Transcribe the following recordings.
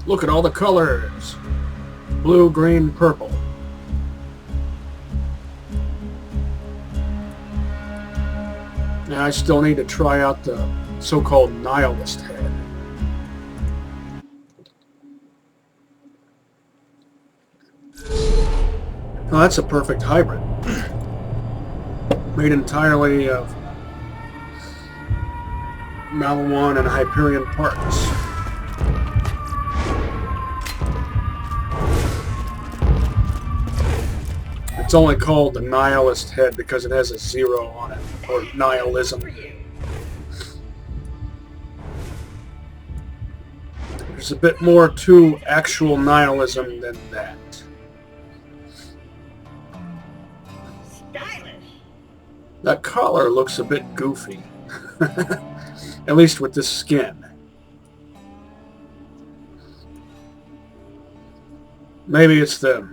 Look at all the colors. Blue, green, purple. Now I still need to try out the so-called nihilist head. Oh, that's a perfect hybrid. Made entirely of Malawan and Hyperion parts. It's only called the nihilist head because it has a 0 on it, or nihilism. There's a bit more to actual nihilism than that. Stylish. That collar looks a bit goofy. At least with this skin. Maybe it's the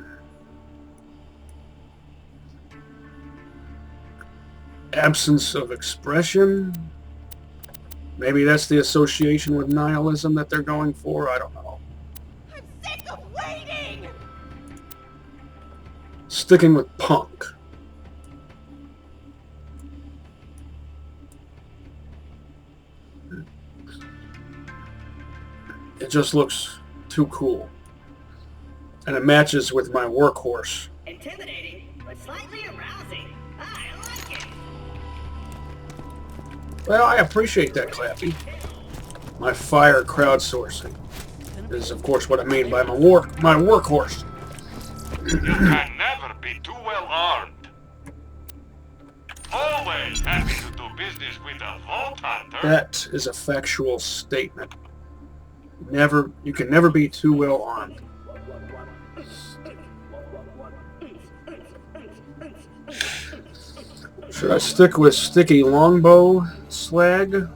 absence of expression. Maybe that's the association with nihilism that they're going for. I don't know. I'm sick of waiting! Sticking with punk. It just looks too cool. And it matches with my workhorse. Intimidating, but slightly arousing. I like it. Well, I appreciate that, Clappy. My fire crowdsourcing is, of course, what I mean by my workhorse. You can never be too well armed. Always happy to do business with a vault hunter. That is a factual statement. You can never be too well armed. Should I stick with sticky longbow slag? Or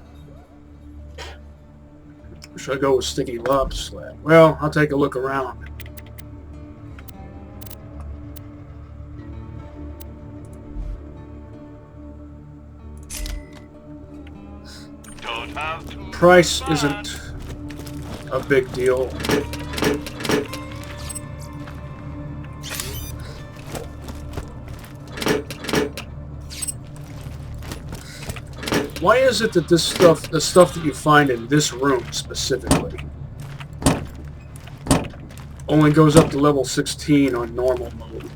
should I go with sticky lob slag? Well, I'll take a look around. Price isn't a big deal. Why is it that the stuff that you find in this room specifically, only goes up to level 16 on normal mode?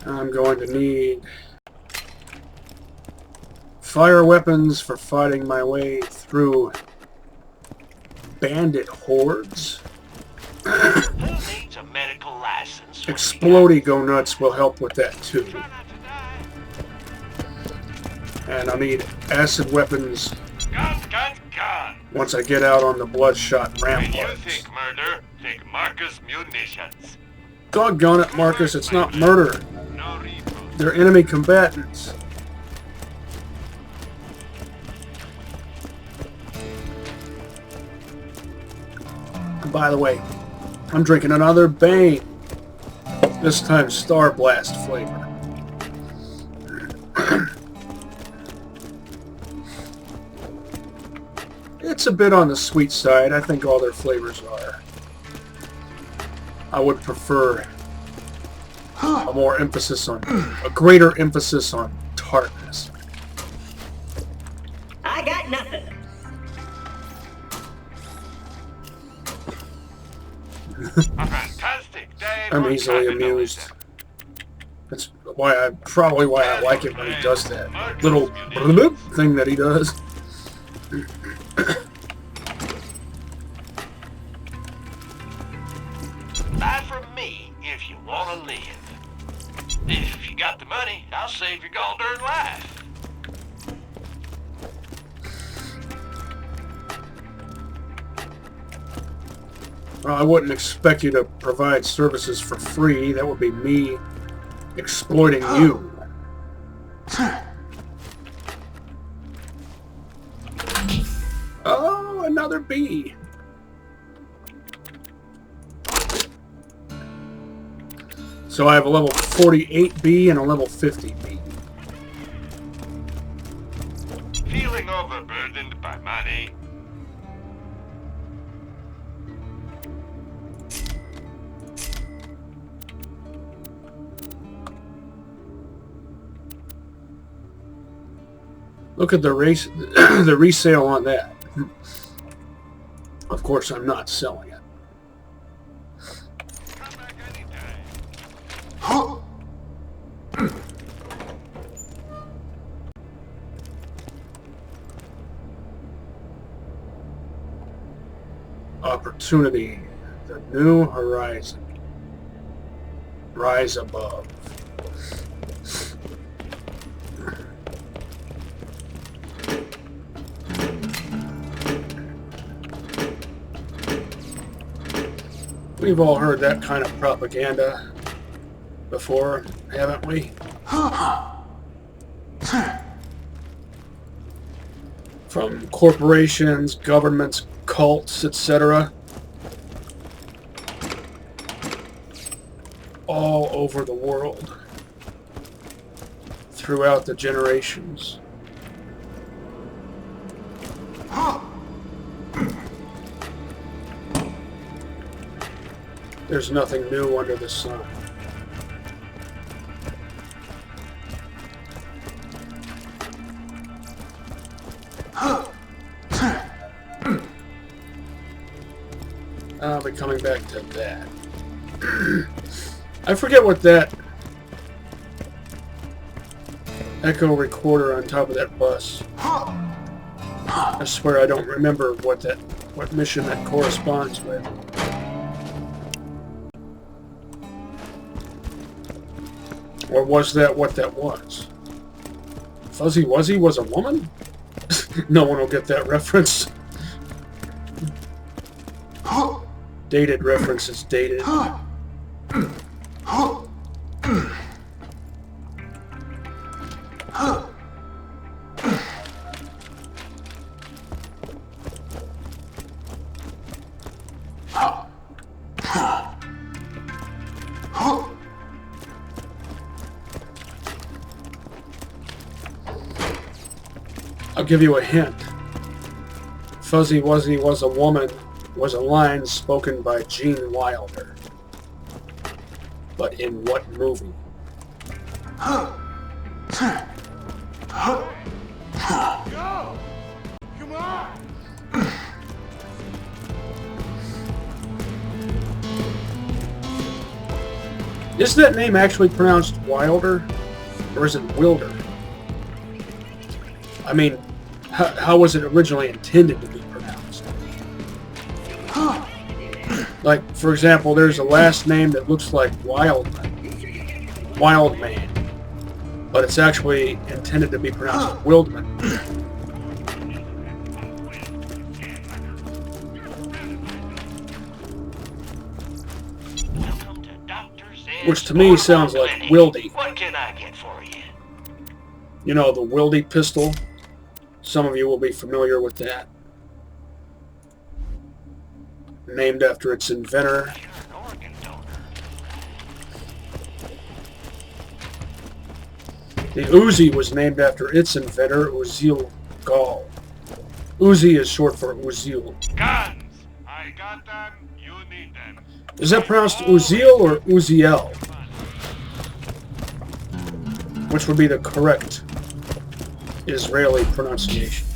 I'm going to need fire weapons for fighting my way through bandit hordes. Explodey go nuts will help with that too. And I'll need acid weapons once I get out on the bloodshot ramparts. When you think murder, think Marcus munitions. Doggone it, Marcus, it's not murder. They're enemy combatants. And by the way, I'm drinking another Bane. This time Star Blast flavor. It's a bit on the sweet side. I think all their flavors are. I would prefer a greater emphasis on tartness. I got nothing. A fantastic day. I'm easily amused. That's probably why I like it when he does that little bloop thing that he does. Buy from me if you want to live. If you got the money, I'll save your gold-earned life. Well, I wouldn't expect you to provide services for free. That would be me exploiting you. Oh, another bee. So I have a level 48 bee and a level 50 bee. Feeling overburdened by money? Look at the the resale on that. Of course, I'm not selling it. Come back anytime. Opportunity. The new horizon. Rise above. We've all heard that kind of propaganda before, haven't we? From corporations, governments, cults, etc. All over the world. Throughout the generations. There's nothing new under the sun. I'll be coming back to that. I forget what that echo recorder on top of that bus. I swear I don't remember what mission that corresponds with. Or was that what that was? Fuzzy Wuzzy was a woman? No one will get that reference. Dated references, dated. I'll give you a hint. Fuzzy Wuzzy was a woman was a line spoken by Gene Wilder. But in what movie? Go! Come on! Is that name actually pronounced Wilder? Or is it Wilder? I mean, how was it originally intended to be pronounced? Like, for example, there's a last name that looks like Wildman, but it's actually intended to be pronounced Wildman. Which to me sounds like Wildy. What can I get for you? You know, the Wildy pistol? Some of you will be familiar with that. Named after its inventor. You're an organ donor. The Uzi was named after its inventor, Uzil Gall. Uzi is short for Uzil. Guns! I got them, you need them. Is that pronounced Uzil or Uziel? Which would be the correct Israeli pronunciation?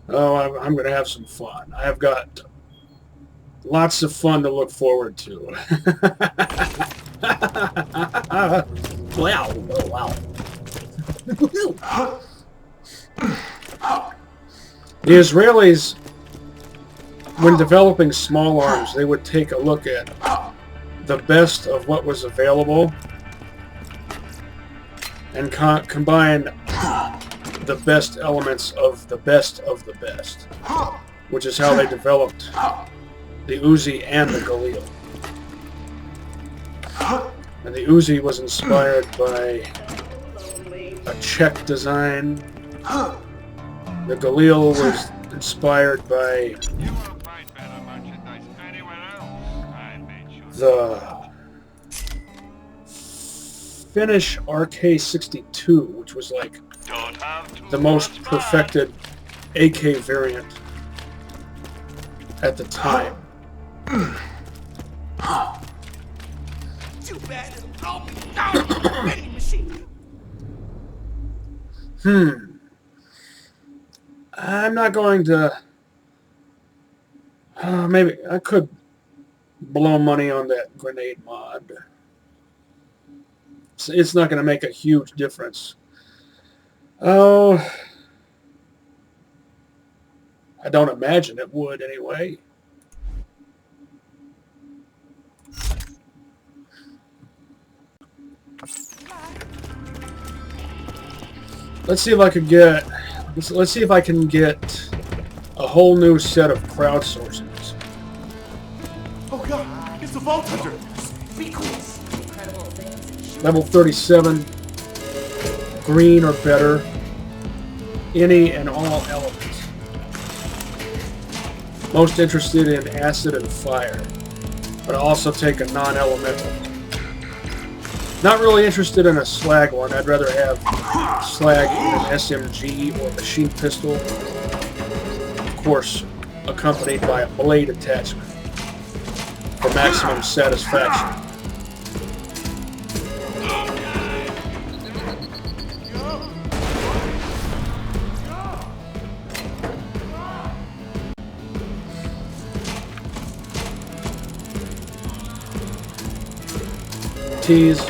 Oh, I'm going to have some fun. I've got lots of fun to look forward to. Wow. The Israelis, when developing small arms, they would take a look at the best of what was available and combine the best elements of the best, which is how they developed the Uzi and the Galil. And the Uzi was inspired by a Czech design. The Galil was inspired by the Finnish RK62, which was like the most perfected AK variant at the time. Too bad. I'm not going to... maybe I could blow money on that grenade mod. It's not going to make a huge difference. Oh, I don't imagine it would anyway. Let's see if I could get... Let's see if I can get a whole new set of crowdsourcings. Oh god, it's the Vault Hunter! Be cool! Level 37, green or better, any and all elements. Most interested in acid and fire, but I'll also take a non-elemental. Not really interested in a slag one. I'd rather have slag in an SMG or machine pistol. Of course, accompanied by a blade attachment for maximum satisfaction. Tease.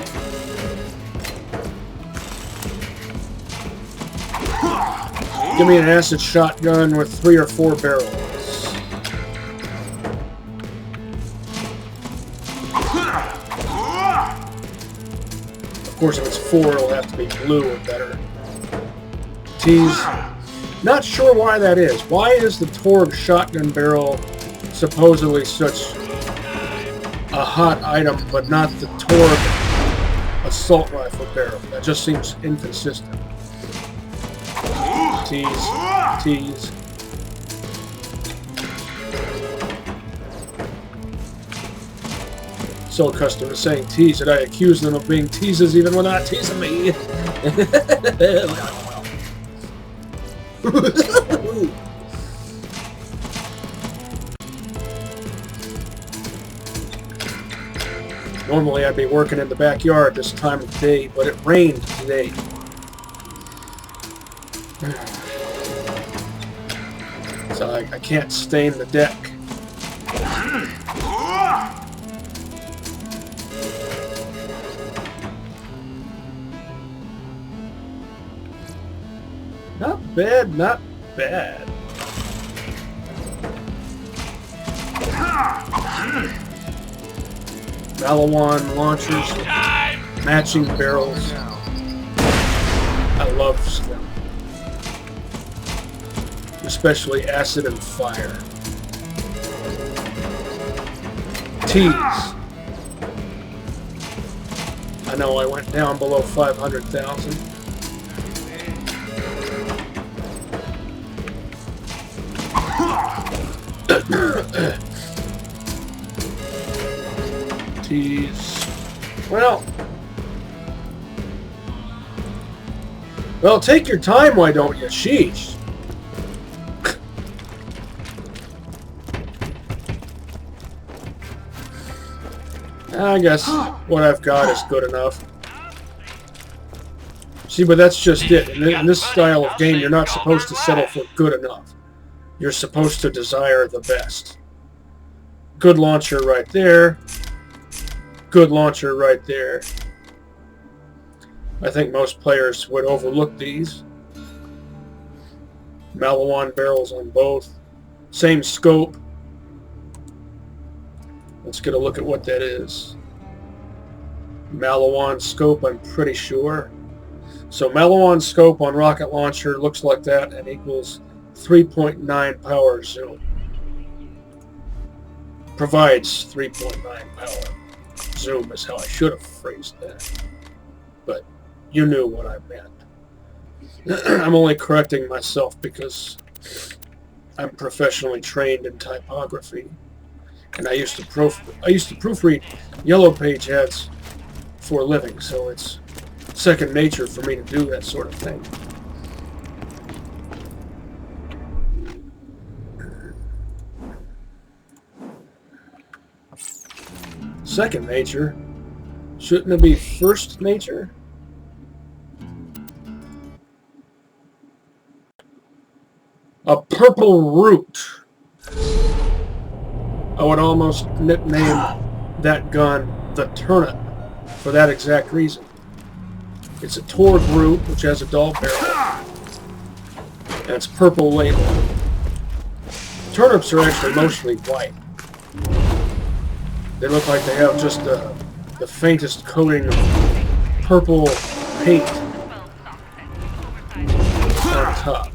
Give me an acid shotgun with 3 or 4 barrels. Of course, if it's 4, it'll have to be blue or better. Tease. Not sure why that is. Why is the Torg shotgun barrel supposedly such a hot item, but not the Torg assault rifle barrel? That just seems inconsistent. Tease. Tease. So customer is saying tease, and I accuse them of being teases even without teasing me. Normally I'd be working in the backyard this time of day, but it rained today. So I can't stain the deck. Not bad, not bad. Malawan launchers with matching barrels. I love them. Especially acid and fire. Tease. I know I went down below 500,000. Tease. Well, take your time, why don't you? Sheesh. I guess what I've got is good enough. See, but that's just it. In this style of game, you're not supposed to settle for good enough. You're supposed to desire the best. Good launcher right there. Good launcher right there. I think most players would overlook these. Malawan barrels on both. Same scope. Let's get a look at what that is. Malawan scope, I'm pretty sure. So Malon scope on rocket launcher looks like that and equals 3.9 power zoom. Provides 3.9 power zoom is how I should have phrased that. But you knew what I meant. I'm only correcting myself because I'm professionally trained in typography, and I used to proofread Yellow Page ads for a living, so it's second nature for me to do that sort of thing. Second nature? Shouldn't it be first nature? A purple root. I would almost nickname that gun the Turnip for that exact reason. It's a Torg root which has a dull barrel, and it's purple label. Turnips are actually mostly white. They look like they have just the faintest coating of purple paint on top.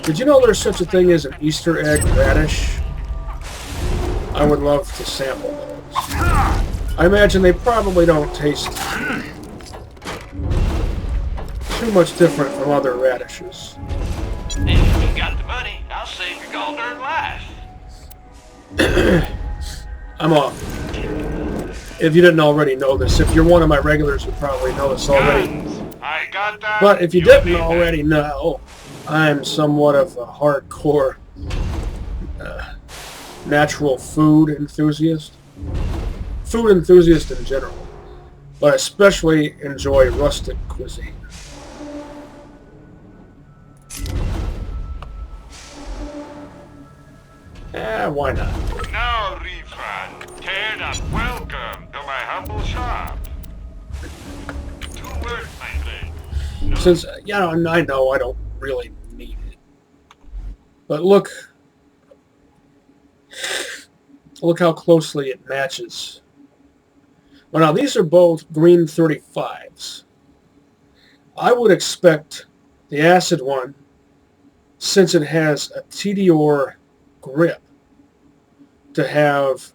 Did you know there's such a thing as an Easter egg radish? I would love to sample those. I imagine they probably don't taste too much different from other radishes. If you got the money, I'll save your gold-earned life. I'm off. If you didn't already know this, if you're one of my regulars, you probably know this already. I got that. But if you didn't already know, I'm somewhat of a hardcore natural food enthusiast. Food enthusiast in general. But I especially enjoy rustic cuisine. Why not? No refund. Tear up. Welcome to my humble shop. 2 words, my friend. No. Since, I know I don't really need it. But look how closely it matches. Well, now, these are both green 35s. I would expect the acid one, since it has a TDOR grip, to have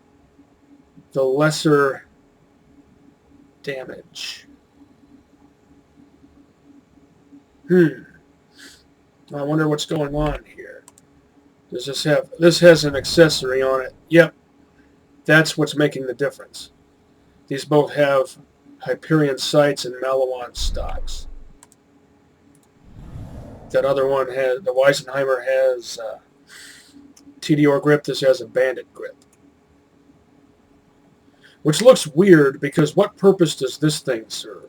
the lesser damage. I wonder what's going on here. Does this have... This has an accessory on it. Yep. That's what's making the difference. These both have Hyperion sights and Malawan stocks. That other one has... The Weisenheimer has TDOR grip. This has a Bandit grip. Which looks weird because what purpose does this thing serve?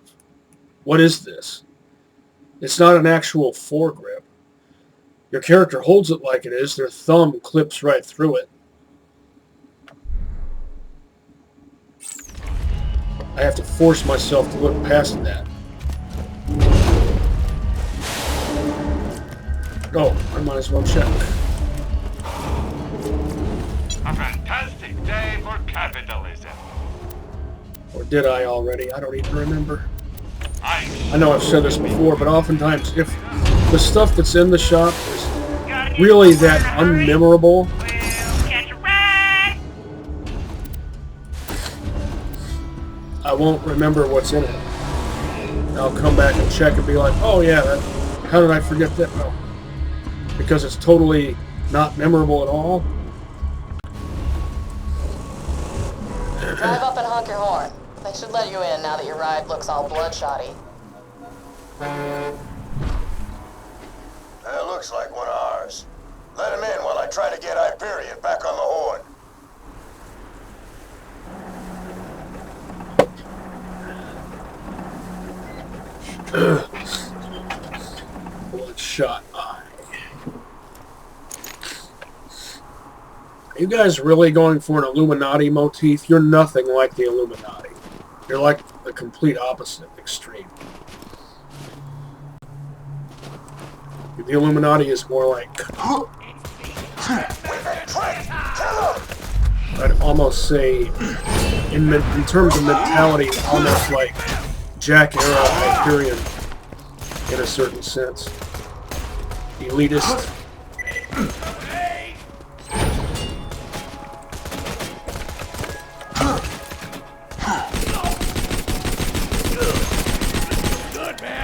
What is this? It's not an actual foregrip. Your character holds it like it is. Their thumb clips right through it. I have to force myself to look past that. Oh, I might as well check. A fantastic day for capitalism. Or did I already? I don't even remember. I know I've said this before, but oftentimes if the stuff that's in the shop is really that unmemorable, I won't remember what's in it. I'll come back and check and be like, oh yeah, how did I forget that? No. Because it's totally not memorable at all. Drive up and honk your horn. They should let you in now that your ride looks all bloodshotty. That looks like one of ours. Let him in while I try to get Hyperion back on the horn. Bloodshot eye. Are you guys really going for an Illuminati motif? You're nothing like the Illuminati. You're like the complete opposite extreme. The Illuminati is more like... I'd almost say, in terms of mentality, almost like Jack era Hyperion in a certain sense. Elitist.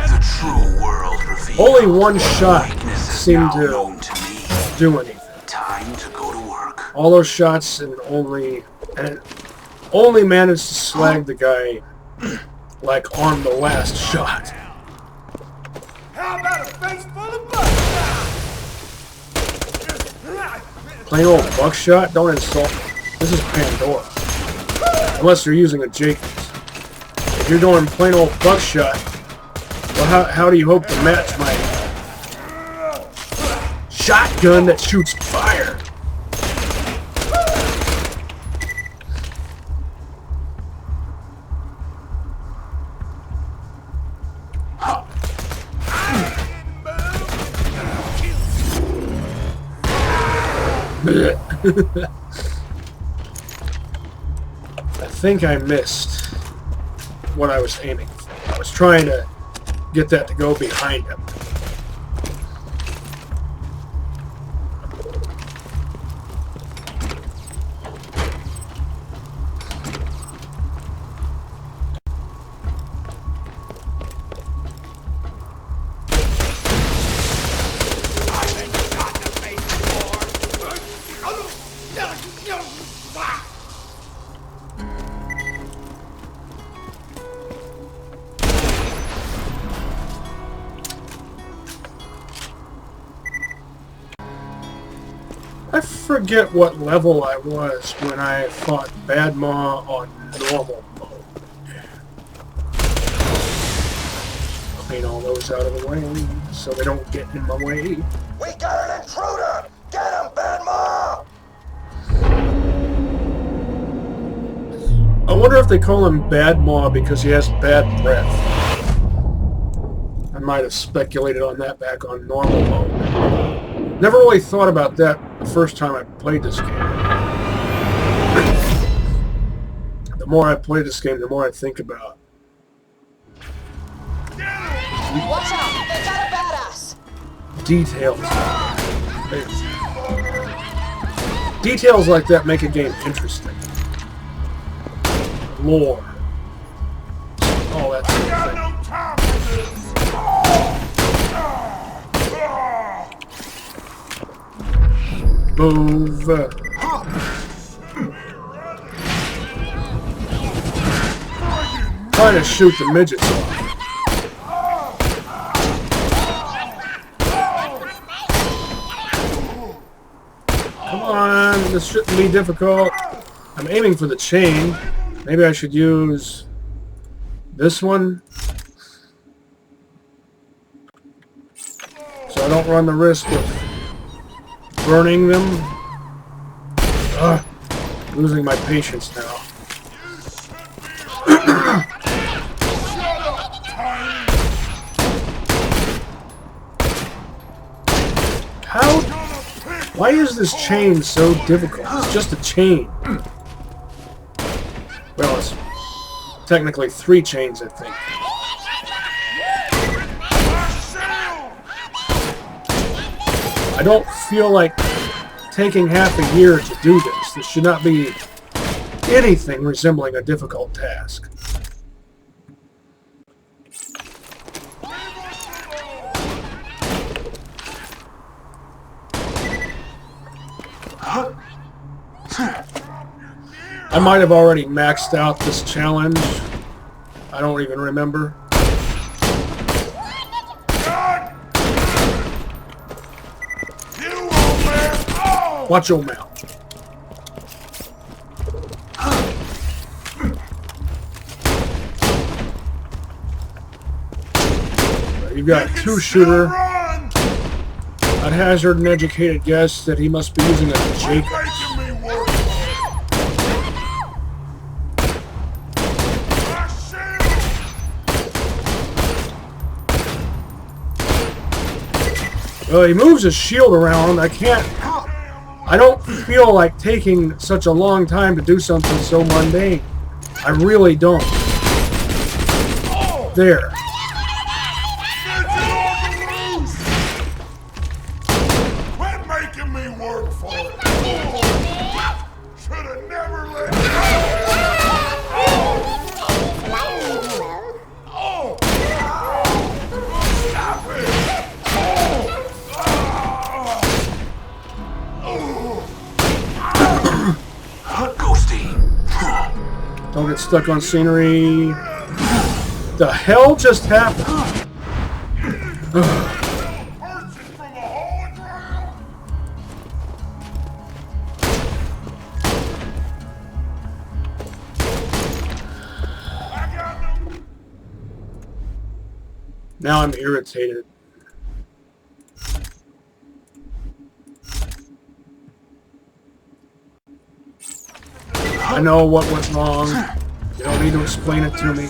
The true world reveals. Only one shot seemed to Known to me. do anything. Time to go to work. All those shots and only managed to slag the guy like on the last shot. How about a face full of buckshot? Plain old buckshot? Don't insult me. This is Pandora. Unless you're using a Jacobs. If you're doing plain old buckshot, well, how do you hope to match my shotgun that shoots fire? I think I missed what I was aiming for. I was trying to get that to go behind him. I forget what level I was when I fought Bad Ma on normal mode. Clean all those out of the way so they don't get in my way. We got an intruder! Get him, Bad Ma! I wonder if they call him Bad Ma because he has bad breath. I might have speculated on that back on normal mode. Never really thought about that the first time I played this game. The more I play this game, the more I think about. Watch out! They got a badass! Details. Details like that make a game interesting. Lore. All that sort of thing. Move. Trying to shoot the midgets off. Come on, this shouldn't be difficult. I'm aiming for the chain. Maybe I should use this one so I don't run the risk of burning them. Losing my patience now. Why is this chain so difficult? It's just a chain. Well, it's technically 3 chains, I think. I don't feel like taking half a year to do this. This should not be anything resembling a difficult task. I might have already maxed out this challenge. I don't even remember. Watch your mouth. You've got a 2-shooter. I'd hazard an educated guess that he must be using a Jacobs. Well, he moves his shield around. I don't feel like taking such a long time to do something so mundane. I really don't. There. Don't get stuck on scenery. The hell just happened? Now I'm irritated. I know what went wrong. You don't need to explain it to me.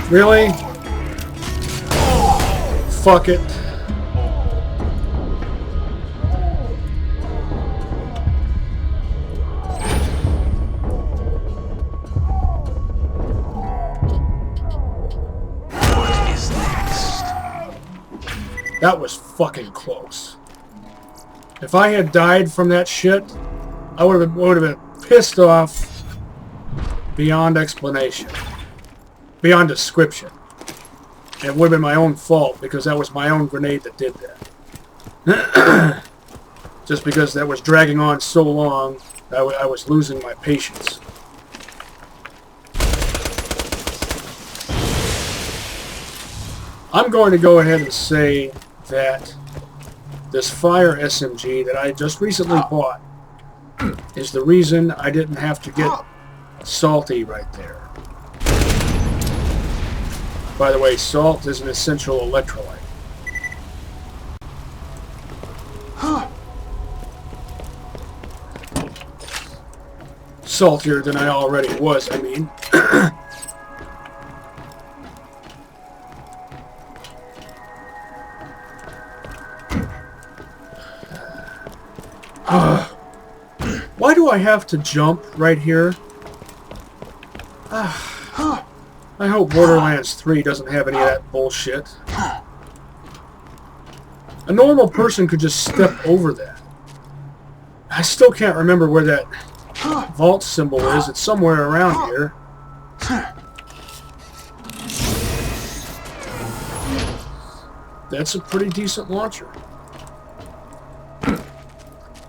Really? Fuck it. That was fucking close. If I had died from that shit, I would have been pissed off beyond explanation, beyond description. It would have been my own fault because that was my own grenade that did that. Just because that was dragging on so long, I was losing my patience. I'm going to go ahead and say that this fire SMG that I just recently bought is the reason I didn't have to get salty right there. By the way, salt is an essential electrolyte. Saltier than I already was, I mean. Why do I have to jump right here? I hope Borderlands 3 doesn't have any of that bullshit. A normal person could just step over that. I still can't remember where that vault symbol is. It's somewhere around here. That's a pretty decent launcher.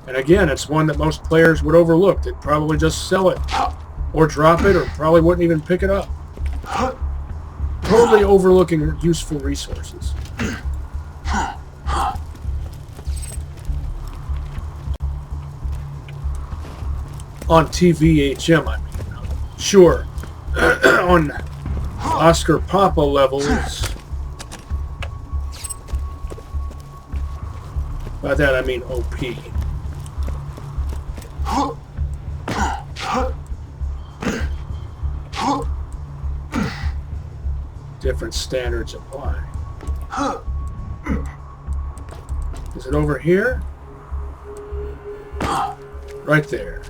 And again, it's one that most players would overlook. They'd probably just sell it. Or drop it, or probably wouldn't even pick it up. Totally overlooking useful resources. On TVHM, I mean. Sure. On Oscar Papa levels. By that I mean OP. Different standards apply. Is it over here? Right there.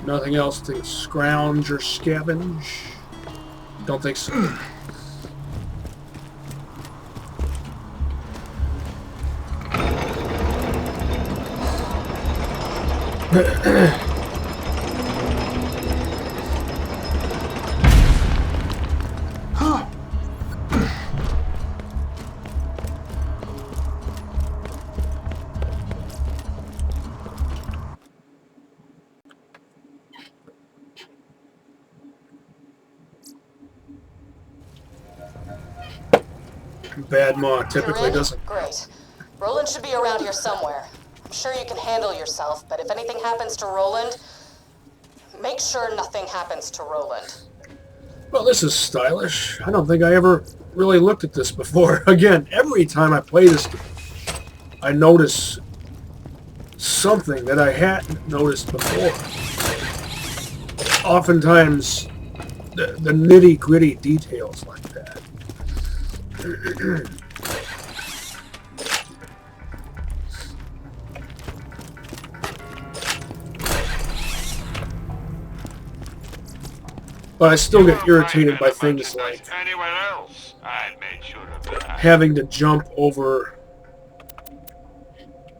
Nothing else to scrounge or scavenge? Don't think so. Bad Ma typically doesn't. Great. Roland should be around here somewhere. I'm sure you can handle yourself, but if anything happens to Roland, make sure nothing happens to Roland. Well, this is stylish. I don't think I ever really looked at this before. Again, every time I play this game, I notice something that I hadn't noticed before. Oftentimes, the nitty-gritty details like that. But I still get irritated by things like anyone else. I made sure of that. having to jump over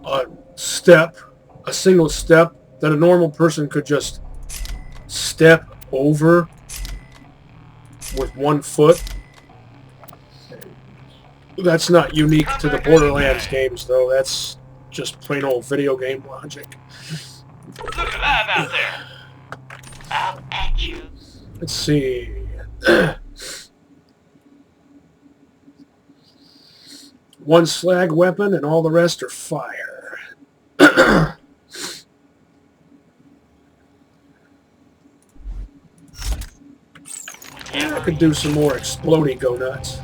a step, a single step, that a normal person could just step over with 1 foot. That's not unique to the Borderlands games, though. That's just plain old video game logic. Look alive out there. I'll at you. Let's see. One slag weapon and all the rest are fire. I could do some more explodey go nuts.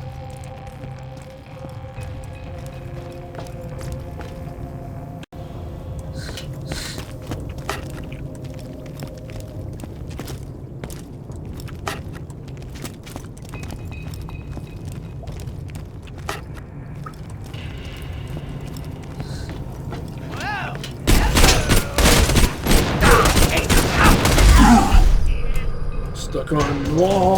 Stuck on the wall.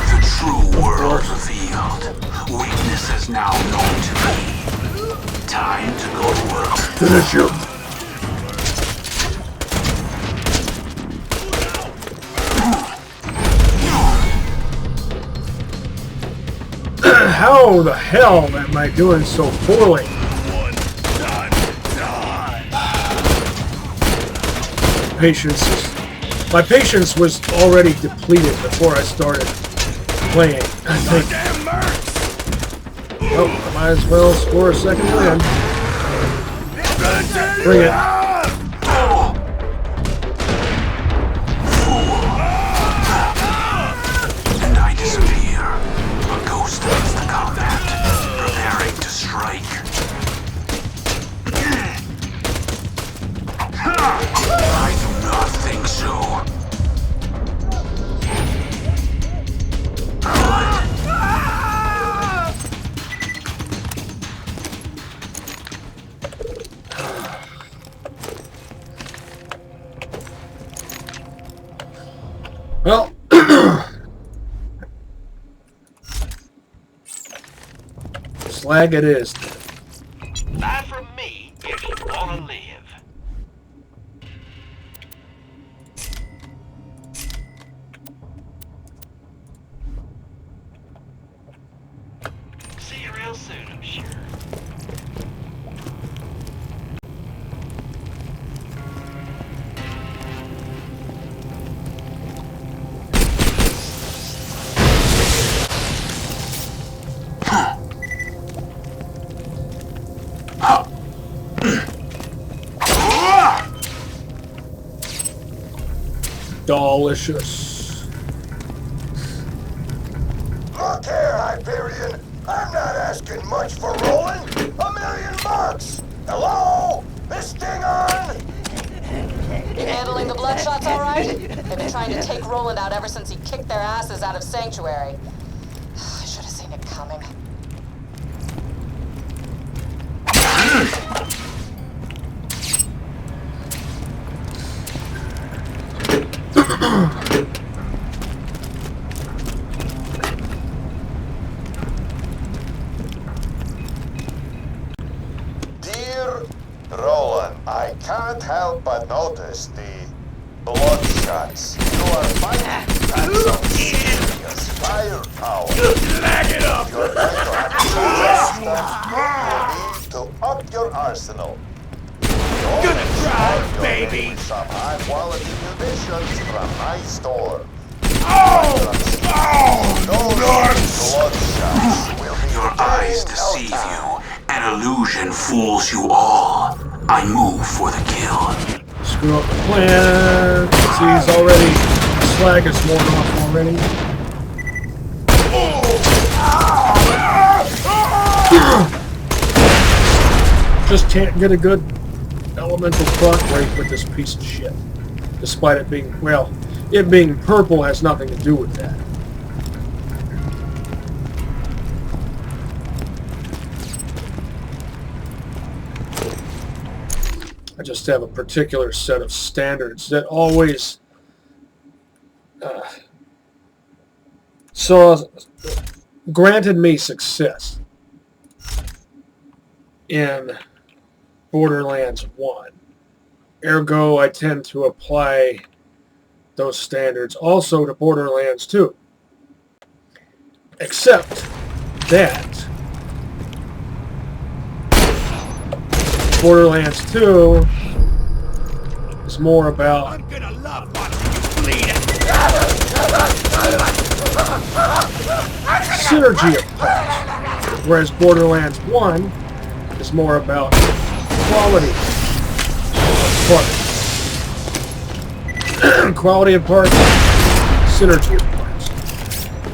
The true world revealed. Weakness is now known to me. Time to go to work. Finish him. How the hell am I doing so poorly? My patience was already depleted before I started playing. I think. Oh, I might as well score a second win. Bring it. And I disappear. A ghost leads the combat, preparing to strike. I do not think so. Well, slag it is. Buy from me if you want to live. See you real soon, I'm sure. Delicious. Look here, Hyperion. I'm not asking much for Roland. $1,000,000. Hello? This thing on? You handling the bloodshots all right? They've been trying to take Roland out ever since he kicked their asses out of Sanctuary. I should have seen it coming. Dear Roland, I can't help but notice the bloodshots. You are fighting at some serious firepower. Lag it up! You're going to have to you need to up your arsenal. Gonna try, baby! Some high-quality munitions from my store. Your eyes deceive you. An illusion fools you all. I move for the kill. Screw up the plan. See, he's already. Slag is worn off already. Just can't get a good elemental proc rate with this piece of shit. Despite it being, well, it being purple has nothing to do with that. I just have a particular set of standards that always granted me success in Borderlands 1. Ergo, I tend to apply those standards also to Borderlands 2. Except that Borderlands 2 is more about I'm gonna love watching you bleed. synergy of parts, whereas Borderlands 1 is more about quality of parts. Quality of parts, synergy of parts.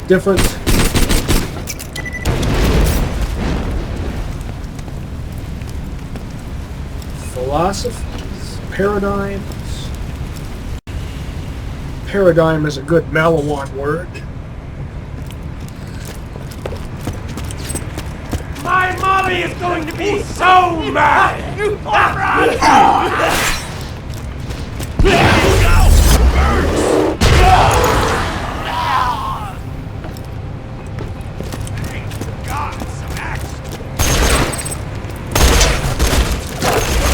Different philosophies, paradigms. Paradigm is a good Malawan word. My mommy is going to be so mad! You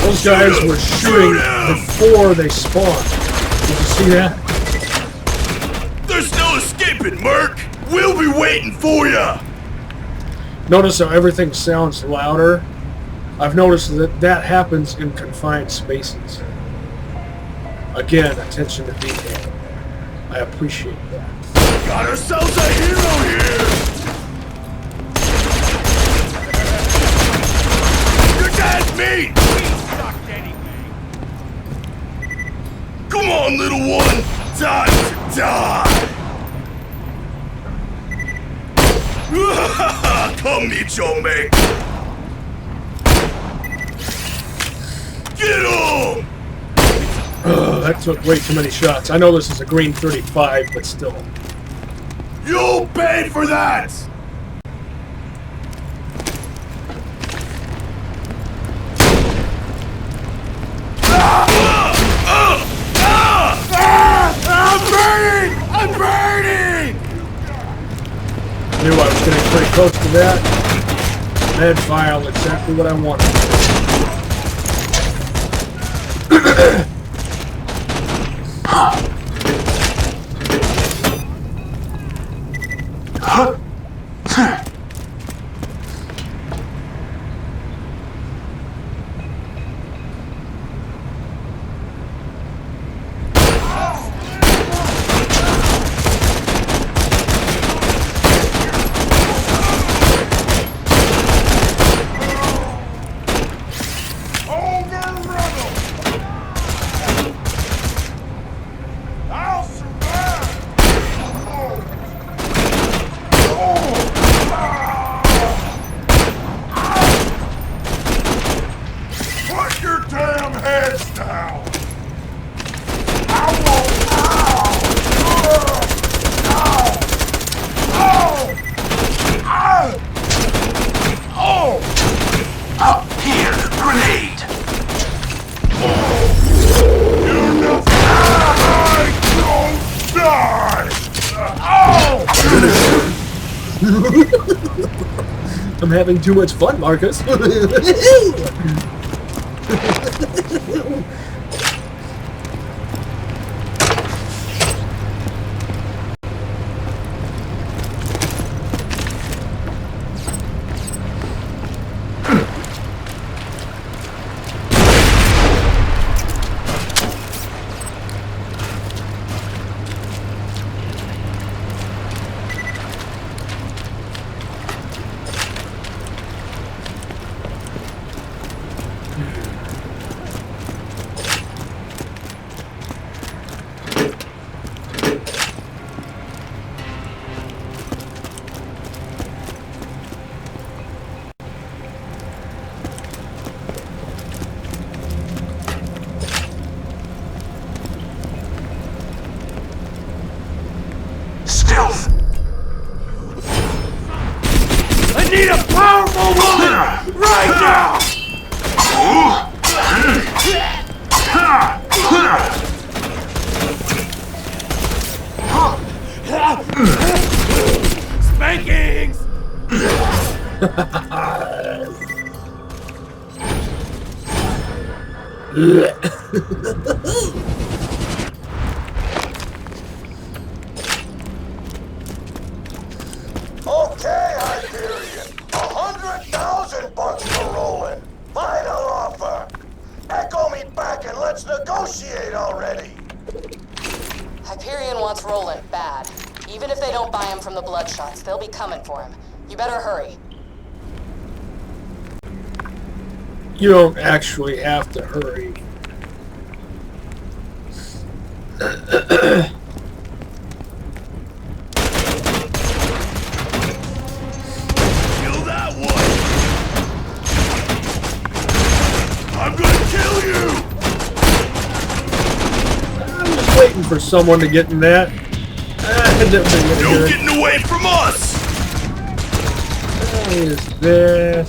Those guys were shooting before they spawned. Did you see that? There's no escaping, Merc! We'll be waiting for ya! Notice how everything sounds louder? I've noticed that that happens in confined spaces. Again, attention to detail. I appreciate that. Got ourselves a hero here! Your dad's meat! We sucked anyway. Come on, little one! Time to die! Come meet your mate! Get him! That took way too many shots. I know this is a green 35, but still. You'll pay for that! I'm burning! I'm burning! Knew I was getting pretty close to that. Med file, exactly what I wanted. I'm having too much fun, Marcus. stealth. I need a powerful woman right now! Spankings! Okay, Hyperion. $100,000 for Roland. Final offer. Echo me back and let's negotiate already. Hyperion wants Roland bad. Even if they don't buy him from the Bloodshots, they'll be coming for him. You better hurry. You don't actually have to hurry. Kill that one! I'm gonna kill you! I'm just waiting for someone to get in that. No getting away from us! What is this?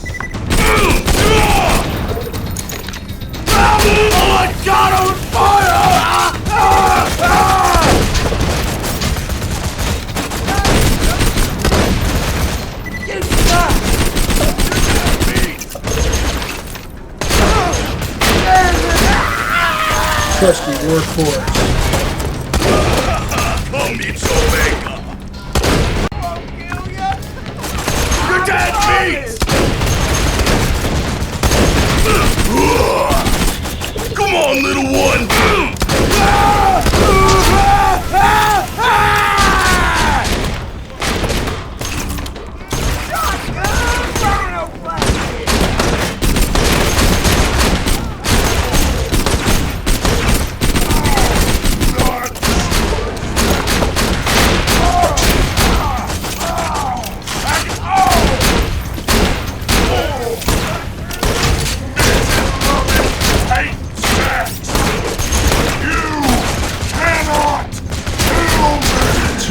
Oh my god, I'm on fire! Trusty workhorse. Come meet Omega! You're dead meat! Come on, little one!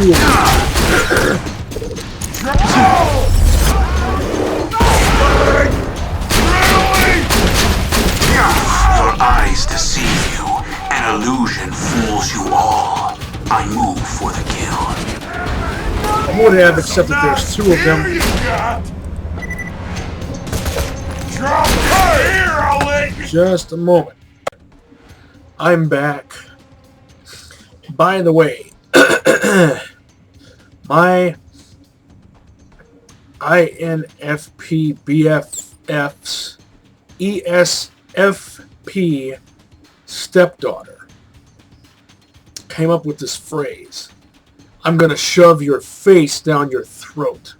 Your eyes deceive you. An illusion fools you all. I move for the kill. I would have, except that there's two of them. Just a moment. I'm back. By the way, my INFP BFF's ESFP stepdaughter came up with this phrase. I'm gonna shove your face down your throat.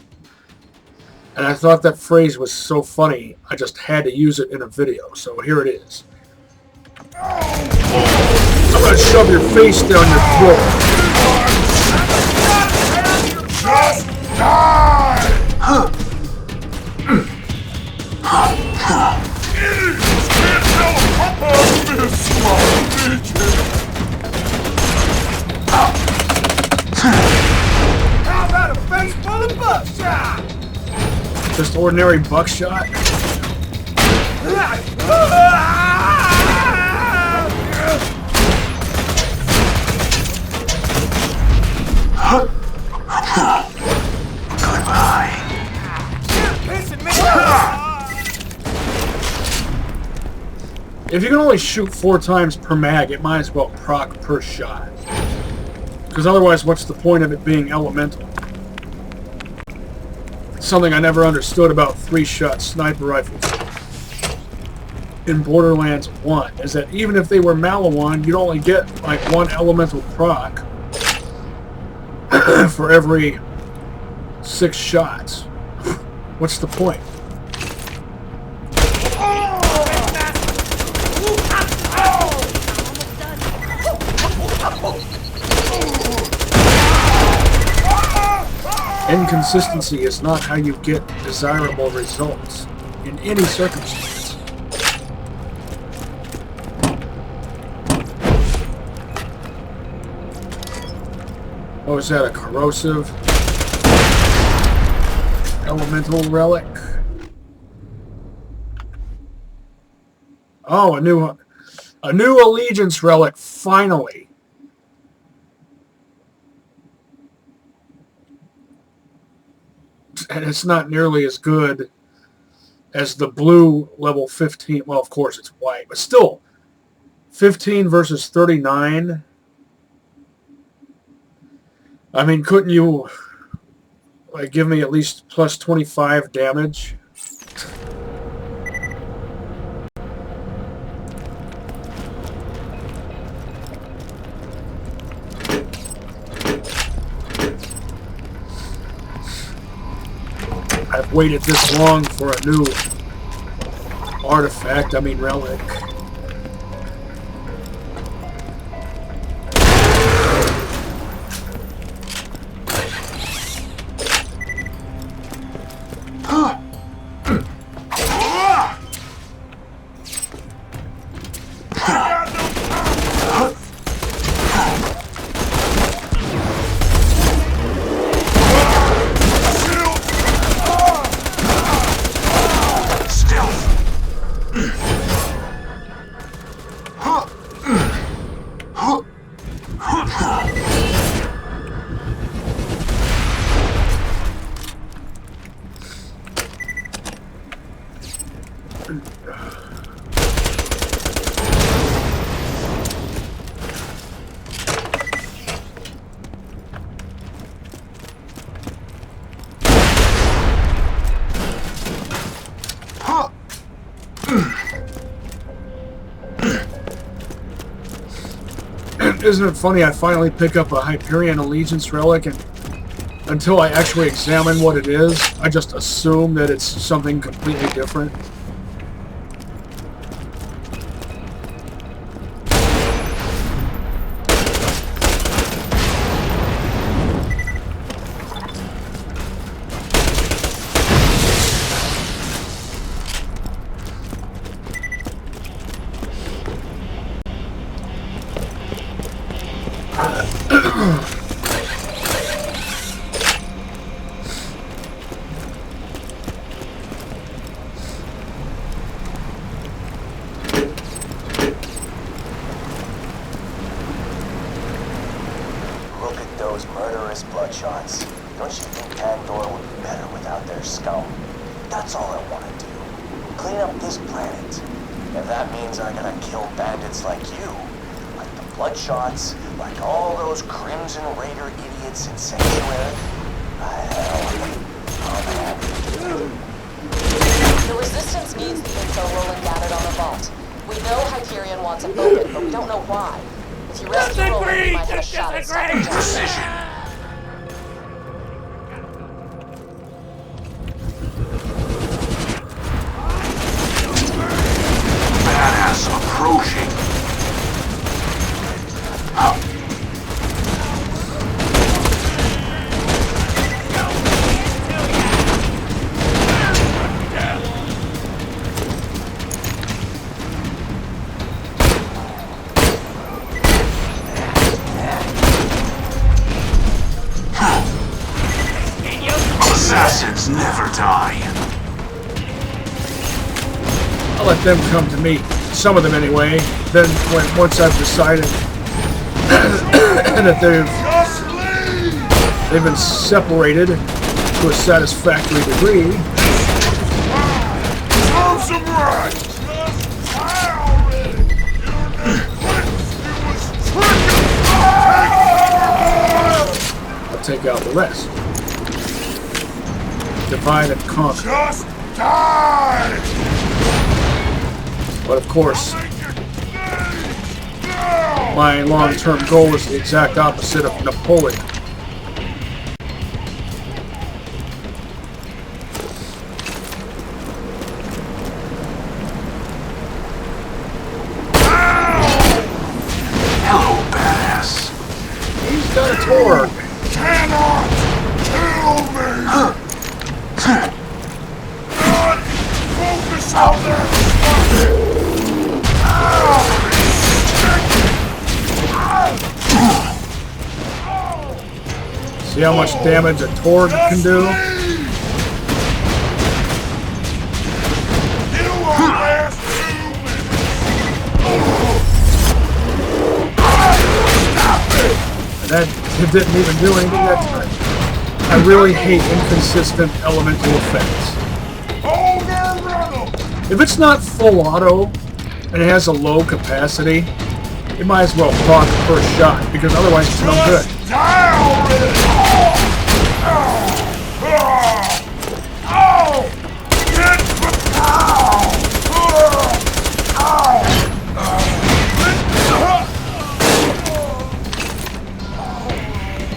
And I thought that phrase was so funny, I just had to use it in a video, so here it is. I'm gonna shove your face down your throat. Just die! Idiots can't tell apart this slow, did you? How about a face full of buckshot? Just ordinary buckshot? Goodbye. If you can only shoot 4 times per mag, it might as well proc per shot. Because otherwise, what's the point of it being elemental? Something I never understood about 3-shot sniper rifles in Borderlands 1 is that even if they were Malawan, you'd only get like 1 elemental proc for every 6 shots. What's the point? Inconsistency is not how you get desirable results in any circumstance. Oh, is that a corrosive elemental relic? Oh, a new allegiance relic, finally. And it's not nearly as good as the blue level 15. Well, of course it's white, but still 15 versus 39. I mean, couldn't you like give me at least plus 25 damage? I've waited this long for a new artifact, I mean relic. Isn't it funny, I finally pick up a Hyperion Allegiance relic, and until I actually examine what it is, I just assume that it's something completely different. The Resistance needs the info Roland gathered on the vault. We know Hyperion wants it open, but we don't know why. If you rescue Roland, you might have a shot at stopping Judson. Precision. Badass approaching. Assassins never die. I'll let them come to me. Some of them anyway. Then once I've decided that they've been separated to a satisfactory degree. I'll take out the rest. Divide and conquer. Just die! But of course, my long-term goal is the exact opposite of Napoleon. Hello, badass. He's got a torque. Cannot kill me! God, focus on that! See how much damage a Torg can do? And that didn't even do anything that time. I really hate inconsistent elemental effects. If it's not full auto and it has a low capacity, you might as well proc the first shot, because otherwise it's no good.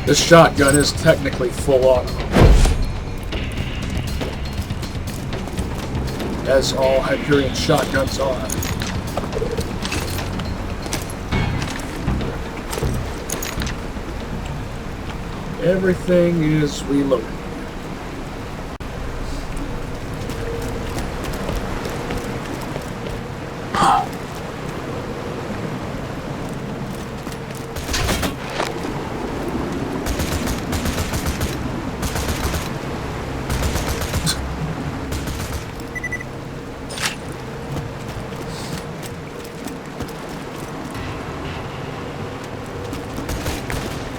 This shotgun is technically full auto, as all Hyperion shotguns are. Everything is reloaded.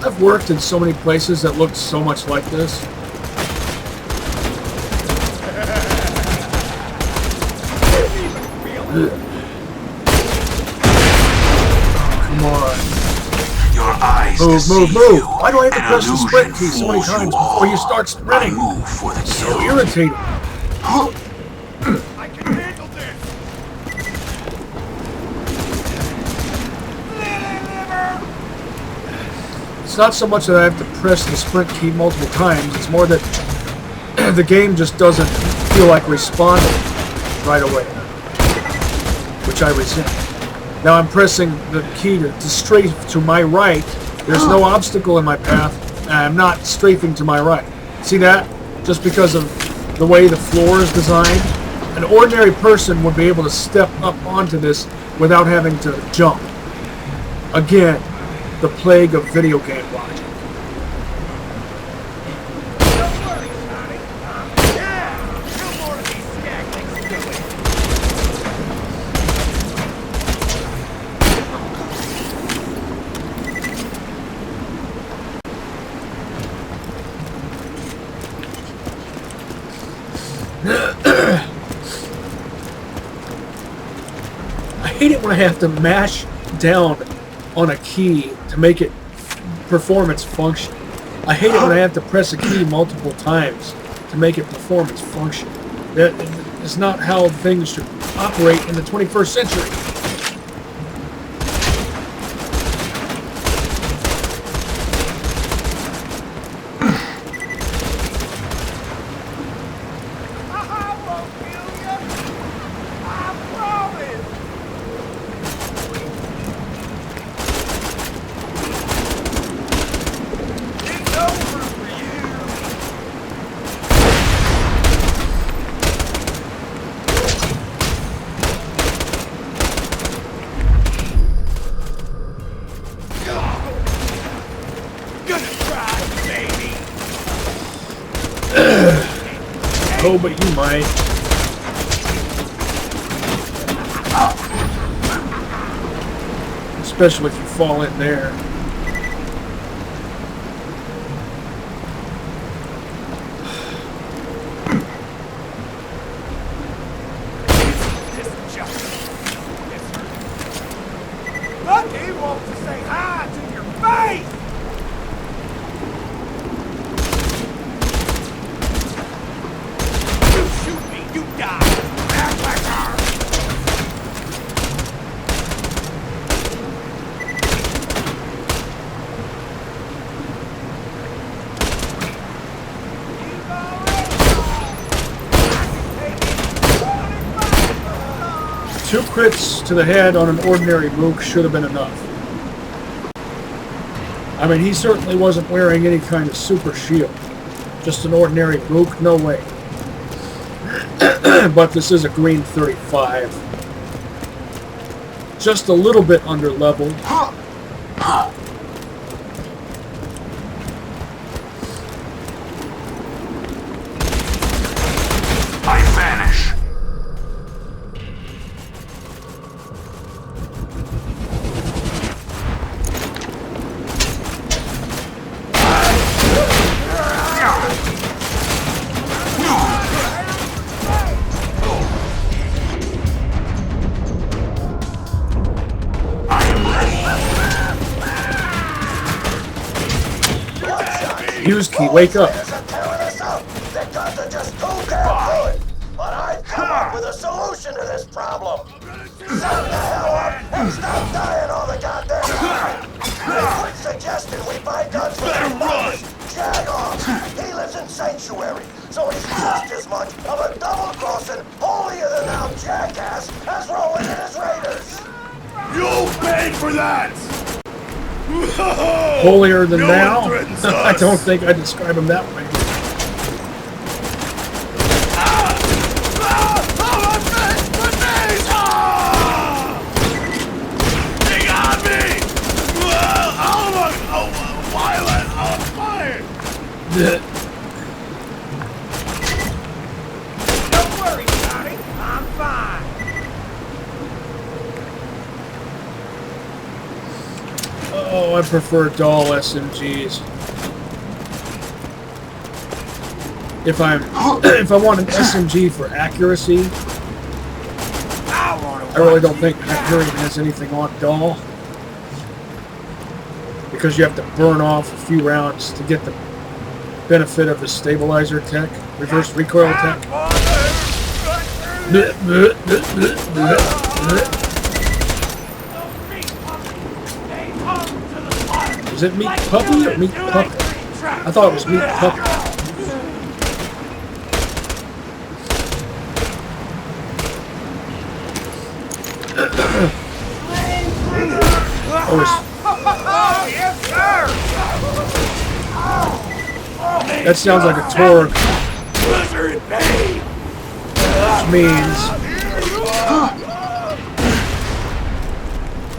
I've worked in so many places that looked so much like this. Come on. Your eyes Move, deceive move, move! you. Why do I have to An press the sprint key illusion so many fools you times all. before you start I sprinting? move for the So kill. irritating. I can handle this. It's not so much that I have to press the sprint key multiple times, it's more that the game just doesn't feel like responding right away, which I resent. Now I'm pressing the key to strafe to my right. There's no obstacle in my path, and I'm not strafing to my right. See that? Just because of the way the floor is designed. An ordinary person would be able to step up onto this without having to jump. Again, the plague of video game logic. Don't worry, Sonic. Yeah! No more of these skaglings do it. I hate it when I have to mash down on a key to make it perform its function. I hate it when I have to press a key multiple times to make it perform its function. That is not how things should operate in the 21st century. I won't kill you. I promise. It's over for you. Gonna try, baby. Oh, but you might. Especially if you fall in there. This Judson. Yes, sir. Lucky wants to say hi to your face. You shoot me, you die. Backpacker. Two crits to the head on an ordinary mook should have been enough. I mean, he certainly wasn't wearing any kind of super shield. Just an ordinary mook, no way. But this is a green 35. Just a little bit under leveled. Use key, wake up. They're tearing us up because they're just too damn good. But I've come up with a solution to this problem. Shut the hell up and stop dying all the goddamn time. A quick suggestion, we buy guns from the boss. Jag off. He lives in Sanctuary, so he's just as much of a double-crossing, holier-than-thou jackass as Roland and his raiders. You'll pay for that! Holier than No thou? one threatens I us. don't think I describe him that way. They got me! Violent on fire! Don't worry, Johnny. I'm fine. Oh, I prefer dull SMGs. If I want an SMG for accuracy, I really don't think Hyperion has anything on dull, because you have to burn off a few rounds to get the benefit of the stabilizer tech, reverse recoil tech. Is it Meat Puppy or Meat Puppet? I thought it was Meat Puppet. Oh, yes, sir! That sounds like a Torg, Blizzard pain! which means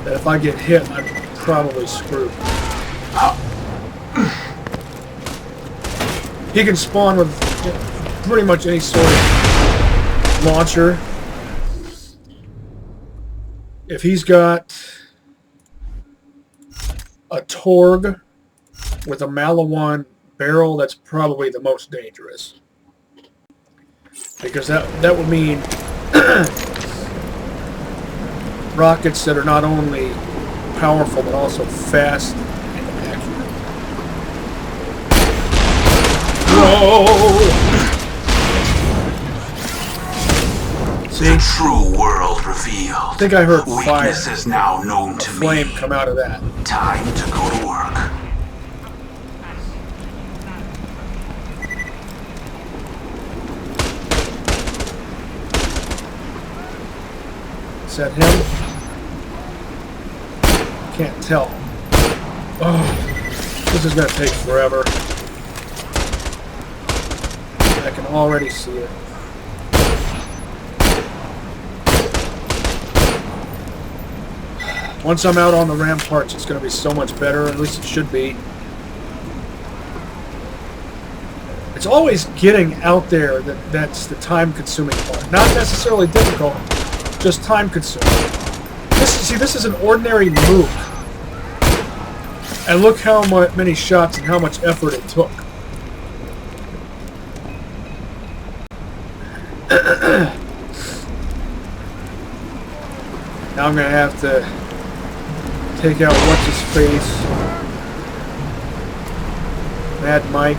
that if I get hit, I'm probably screwed. He can spawn with pretty much any sort of launcher. If he's got a Torg with a Malawan barrel, that's probably the most dangerous, because that would mean rockets that are not only powerful but also fast and accurate. Whoa! See? The true world revealed. I think I heard fire. Weakness is now known to Flame me. come out of that. Time to go to work. Is that him? Can't tell. Oh, this is going to take forever. I can already see it. Once I'm out on the ramparts, it's going to be so much better. At least it should be. It's always getting out there that's the time-consuming part. Not necessarily difficult, just time-consuming. This is an ordinary mook. And look how many shots and how much effort it took. Now I'm going to have to take out what's-his-face. Mad Mike.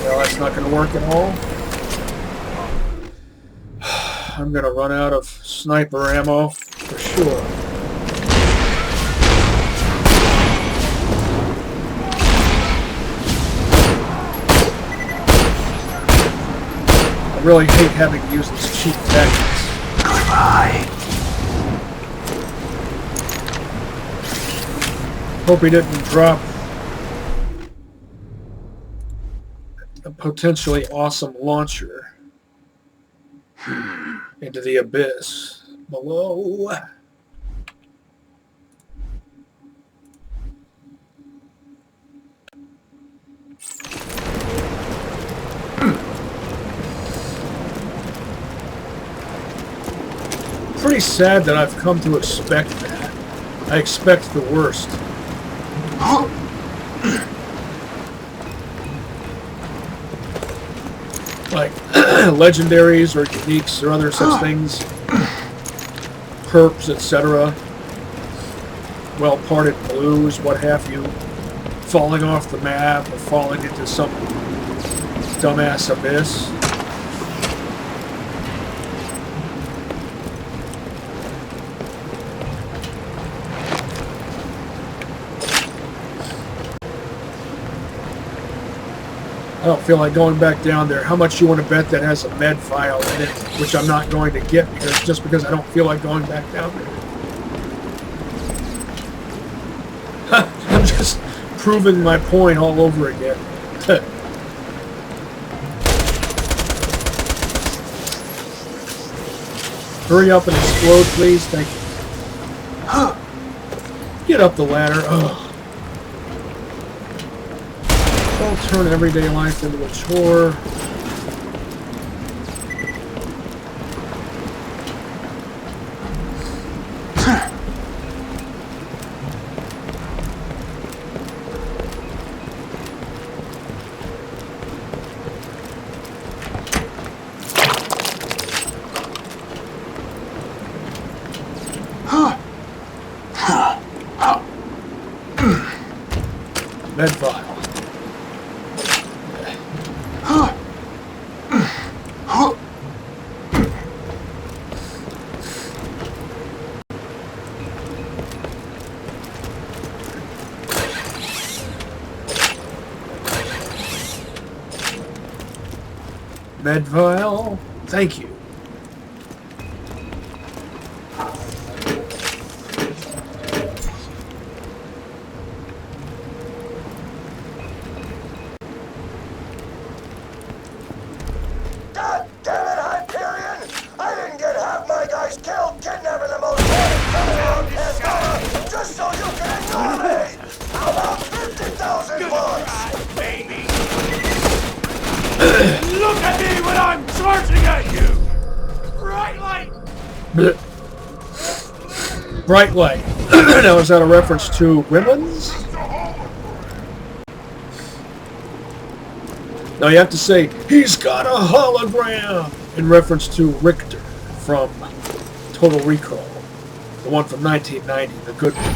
Well, that's not going to work at all. I'm going to run out of sniper ammo for sure. I really hate having to use these cheap tactics. Goodbye. Hope he didn't drop a potentially awesome launcher into the abyss below. Pretty sad that I've come to expect that. I expect the worst. Like legendaries or uniques or other such things, perps, etc. well-parted blues, what have you, falling off the map or falling into some dumbass abyss. I don't feel like going back down there. How much you want to bet that has a med file in it, which I'm not going to get because I don't feel like going back down there. I'm just proving my point all over again. Hurry up and explode, please. Thank you. Get up the ladder. Ugh. Don't turn everyday life into a chore. Med file. Med file. Thank you. God damn it, Hyperion! I didn't get half my guys killed kidnapping the most wanted coming around Pandora just so you can ignore me! How about 50,000 bucks? Baby! Look at me when I'm charging at you! Bright light! Blech. Bright light. Now, is that a reference to Gremlins? Now you have to say, he's got a hologram! In reference to Richter from Total Recall. The one from 1990, the good one.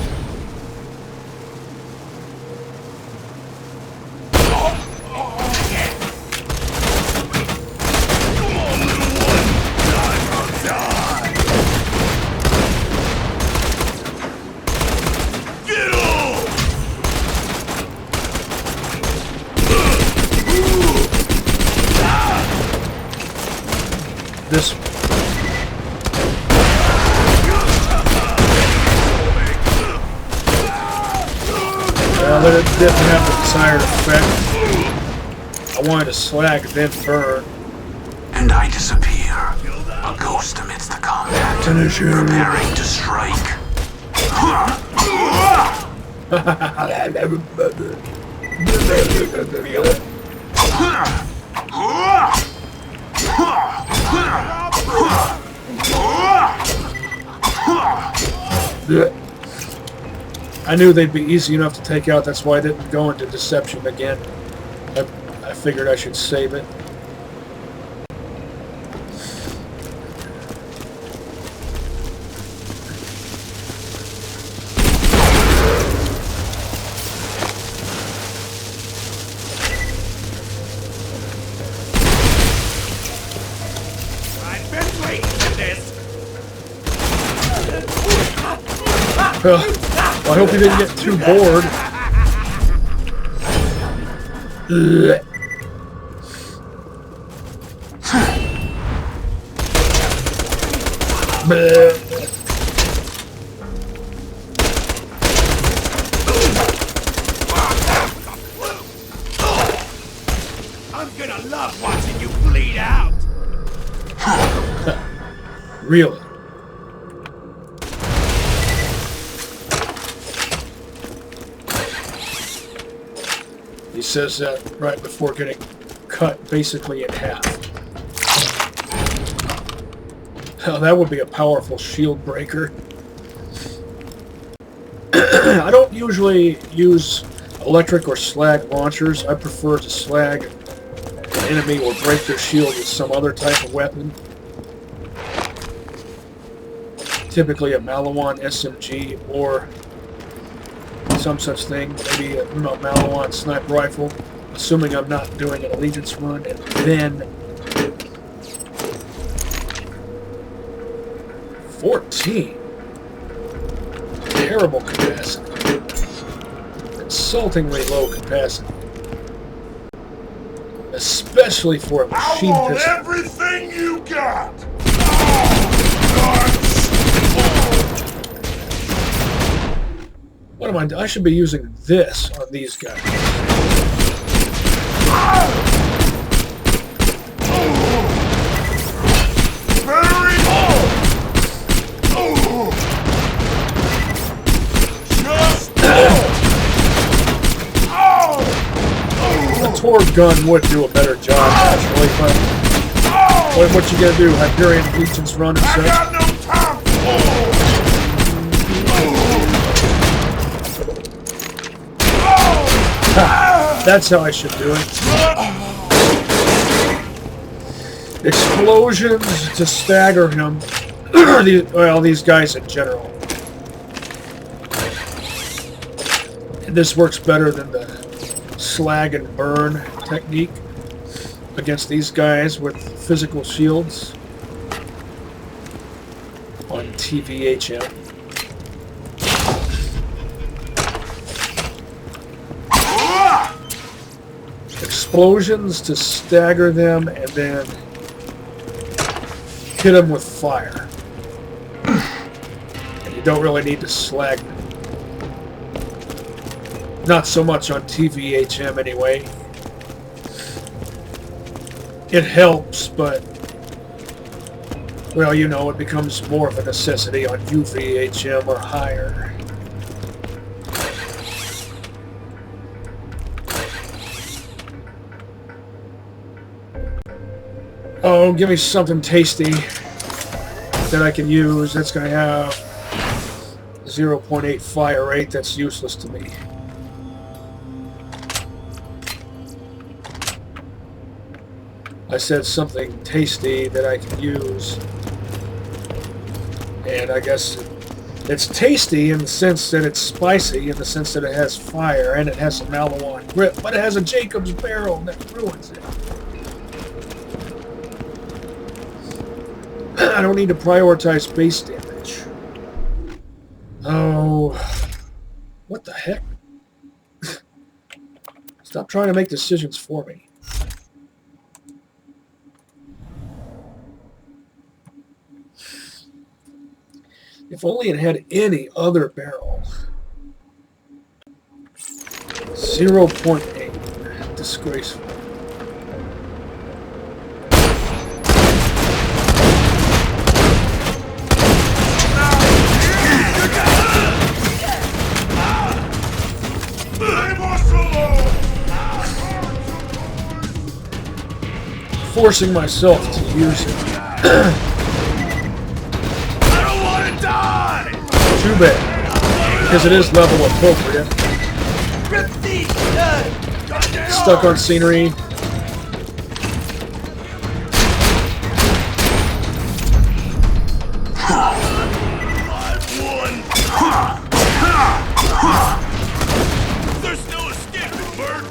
This one. Well, it didn't have the desired effect. I wanted to slag, then burn. And I disappear, a ghost amidst the combat, preparing to strike. I knew they'd be easy enough to take out, that's why I didn't go into deception again. I figured I should save it. I've been waiting for this! Well, I hope you didn't get too bored. I'm gonna love watching you bleed out! Really? He says that right before getting cut basically in half. Oh, that would be a powerful shield breaker. I don't usually use electric or slag launchers. I prefer to slag an enemy or break their shield with some other type of weapon. Typically a Malawan SMG or some such thing. Maybe a Malawan sniper rifle, assuming I'm not doing an allegiance run, and then 14. Terrible capacity. Insultingly low capacity. Especially for a machine I want pistol. everything you got! What am I doing? I should be using this on these guys. Very A Torg gun would do a better job, actually, but what you gotta do? Hyperion Legion's run and I such. got no time That's how I should do it. Explosions to stagger him. These guys in general. And this works better than the slag and burn technique against these guys with physical shields on TVHM. Explosions to stagger them and then hit them with fire. And you don't really need to slag them. Not so much on TVHM anyway. It helps, but well, you know, it becomes more of a necessity on UVHM or higher. Oh, give me something tasty that I can use. That's going to have 0.8 fire rate. That's useless to me. I said something tasty that I can use. And I guess it's tasty in the sense that it's spicy, in the sense that it has fire, and it has a Malawan grip, but it has a Jacob's barrel that ruins it. I don't need to prioritize base damage. Oh, what the heck? Stop trying to make decisions for me. If only it had any other barrel. 0.8. Disgraceful. Forcing myself to use it. I don't want to die! Too bad. Because it is level appropriate. Stuck on scenery. There's no escaping, bird!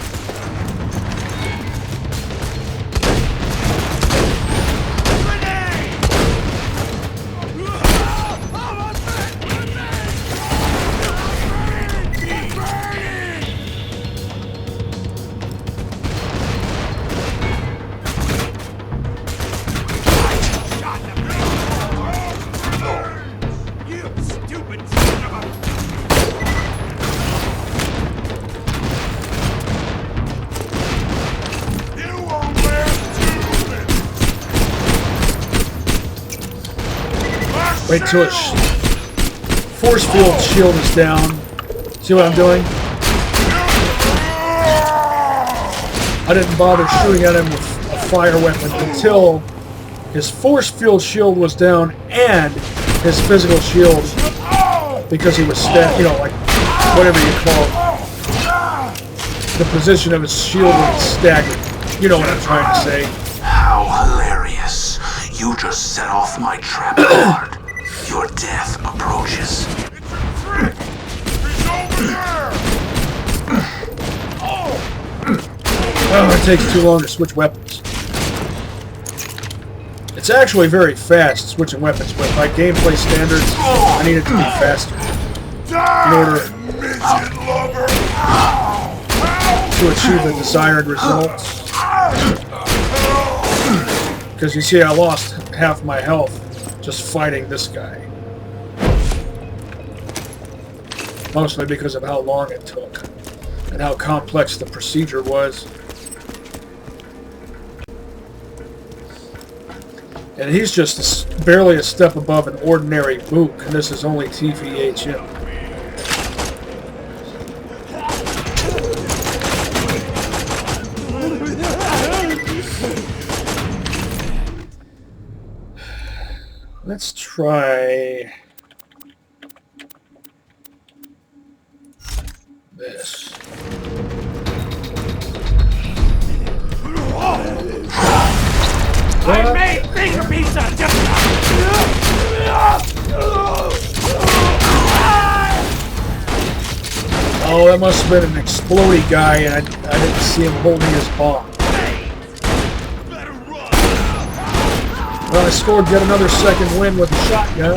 Wait till its force field shield is down. See what I'm doing? I didn't bother shooting at him with a fire weapon until his force field shield was down and his physical shield, because he was like whatever you call it. The position of his shield was staggered. You know what I'm trying to say. How hilarious. You just set off my trap card. Your death approaches. It's a trick! He's over there! it takes too long to switch weapons. It's actually very fast switching weapons, but by gameplay standards, I need it to be faster in order to achieve the desired results. Because you see, I lost half my health just fighting this guy. Mostly because of how long it took and how complex the procedure was. And he's just barely a step above an ordinary mook, and this is only TVHM. Let's try this. I made finger pizza! Oh, that must have been an explodey guy, and I didn't see him holding his bomb. Well, I scored yet another second win with a shotgun.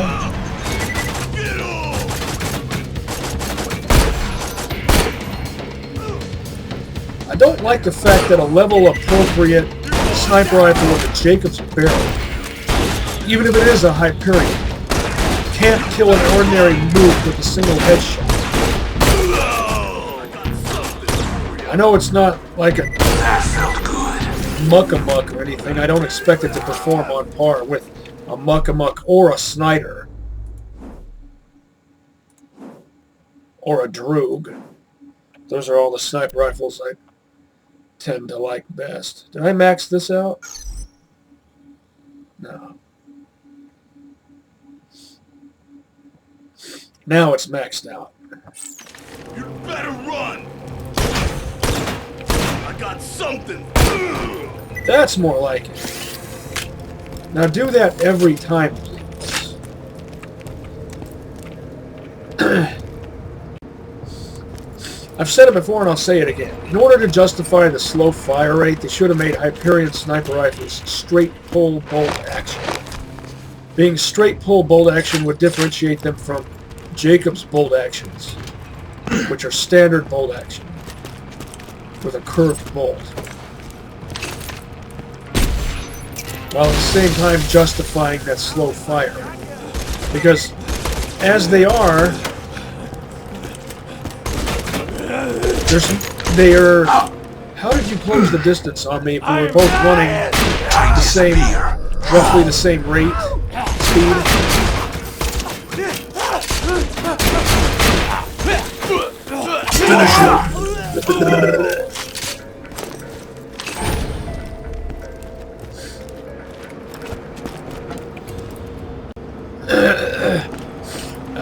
I don't like the fact that a level-appropriate sniper rifle with a Jacob's barrel, even if it is a Hyperion, can't kill an ordinary mook with a single headshot. I know it's not like a muck-a-muck or anything. I don't expect it to perform on par with a muck-a-muck or a Snyder. Or a Droog. Those are all the sniper rifles I tend to like best. Did I max this out? No. Now it's maxed out. You better run! I got something! That's more like it. Now do that every time, please. I've said it before and I'll say it again. In order to justify the slow fire rate, they should have made Hyperion sniper rifles straight pull bolt action. Being straight pull bolt action would differentiate them from Jacob's bolt actions, which are standard bolt action with a curved bolt, while at the same time justifying that slow fire. Because as they are, they're... How did you close the distance on me if we were both running the same, roughly the same rate, speed? Finish him.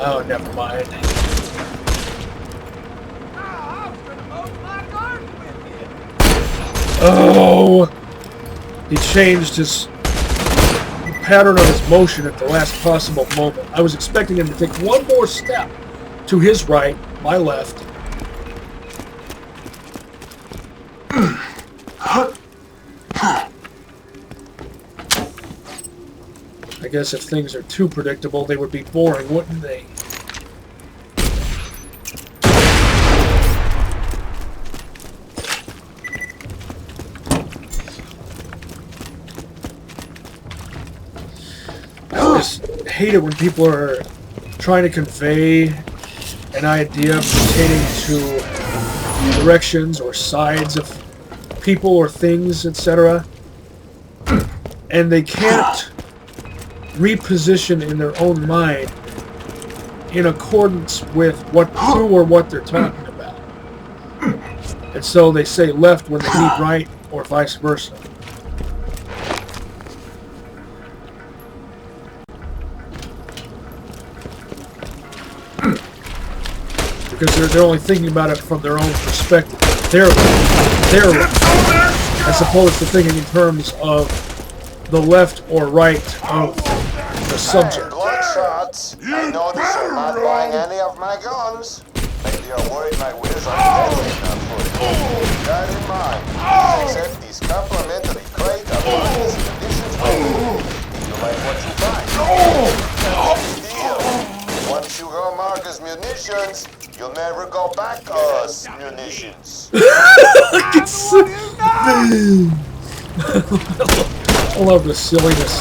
Oh, never mind. Oh! He changed his pattern of his motion at the last possible moment. I was expecting him to take one more step to his right, my left. I guess if things are too predictable, they would be boring, wouldn't they? I always hate it when people are trying to convey an idea pertaining to directions or sides of people or things, etc., and they can't reposition in their own mind in accordance with who or what they're talking about. And so they say left when they need right, or vice versa. Because they're only thinking about it from their own perspective. Their as opposed to thinking in terms of the left or right of the subject. Hey, good shots. I notice you're not buying any of my guns. Maybe you're worried my whiz are deadly enough for you. That in mind, please accept this complimentary crate of Marcus munitions weapon. You like what you find. Deal. Once you go Marcus munitions, you'll never go back us munitions. I love the silliness,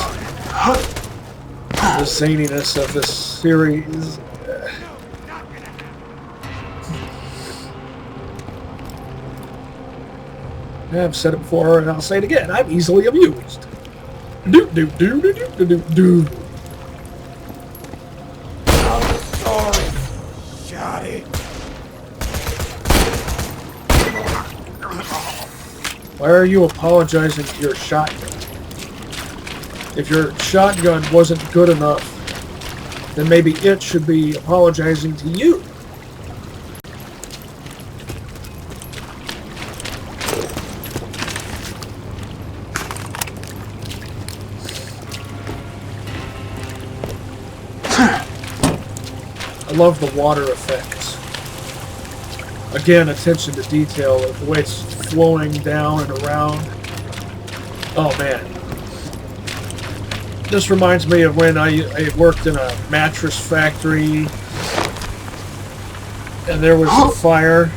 the zaniness of this series. I've said it before and I'll say it again. I'm easily amused. Do do do do do do do do. I'm sorry, Johnny. Why are you apologizing to your shotgun? If your shotgun wasn't good enough, then maybe it should be apologizing to you. I love the water effects. Again, attention to detail, the way it's flowing down and around. Oh man. This reminds me of when I worked in a mattress factory and there was a fire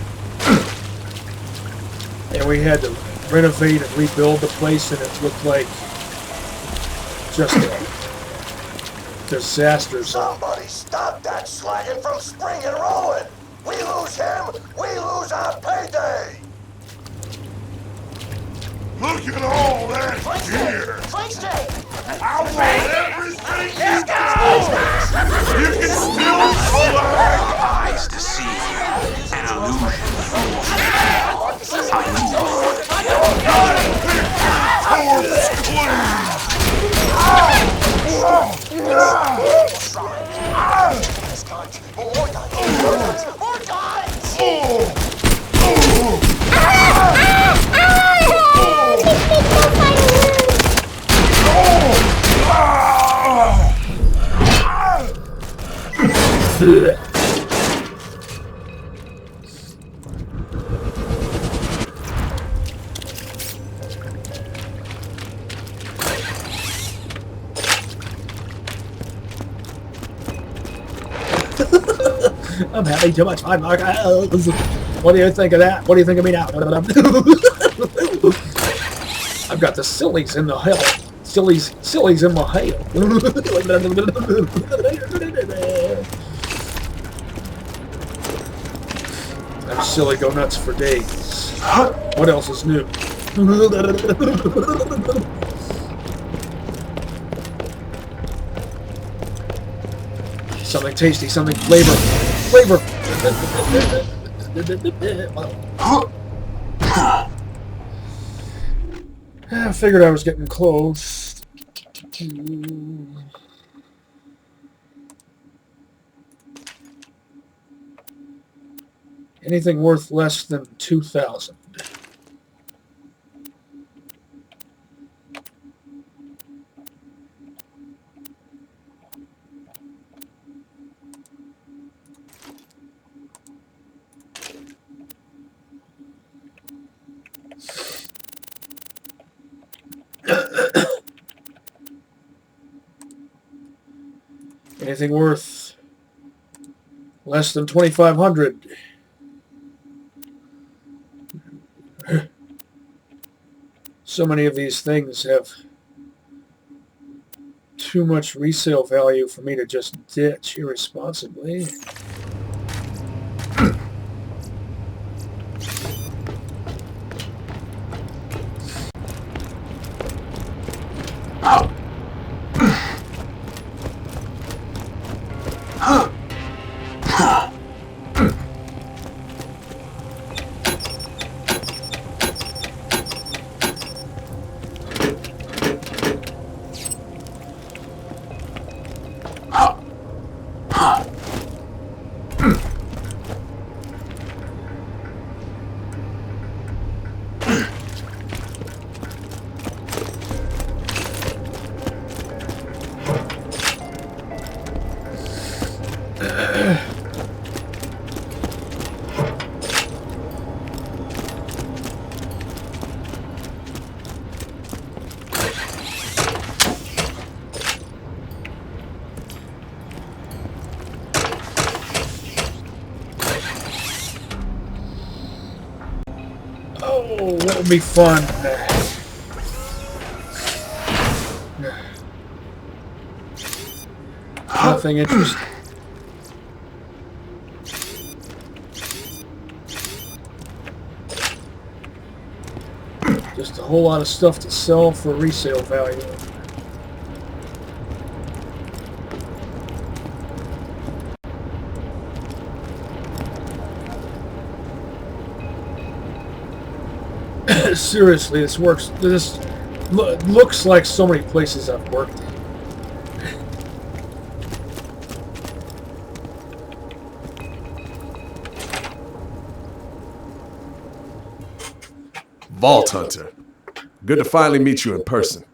and we had to renovate and rebuild the place and it looked like just a disaster zone. Somebody stop that slagging from springing Roland! We lose him, we lose our payday! Look at all that gear! I want everything you got! You can still slag! Eyes deceive you. An illusion fools you. Corpse clean! More guns! I'm having too much fun, Marcus. What do you think of that? What do you think of me now? I've got the sillies in the hell. Sillies in my hail. I'm silly go nuts for days. What else is new? Something tasty, something flavor. I figured I was getting close. Anything worth less than 2,000. Anything worth less than 2,500. So many of these things have too much resale value for me to just ditch irresponsibly. Oh, what would be fun? Nothing interesting. Just a whole lot of stuff to sell for resale value. Seriously, this works. This looks like so many places I've worked in. Vault Hunter. Good to finally meet you in person.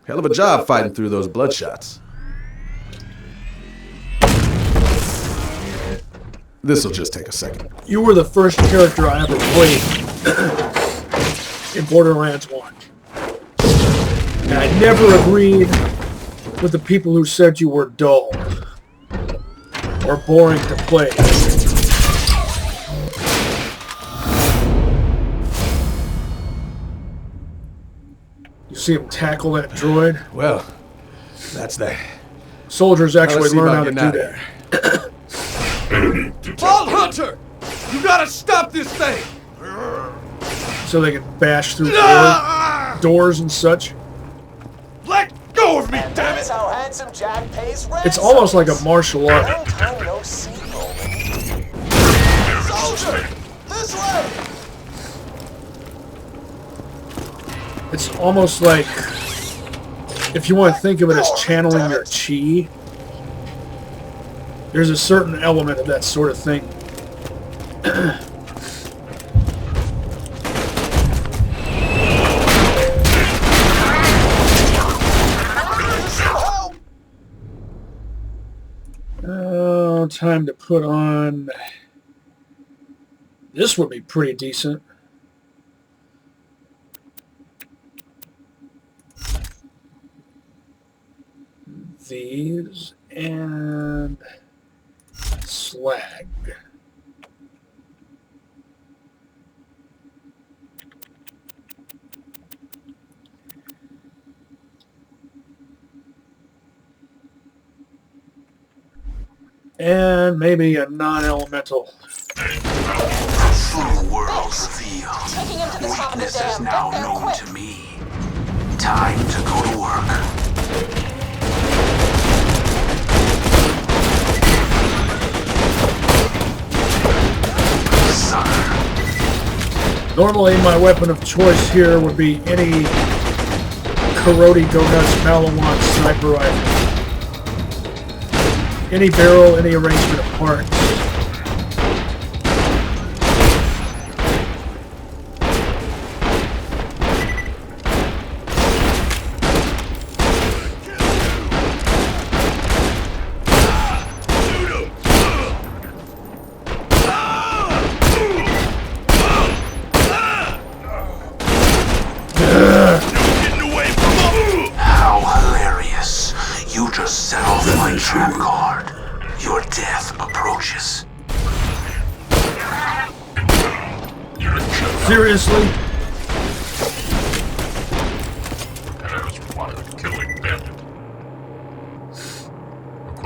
Hell of a job fighting through those bloodshots. This'll just take a second. You were the first character I ever played in Borderlands 1. And I never agreed with the people who said you were dull or boring to play. You see him tackle that droid? Well, that's that. Soldiers actually Now learn let's how see to if I do can get that. Vault Hunter! You gotta stop this thing! So they can bash through doors and such. Let go of me, And damn that's it! how Handsome Jack pays rent. It's almost like a martial art. Long time no see, Roland. Soldier! This way! It's almost like, if you want to think of it as channeling your chi, there's a certain element of that sort of thing. Oh, time to put on... This would be pretty decent. These and slag. And maybe a non-elemental. The true world revealed. Taking him to the top of the Weakness dam. is now Get there known quick. to me. Time to go to work. Normally, my weapon of choice here would be any Karate Go Nuts Malawan sniper rifle. Any barrel, any arrangement of parts. How hilarious. You just set off my trap card. Your death approaches. Seriously?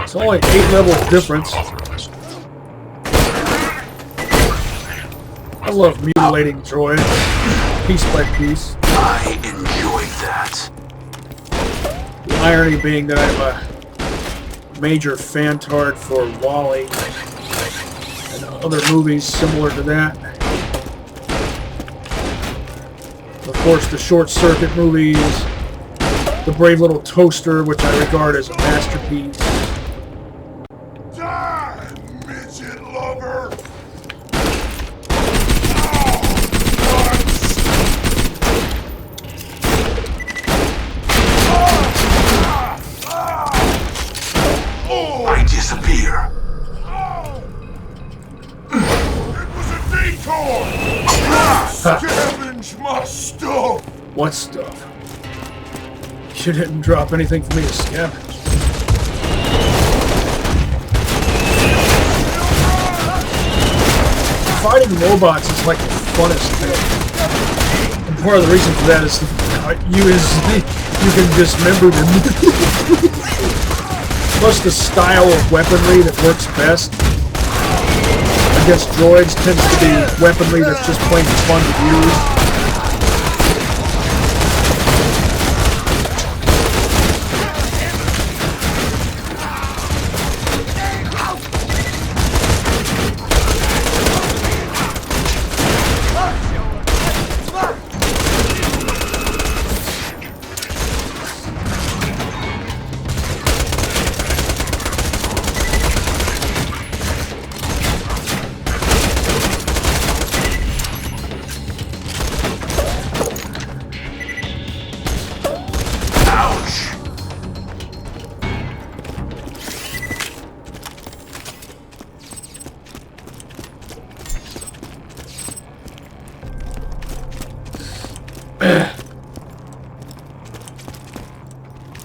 It's only 8 levels difference. I love mutilating droids, piece by piece. I enjoyed that. The irony being that I'm a major fantard for Wall-E and other movies similar to that. Of course, the Short Circuit movies, The Brave Little Toaster, which I regard as a masterpiece. Die, midget lover! I disappear. It was a detour! Scavenge my stuff! What stuff? You didn't drop anything for me to scavenge. Fighting robots is like the funnest thing. part of the reason for that is you can dismember them. Plus the style of weaponry that works best against droids tends to be weaponry that's just plain fun to use.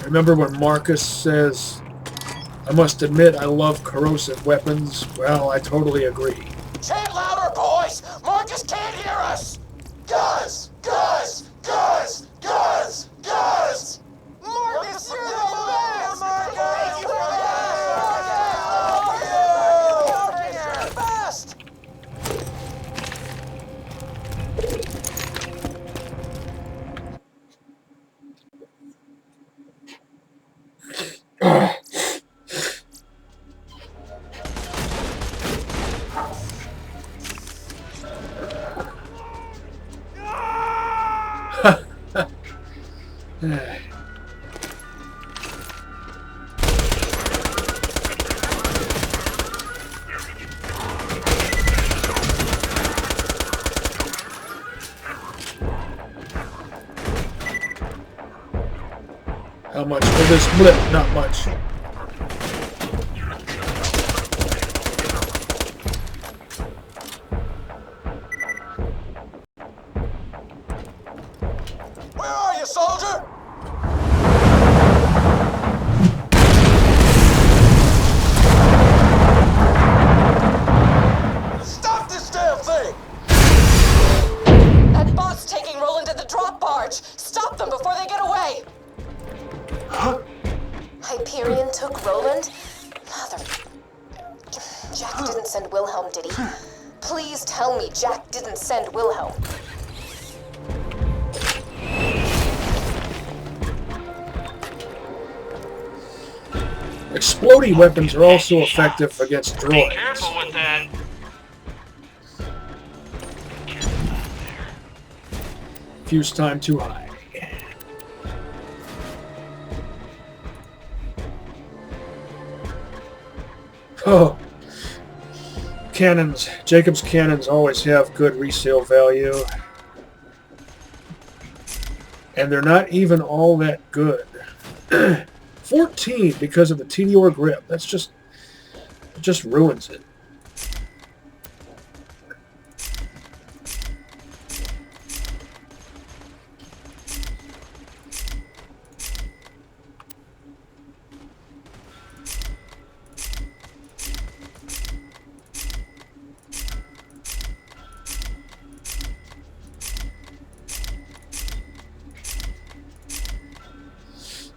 Remember when Marcus says, I must admit I love corrosive weapons? Well, I totally agree. Chant louder, boys! Marcus can't hear us! Guys! Guys! Guys! Guys! Guys! Marcus, you're the best! Marcus! You're the best! How much for this blip? Not much. Where are you, soldier? Stop this damn thing! That boat's taking Roland to the drop barge. Stop them before they get away. Hyperion took Roland? Mother... Jack didn't send Wilhelm, did he? Please tell me Jack didn't send Wilhelm. Exploding weapons are also effective against droids. Be careful with that. Fuse time too high. Oh, cannons. Jacob's cannons always have good resale value. And they're not even all that good. 14 because of the TDR grip. That's just... it just ruins it.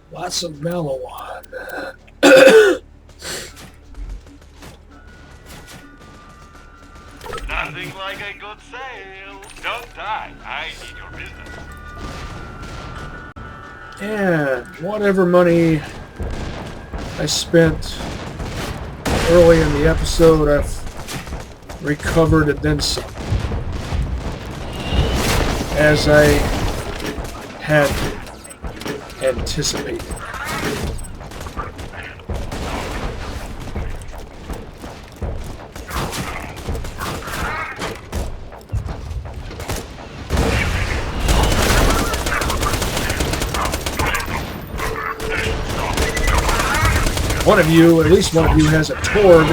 Lots of Malawan. Nothing like a good sale. Don't die. I need your business. And whatever money I spent early in the episode, I've recovered and then some. As I had anticipated. One of you, at least one of you, has a Torg.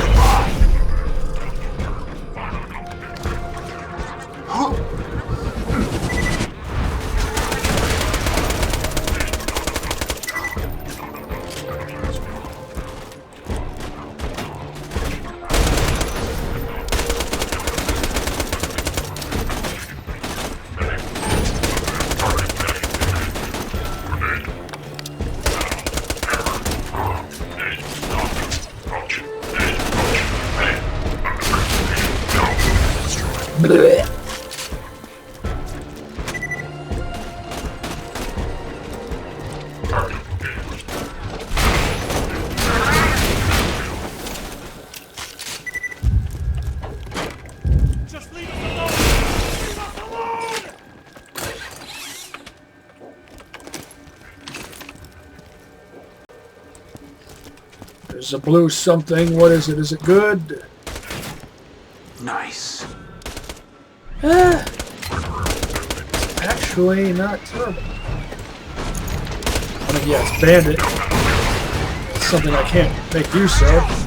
Blech. Just leave us alone! Leave us alone! There's a blue something. What is it? Is it good? Nice. Actually, not terrible. I mean, yeah, it's bandit. It's something I can't make use of.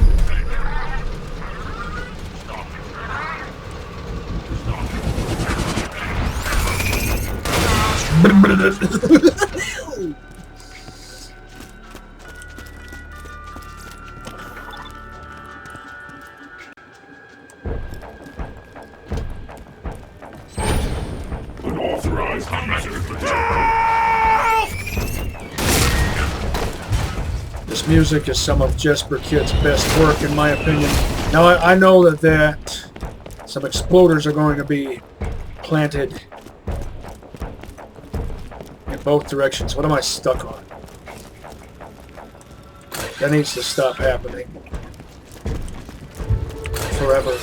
Unauthorized user. This music is some of Jesper Kyd's best work, in my opinion. Now, I know that some exploders are going to be planted in both directions. What am I stuck on? That needs to stop happening. Forever.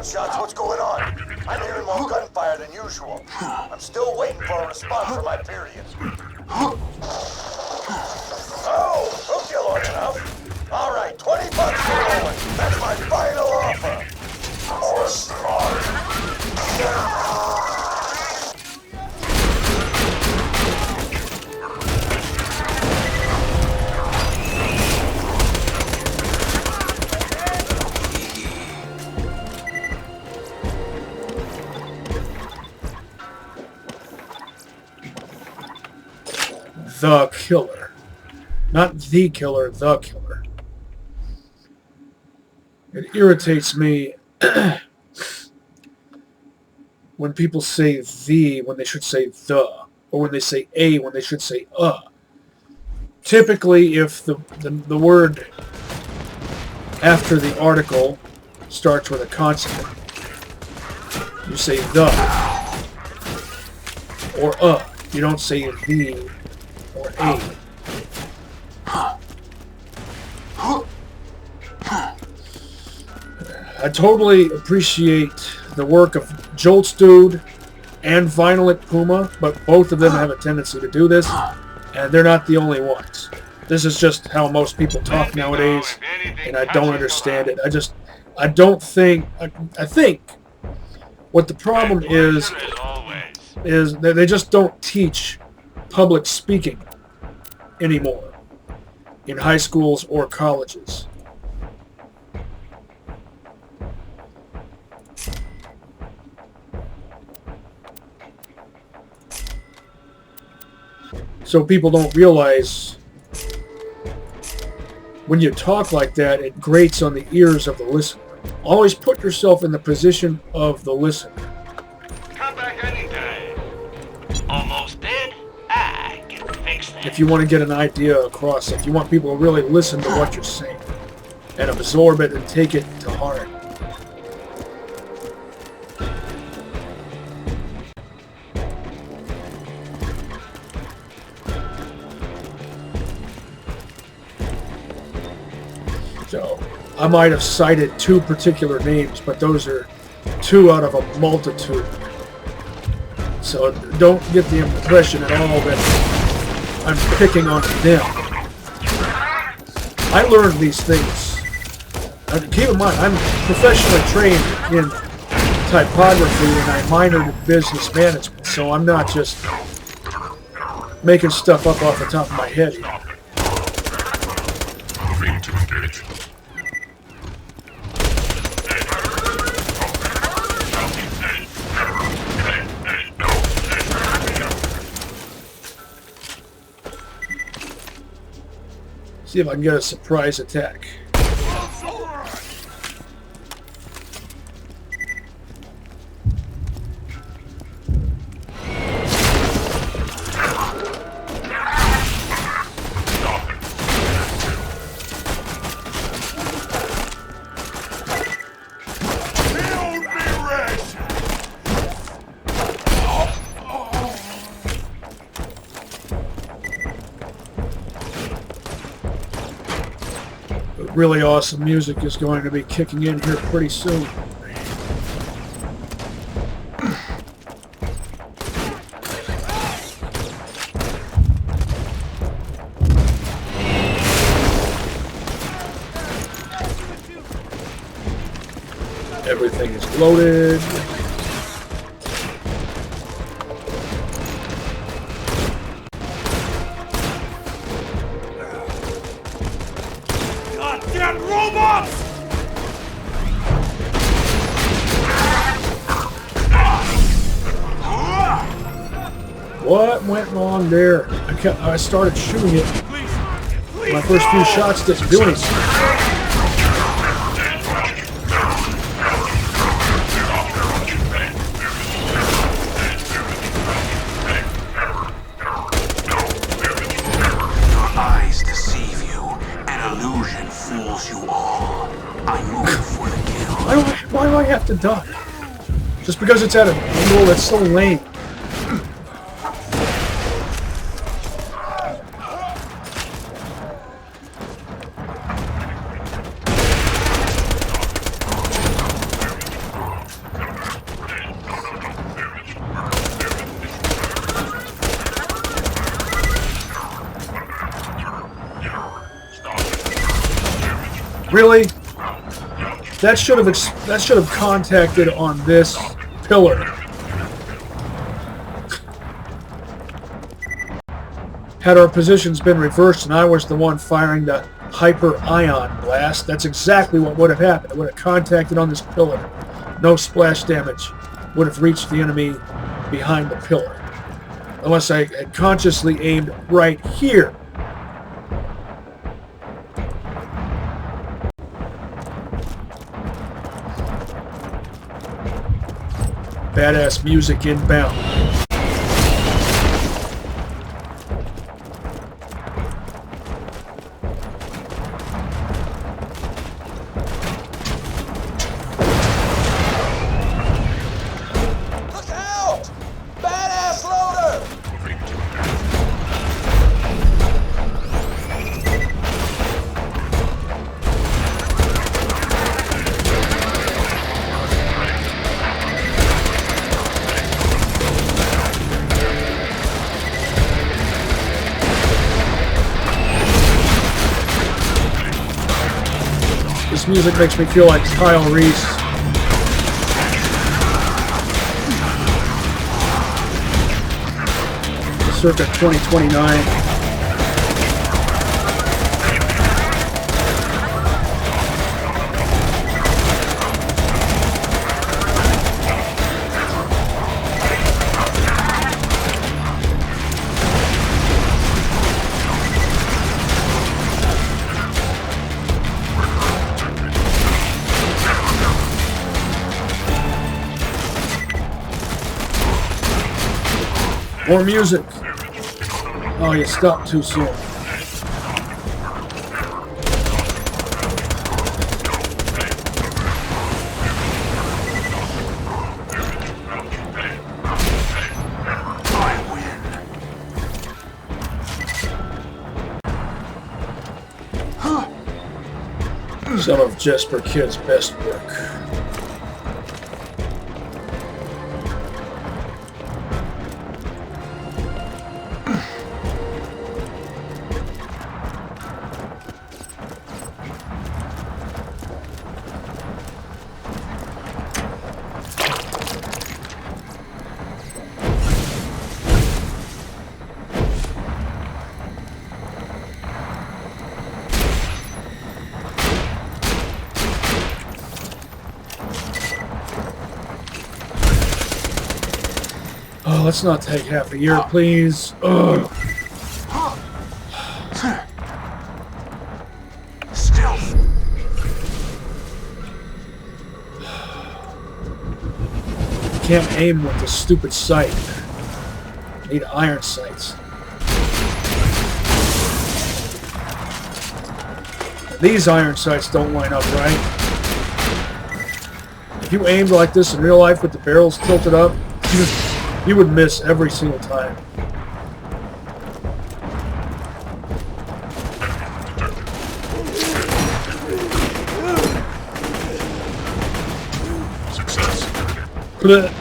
Shots, what's going on? I'm hearing more gunfire than usual. I'm still waiting for a response from Hyperion. Oh, took you long enough. All right, $20 for Roland. That's my final offer. Oh, smart. The killer. Not the killer, the killer. It irritates me when people say the when they should say the, or when they say a when they should say Typically, if the word after the article starts with a consonant, you say the or You don't say the or a. I totally appreciate the work of Jolt's Dude and Violent Puma, but both of them have a tendency to do this, and they're not the only ones. This is just how most people talk nowadays, and I don't understand it. I don't think, I think what the problem is that they just don't teach public speaking anymore in high schools or colleges. So people don't realize when you talk like that, it grates on the ears of the listener. Always put yourself in the position of the listener. Come back anytime. Almost dead? I can fix that. If you want to get an idea across, if you want people to really listen to what you're saying and absorb it and take it to heart. So, I might have cited two particular names, but those are two out of a multitude. So don't get the impression at all that I'm picking on them. I learned these things. Keep in mind, I'm professionally trained in typography and I minored in business management, so I'm not just making stuff up off the top of my head here. Moving to engage. See if I can get a surprise attack. Really awesome music is going to be kicking in here pretty soon. Everything is loaded. Goddamn robots! What went wrong there? I started shooting it. My first few shots didn't do anything. Why do I have to duck? Just because it's at an angle, that's so lame. Really? That should have contacted on this pillar. Had our positions been reversed and I was the one firing the Hyperion blast, that's exactly what would have happened. It would have contacted on this pillar. No splash damage would have reached the enemy behind the pillar. Unless I had consciously aimed right here. Badass music inbound. Look out! Badass loader! This music makes me feel like Kyle Reese. Circa 2029. More music. Oh, you stopped too soon. Some of Jesper Kyd's best work. Oh, let's not take half a year, please. Ugh. Stealth. Can't aim with this stupid sight. Need iron sights. These iron sights don't line up right. If you aimed like this in real life with the barrels tilted up, you would miss every single time. Blech.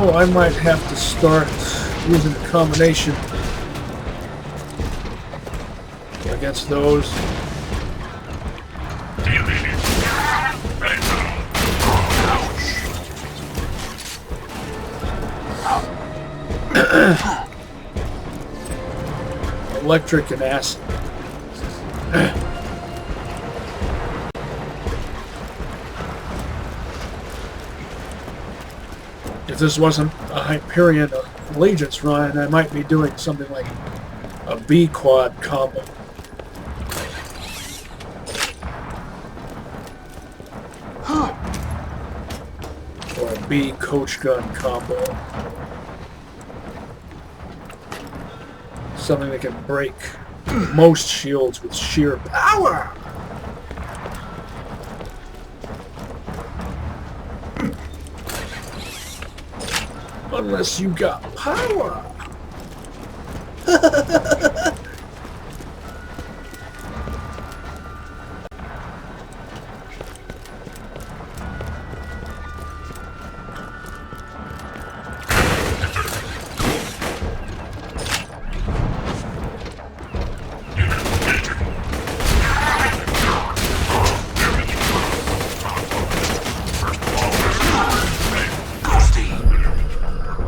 Oh, I might have to start using a combination against those. Electric and acid. If this wasn't a Hyperion Allegiance run, I might be doing something like a B-quad combo. Or a B coach gun combo. Something that can break most shields with sheer power. Unless you got power.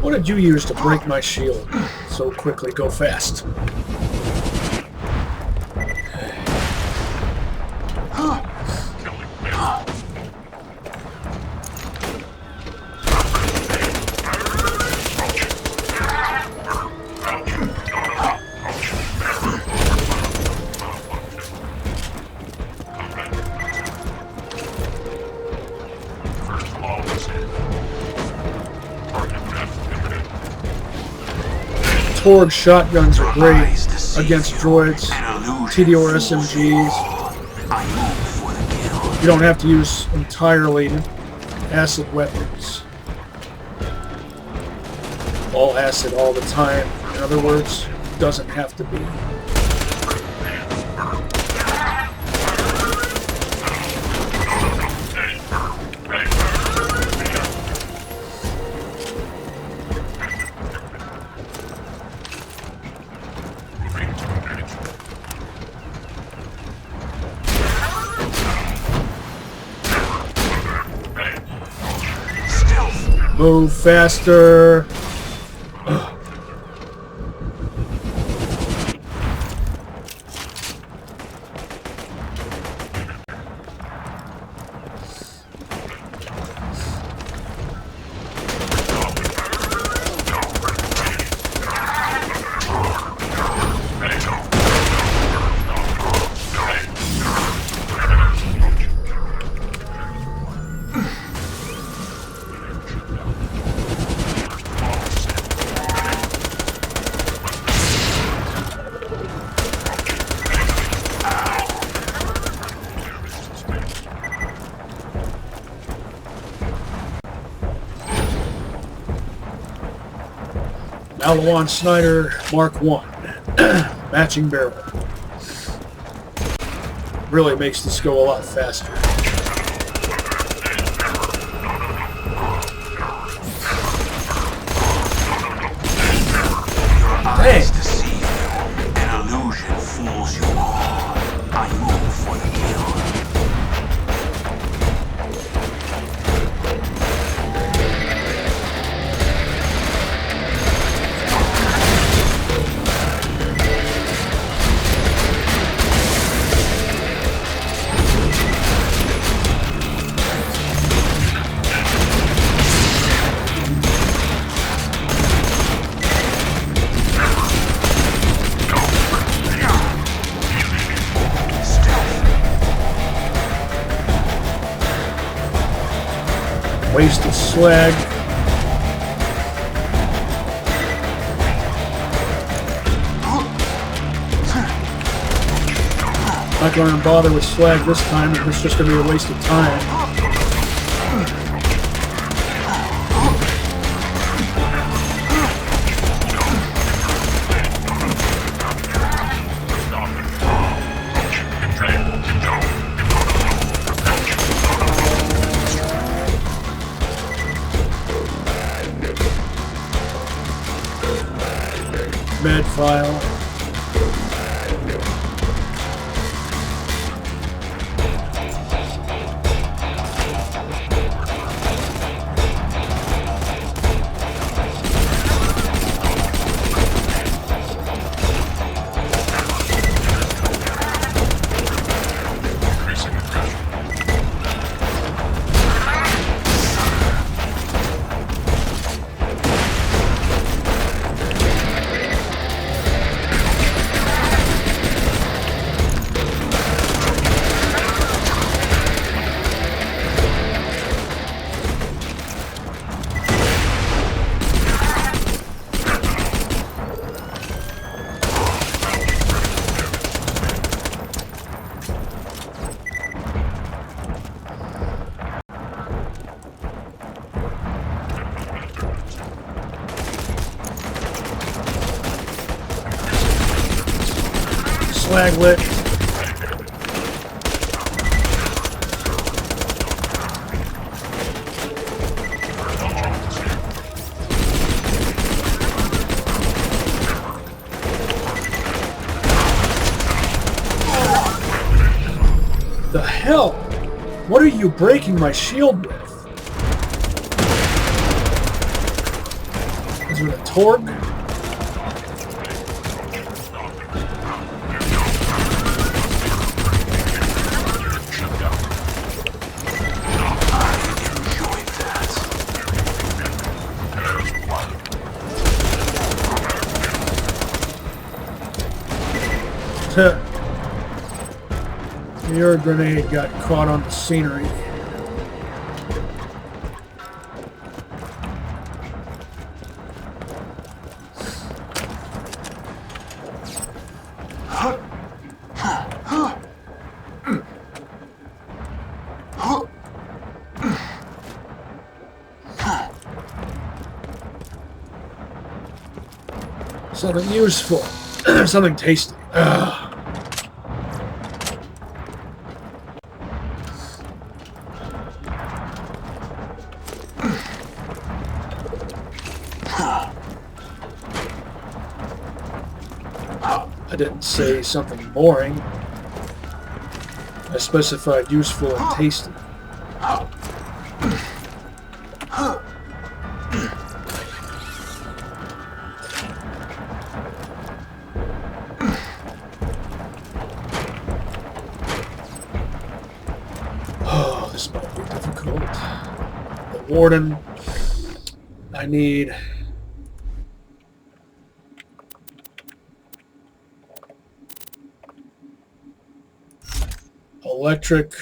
What did you use to break my shield so quickly? Go fast. Torg shotguns are great against droids, TDR SMGs. You don't have to use entirely acid weapons. All acid all the time. In other words, doesn't have to be. Move faster. Alawan Snyder Mark I. Matching barrel. Really makes this go a lot faster. Dang. An illusion fools you all. I move for the kill. Wasted slag. Not going to bother with slag this time, it's just going to be a waste of time. Med file. Slag lit. The hell? What are you breaking my shield with? Is it a torque? Your grenade got caught on the scenery. Something useful. Something tasty. Ugh. I didn't say something boring. I specified useful and tasty. Oh, this might be difficult. The warden. I need... electric,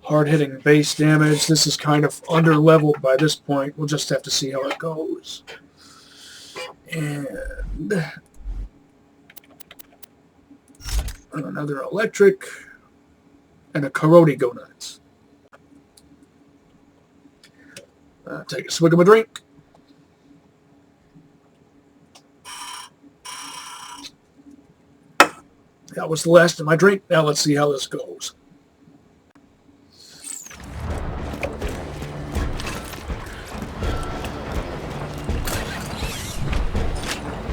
hard-hitting base damage. This is kind of under-leveled by this point. We'll just have to see how it goes. And another electric and a Karate Go Nuts. Take a swig of my drink. That was the last of my drink. Now let's see how this goes.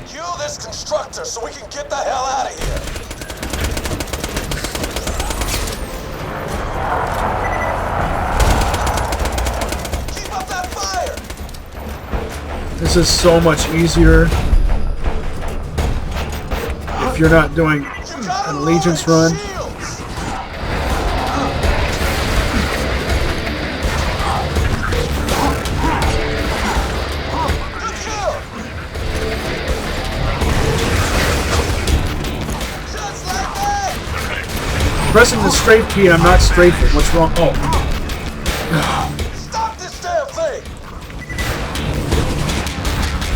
Kill this constructor so we can get the hell out of here. Keep up that fire. This is so much easier if you're not doing an allegiance run. Pressing the strafe key, I'm not strafing. What's wrong? Oh.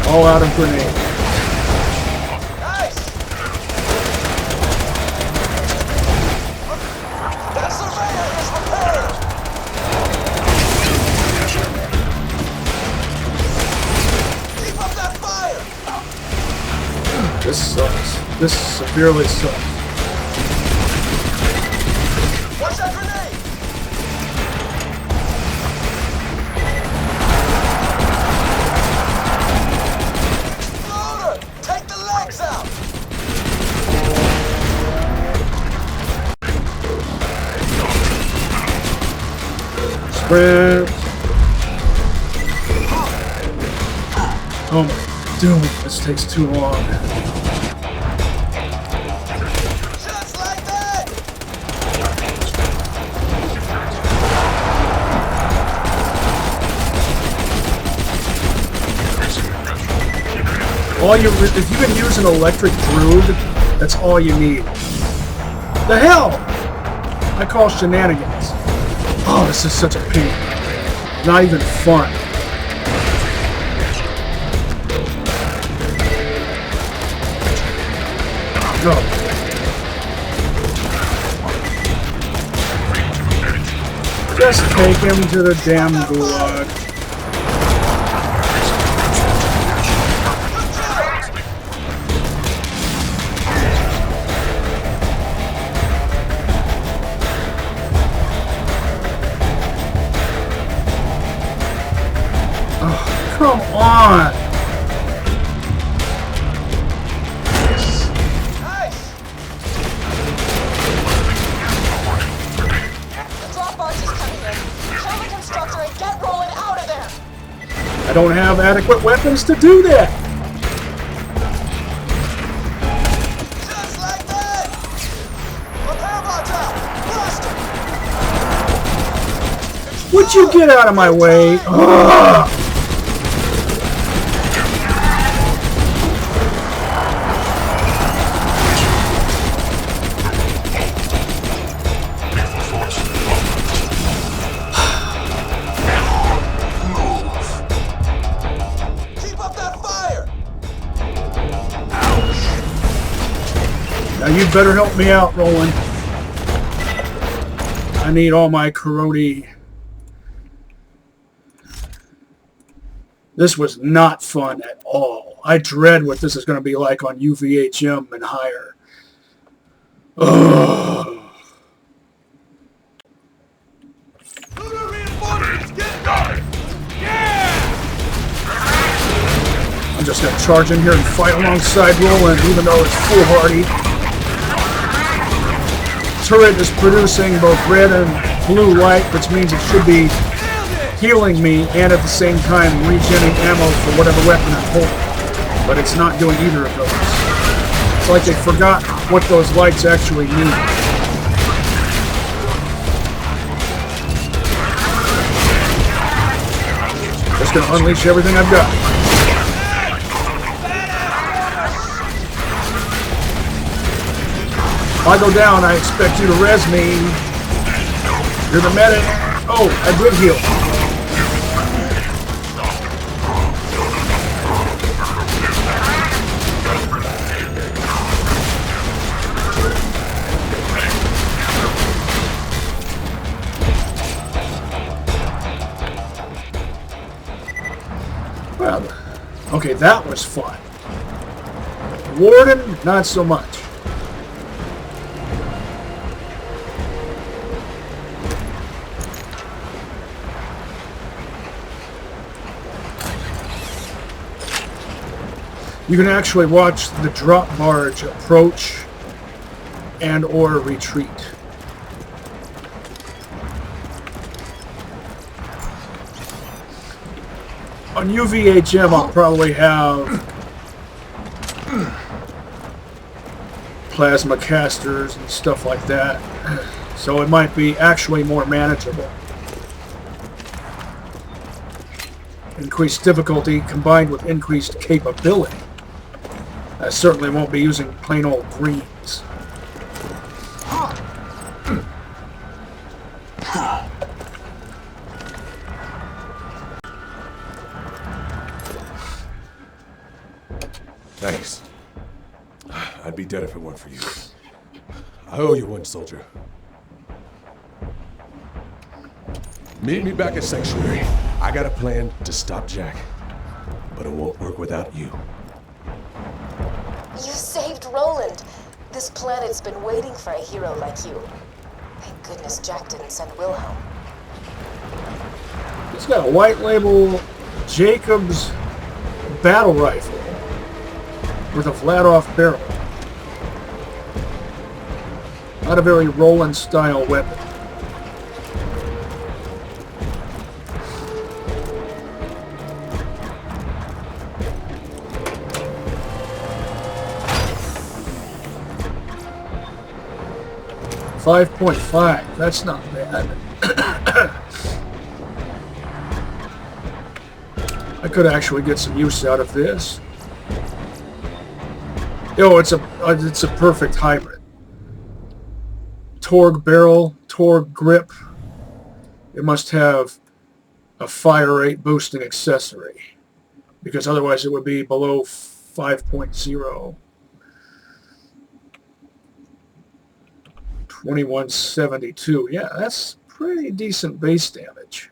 All out of grenade. Nice! That surveyor is repaired! Keep up that fire! This sucks. This severely sucks. Watch that grenade! Loader! Take the legs out! Sprint. Oh my dude, this takes too long. Just like that! If you can use an electric brood, that's all you need. The hell! I call shenanigans. Oh, this is such a pain. Not even fun. No. Just take him to the damn gulag. Oh, come on! I don't have adequate weapons to do that. Just like that! Repair box out! Blast him! Would you get out of my way? Ugh. Now you better help me out, Roland. I need all my karate. This was not fun at all. I dread what this is going to be like on UVHM and higher. Ugh. I'm just going to charge in here and fight alongside Roland, even though it's foolhardy. Turret is producing both red and blue light, which means it should be healing me and at the same time regenerating ammo for whatever weapon I'm holding. But it's not doing either of those. It's like they forgot what those lights actually mean. Just gonna unleash everything I've got. If I go down, I expect you to res me. You're the medic. Oh, I did heal. Well, okay, that was fun. Warden, not so much. You can actually watch the drop barge approach and or retreat. On UVHM, I'll probably have plasma casters and stuff like that, so it might be actually more manageable. Increased difficulty combined with increased capability. I certainly won't be using plain old greens. Thanks. I'd be dead if it weren't for you. I owe you one, soldier. Meet me back at Sanctuary. I got a plan to stop Jack, but it won't work without you. You saved Roland. This planet's been waiting for a hero like you. Thank goodness Jack didn't send Wilhelm. He's got a white label Jacobs battle rifle with a flat-off barrel. Not a very Roland-style weapon. .5, that's not bad. I could actually get some use out of this. Oh, it's a perfect hybrid. Torgue barrel, Torgue grip. It must have a fire rate boosting accessory, because otherwise it would be below 5.0. 2172. Yeah, that's pretty decent base damage.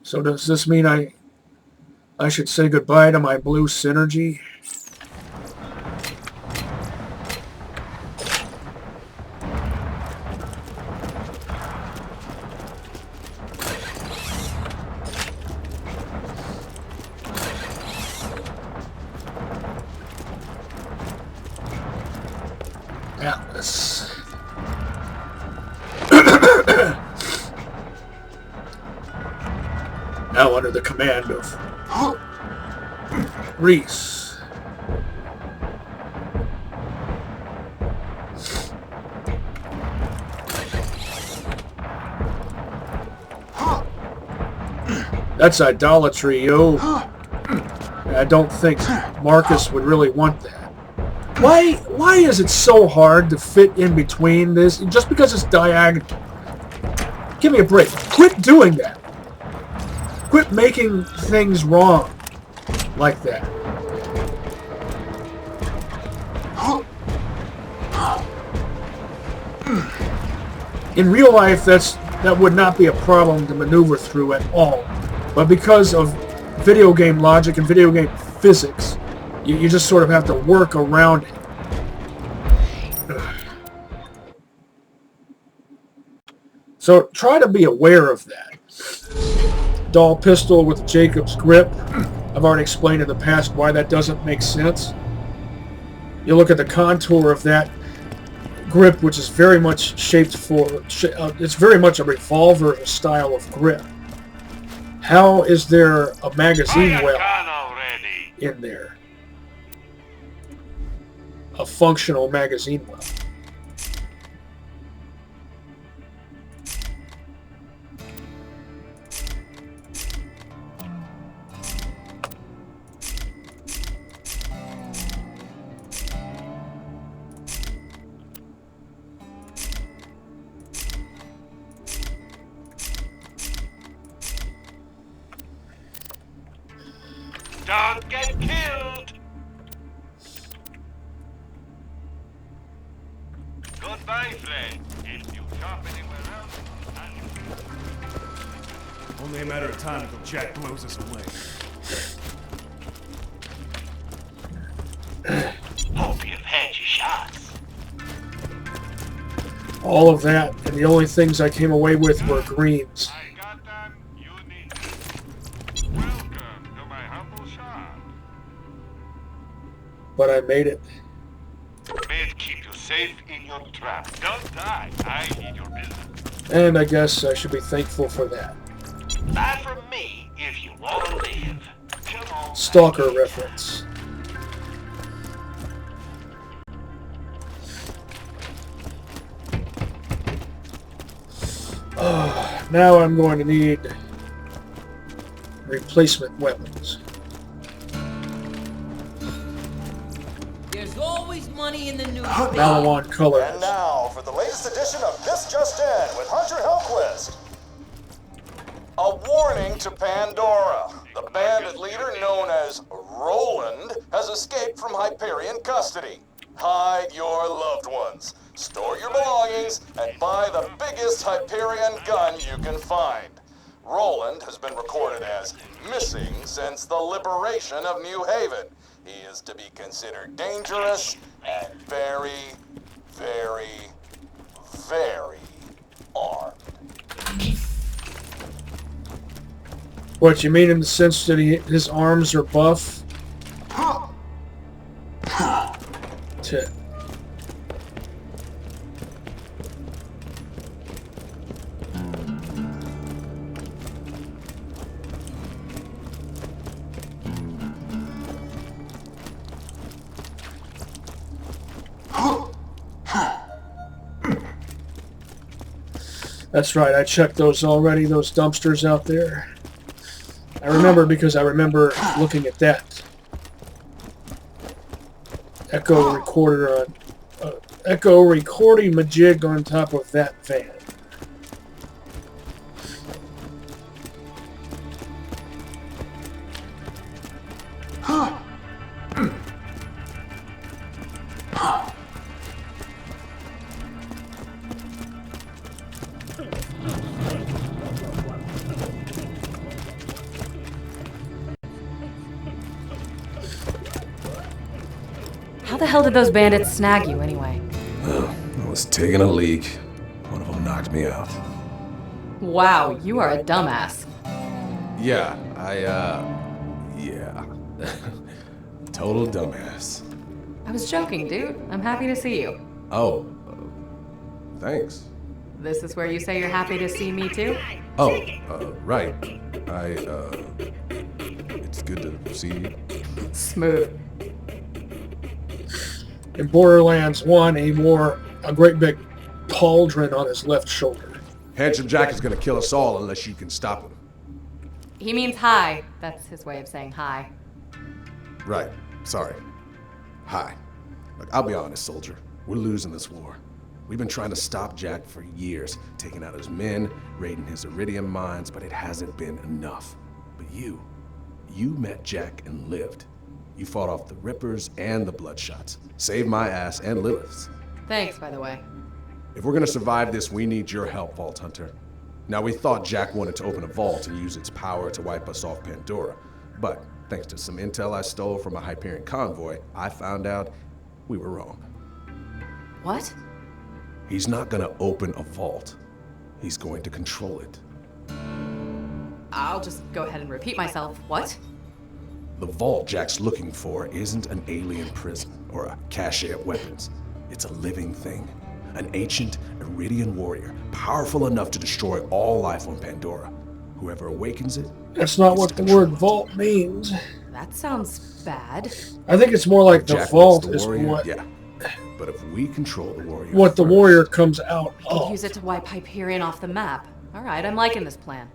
So does this mean I should say goodbye to my blue synergy? Atlas. Now under the command of Reese. That's idolatry, yo. I don't think Marcus would really want that. Why is it so hard to fit in between this? Just because it's diagonal. Give me a break. Quit doing that. Quit making things wrong like that. In real life, that would not be a problem to maneuver through at all. But because of video game logic and video game physics, you just sort of have to work around it. So try to be aware of that. Dull pistol with Jacob's grip. I've already explained in the past why that doesn't make sense. You look at the contour of that grip, which is very much shaped for... it's very much a revolver style of grip. How is there a magazine well in there? A functional magazine well. Don't get killed! Goodbye, friend. If you shop anywhere else, Only a matter of time until Jack blows us away. hope you've had your shots. All of that, and the only things I came away with were greens. I got them, you need them. Welcome to my humble shop. But I made it. May it keep you safe in your trap. Don't die. I need your business. And I guess I should be thankful for that. Buy from me if you want to live. Come on. Stalker reference. Now I'm going to need replacement weapons. There's always money in the news. Malawan colors. And now for the latest edition of This Just In with Hunter Hellquist. A Warning to Pandora. The bandit leader known as Roland has escaped from Hyperion custody. Hide your loved ones, store your belongings, and buy the biggest Hyperion gun you can find. Roland has been recorded as missing since the liberation of New Haven. He is to be considered dangerous and very, very, very armed. What, you mean in the sense that his arms are buff? To That's right, I checked those already, those dumpsters out there. I remember because I remember looking at that. Echo recorder on... Echo recording majig on top of that van. How the hell did those bandits snag you, anyway? I was taking a leak. One of them knocked me out. Wow, you are a dumbass. Yeah, yeah. Total dumbass. I was joking, dude. I'm happy to see you. Oh, thanks. This is where you say you're happy to see me, too? Oh, right. It's good to see you. Smooth. In Borderlands 1, he wore a great big pauldron on his left shoulder. Handsome Jack is gonna kill us all unless you can stop him. He means hi. That's his way of saying hi. Right. Sorry. Hi. Look, I'll be honest, soldier. We're losing this war. We've been trying to stop Jack for years, taking out his men, raiding his iridium mines, but it hasn't been enough. But you met Jack and lived. You fought off the Rippers and the Bloodshots. Saved my ass and Lilith's. Thanks, by the way. If we're gonna survive this, we need your help, Vault Hunter. Now, we thought Jack wanted to open a vault and use its power to wipe us off Pandora. But thanks to some intel I stole from a Hyperion convoy, I found out we were wrong. What? He's not gonna open a vault. He's going to control it. I'll just go ahead and repeat myself. What? The vault Jack's looking for isn't an alien prison or a cache of weapons. It's a living thing. An ancient Iridian warrior, powerful enough to destroy all life on Pandora. Whoever awakens it... That's not what the word vault means. That sounds bad. I think it's more like the Jack vault wants is the warrior, what... Yeah. But if we control the warrior What the first, warrior comes out We could of. use it to wipe Hyperion off the map. Alright, I'm liking this plan.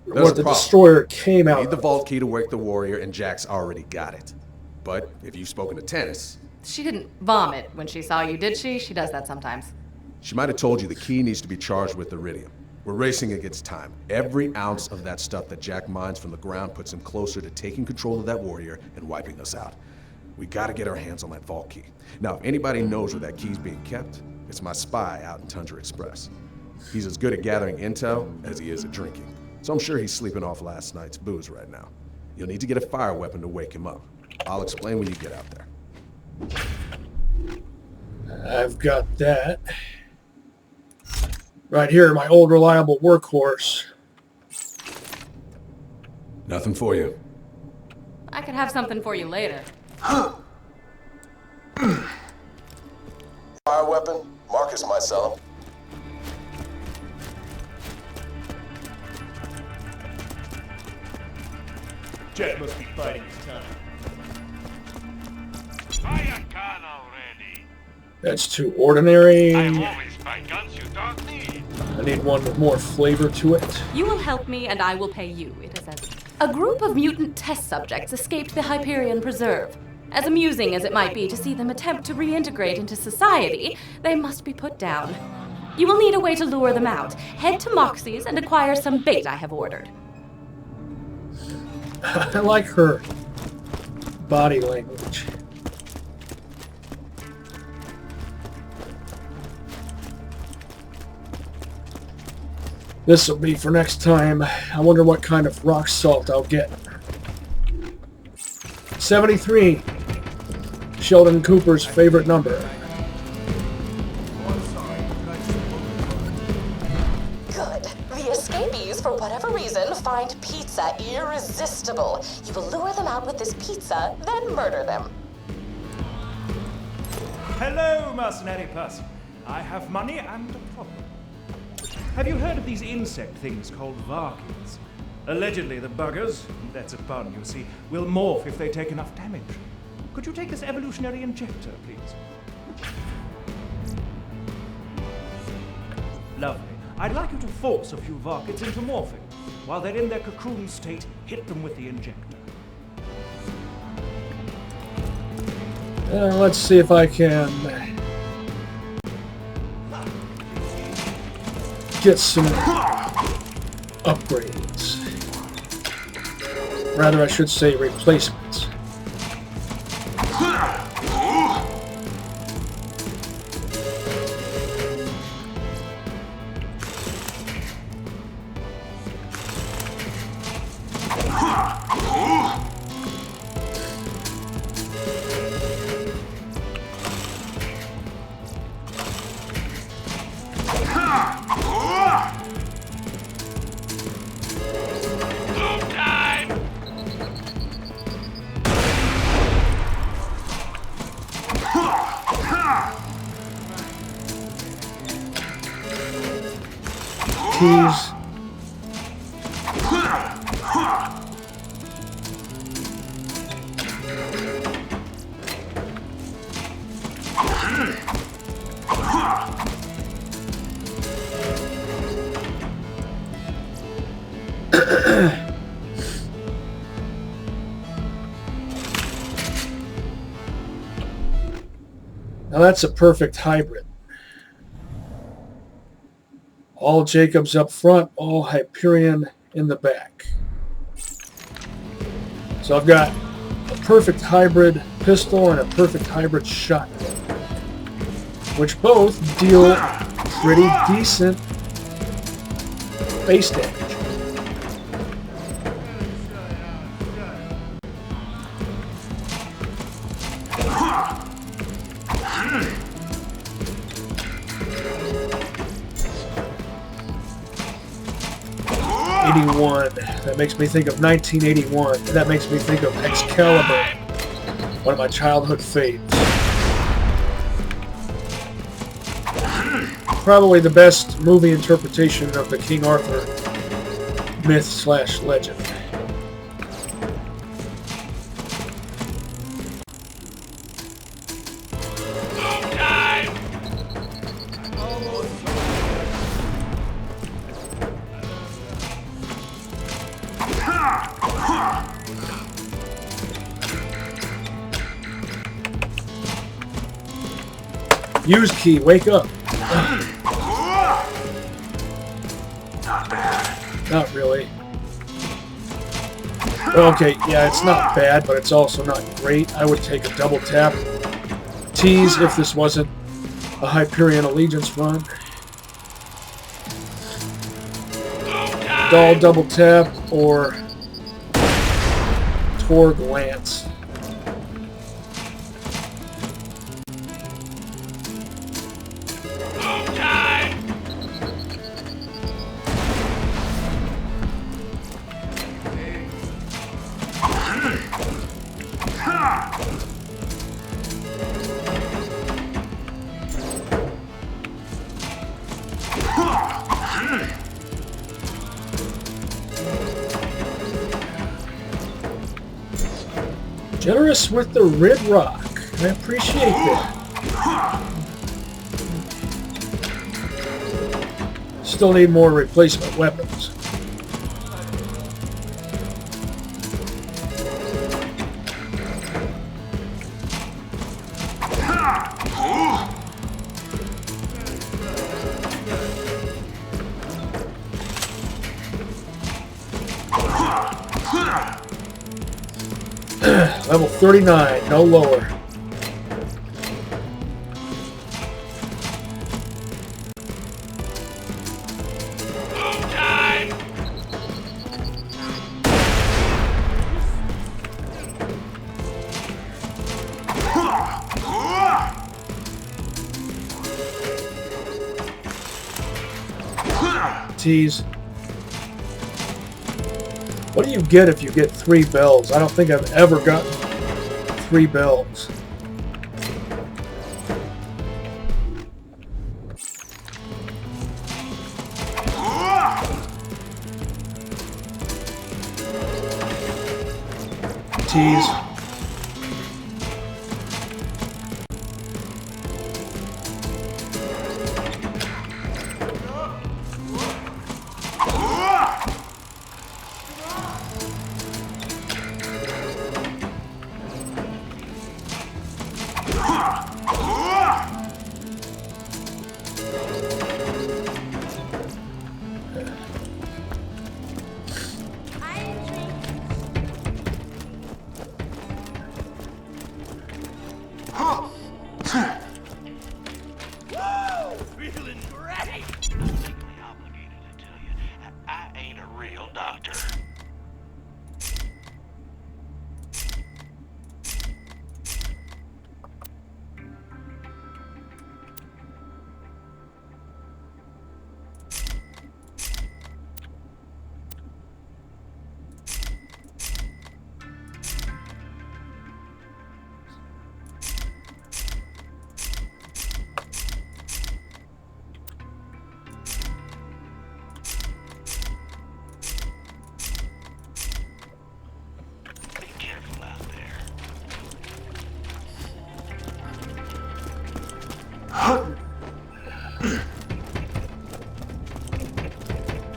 There's What a the problem. destroyer came We out need the of. vault key to wake the warrior, and Jack's already got it. But if you've spoken to Tennis, She didn't vomit when she saw you, did she? She does that sometimes. she might have told you the key needs to be charged with iridium. We're racing against time. Every ounce of that stuff that Jack mines from the ground puts him closer to taking control of that warrior and wiping us out. We gotta get our hands on that vault key. Now, if anybody knows where that key's being kept, it's my spy out in Tundra Express. He's as good at gathering intel as he is at drinking. So I'm sure he's sleeping off last night's booze right now. You'll need to get a fire weapon to wake him up. I'll explain when you get out there. I've got that. Right here, my old reliable workhorse. Nothing for you. I could have something for you later. Fire weapon, Marcus Mycellum. Jack must be biding his time. Buy a gun already. That's too ordinary. I always buy guns you don't need. I need one with more flavor to it. You will help me, and I will pay you. It is as a group of mutant test subjects escaped the Hyperion Preserve. As amusing as it might be to see them attempt to reintegrate into society, they must be put down. You will need a way to lure them out. Head to Moxie's and acquire some bait I have ordered. I like her body language. This will be for next time. I wonder what kind of rock salt I'll get. 73. Sheldon Cooper's favorite number. Good. The escapees, for whatever reason, find pizza irresistible. You will lure them out with this pizza, then murder them. Hello, mercenary person. I have money and a problem. Have you heard of these insect things called varkids? Allegedly, the buggers, that's a pun, you see, will morph if they take enough damage. Could you take this evolutionary injector, please? Lovely. I'd like you to force a few varkids into morphing. While they're in their cocoon state, hit them with the injector. Let's see if I can get some upgrades. Rather, I should say replacements. Keys. Now that's a perfect hybrid. All Jacobs up front, all Hyperion in the back. So I've got a perfect hybrid pistol and a perfect hybrid shotgun, which both deal pretty decent base damage. That makes me think of 1981. That makes me think of Excalibur, one of my childhood faves. Probably the best movie interpretation of the King Arthur myth/legend. Use key, wake up. Not bad. Not really. Okay, yeah, it's not bad, but it's also not great. I would take a double tap. Tease if this wasn't a Hyperion Allegiance run. Doll double tap or Torg Lance. Generous with the red rock. I appreciate that. Still need more replacement weapons. Level 39, no lower. Tease. What do you get if you get 3 bells? I don't think I've ever gotten 3 bells. Tease.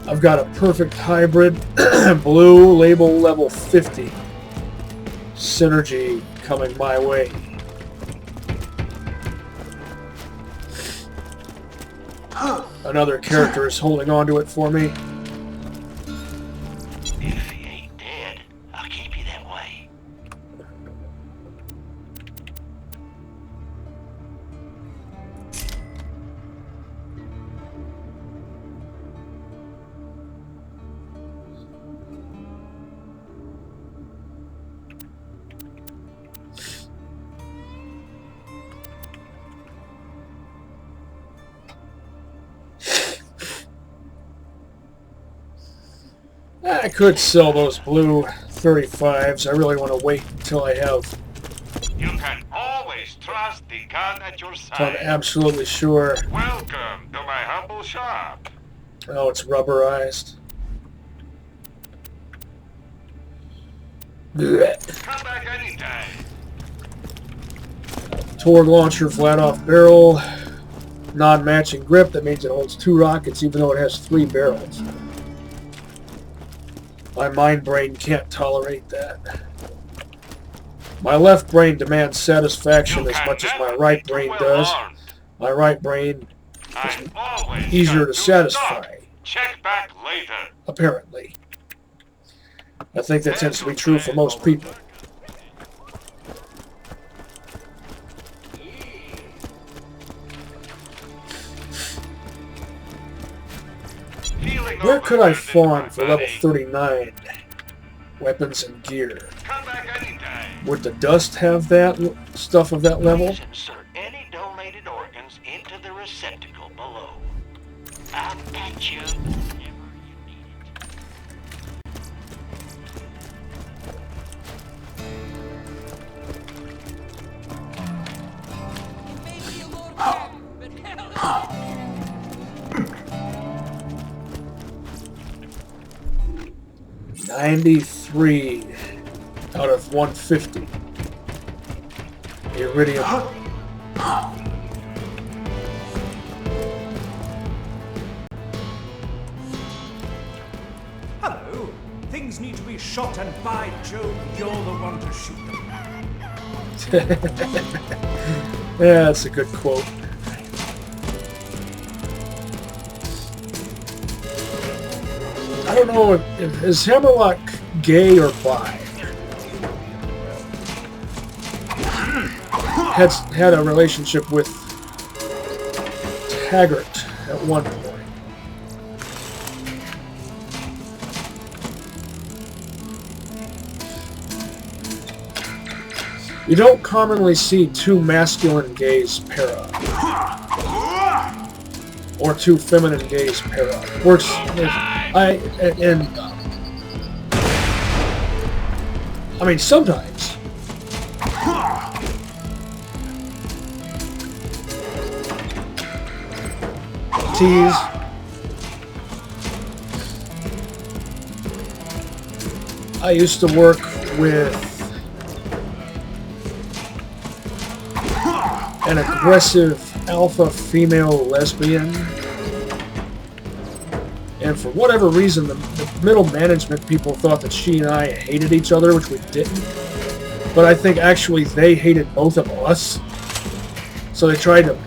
I've got a perfect hybrid blue label level 50 synergy coming my way. Another character is holding on to it for me. If he ain't dead, I'll keep you that way. I could sell those blue 35s. I really want to wait until I have. You can always trust the gun at your Until I'm side. absolutely sure. Welcome to my humble shop. Oh, it's rubberized. Blech. Come back anytime. Torg launcher, flat off barrel, non-matching grip. That means it holds 2 rockets, even though it has 3 barrels. My mind brain can't tolerate that. My left brain demands satisfaction as much as my right brain does. My right brain is easier to satisfy, Check back later. apparently. I think that tends to be true for most people. Where could I farm for level 39 weapons and gear? Come back anytime. Would the dust have that stuff of that level? Please insert any donated organs into the receptacle below. I'll patch you whenever you need it. It may be a load of crap, but hell, 93 out of 150. Iridium. Hello. Things need to be shot, and by Jove, you're the one to shoot them. Yeah, that's a good quote. I don't know if is Hammerlock gay or bi. Had a relationship with Taggart at one point. You don't commonly see two masculine gays pair up. Or two feminine gays pair up. Works. I mean, sometimes. Tease. I used to work with an aggressive alpha female lesbian, and for whatever reason the middle management people thought that she and I hated each other, which we didn't, but I think actually they hated both of us, so they tried to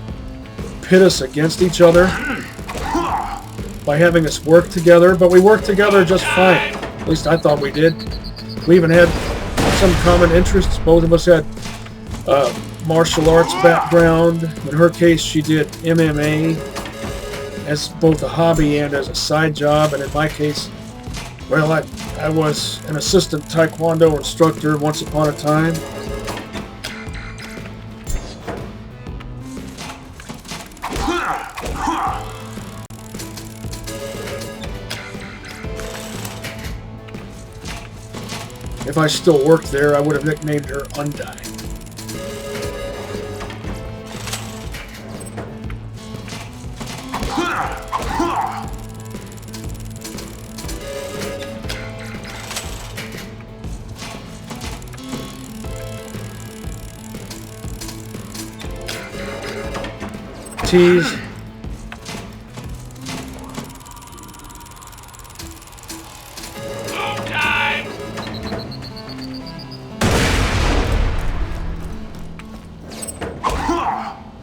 pit us against each other by having us work together, but we worked together just fine. At least I thought we did. We even had some common interests. Both of us had martial arts background. In her case, she did MMA as both a hobby and as a side job, and in my case, well, I was an assistant taekwondo instructor once upon a time. If I still worked there, I would have nicknamed her Undyne. Tease.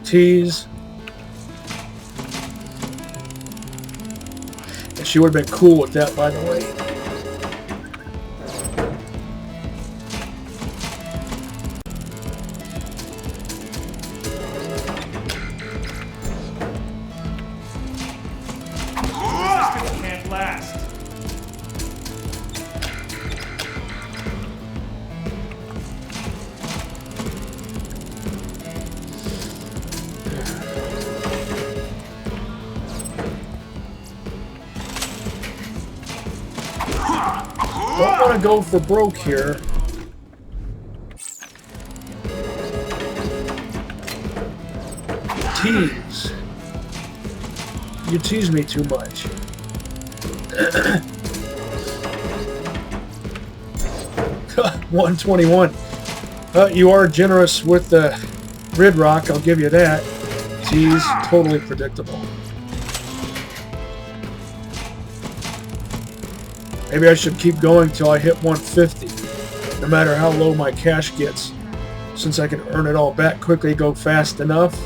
Tease. And she would have been cool with that, by the way. Can't last. Don't want to go for broke here. Tease. You tease me too much. 121. You are generous with the grid rock, I'll give you that. Tease, totally predictable. Maybe I should keep going till I hit 150, no matter how low my cash gets, since I can earn it all back quickly, go fast enough.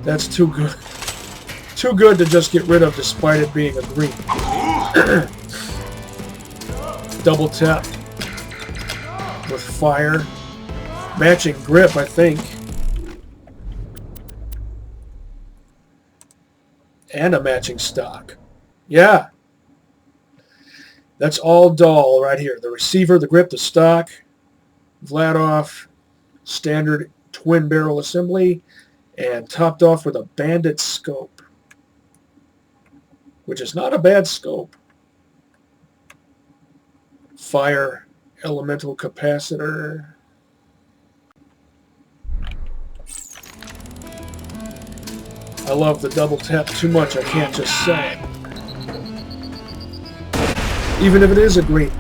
That's too good. Too good to just get rid of despite it being a green. Double tap with fire. Matching grip, I think. And a matching stock. Yeah. That's all doll right here. The receiver, the grip, the stock. Vladoff, standard twin barrel assembly, and topped off with a bandit scope, which is not a bad scope. Fire elemental capacitor. I love the double tap too much, I can't just sell it. Even if it is a green.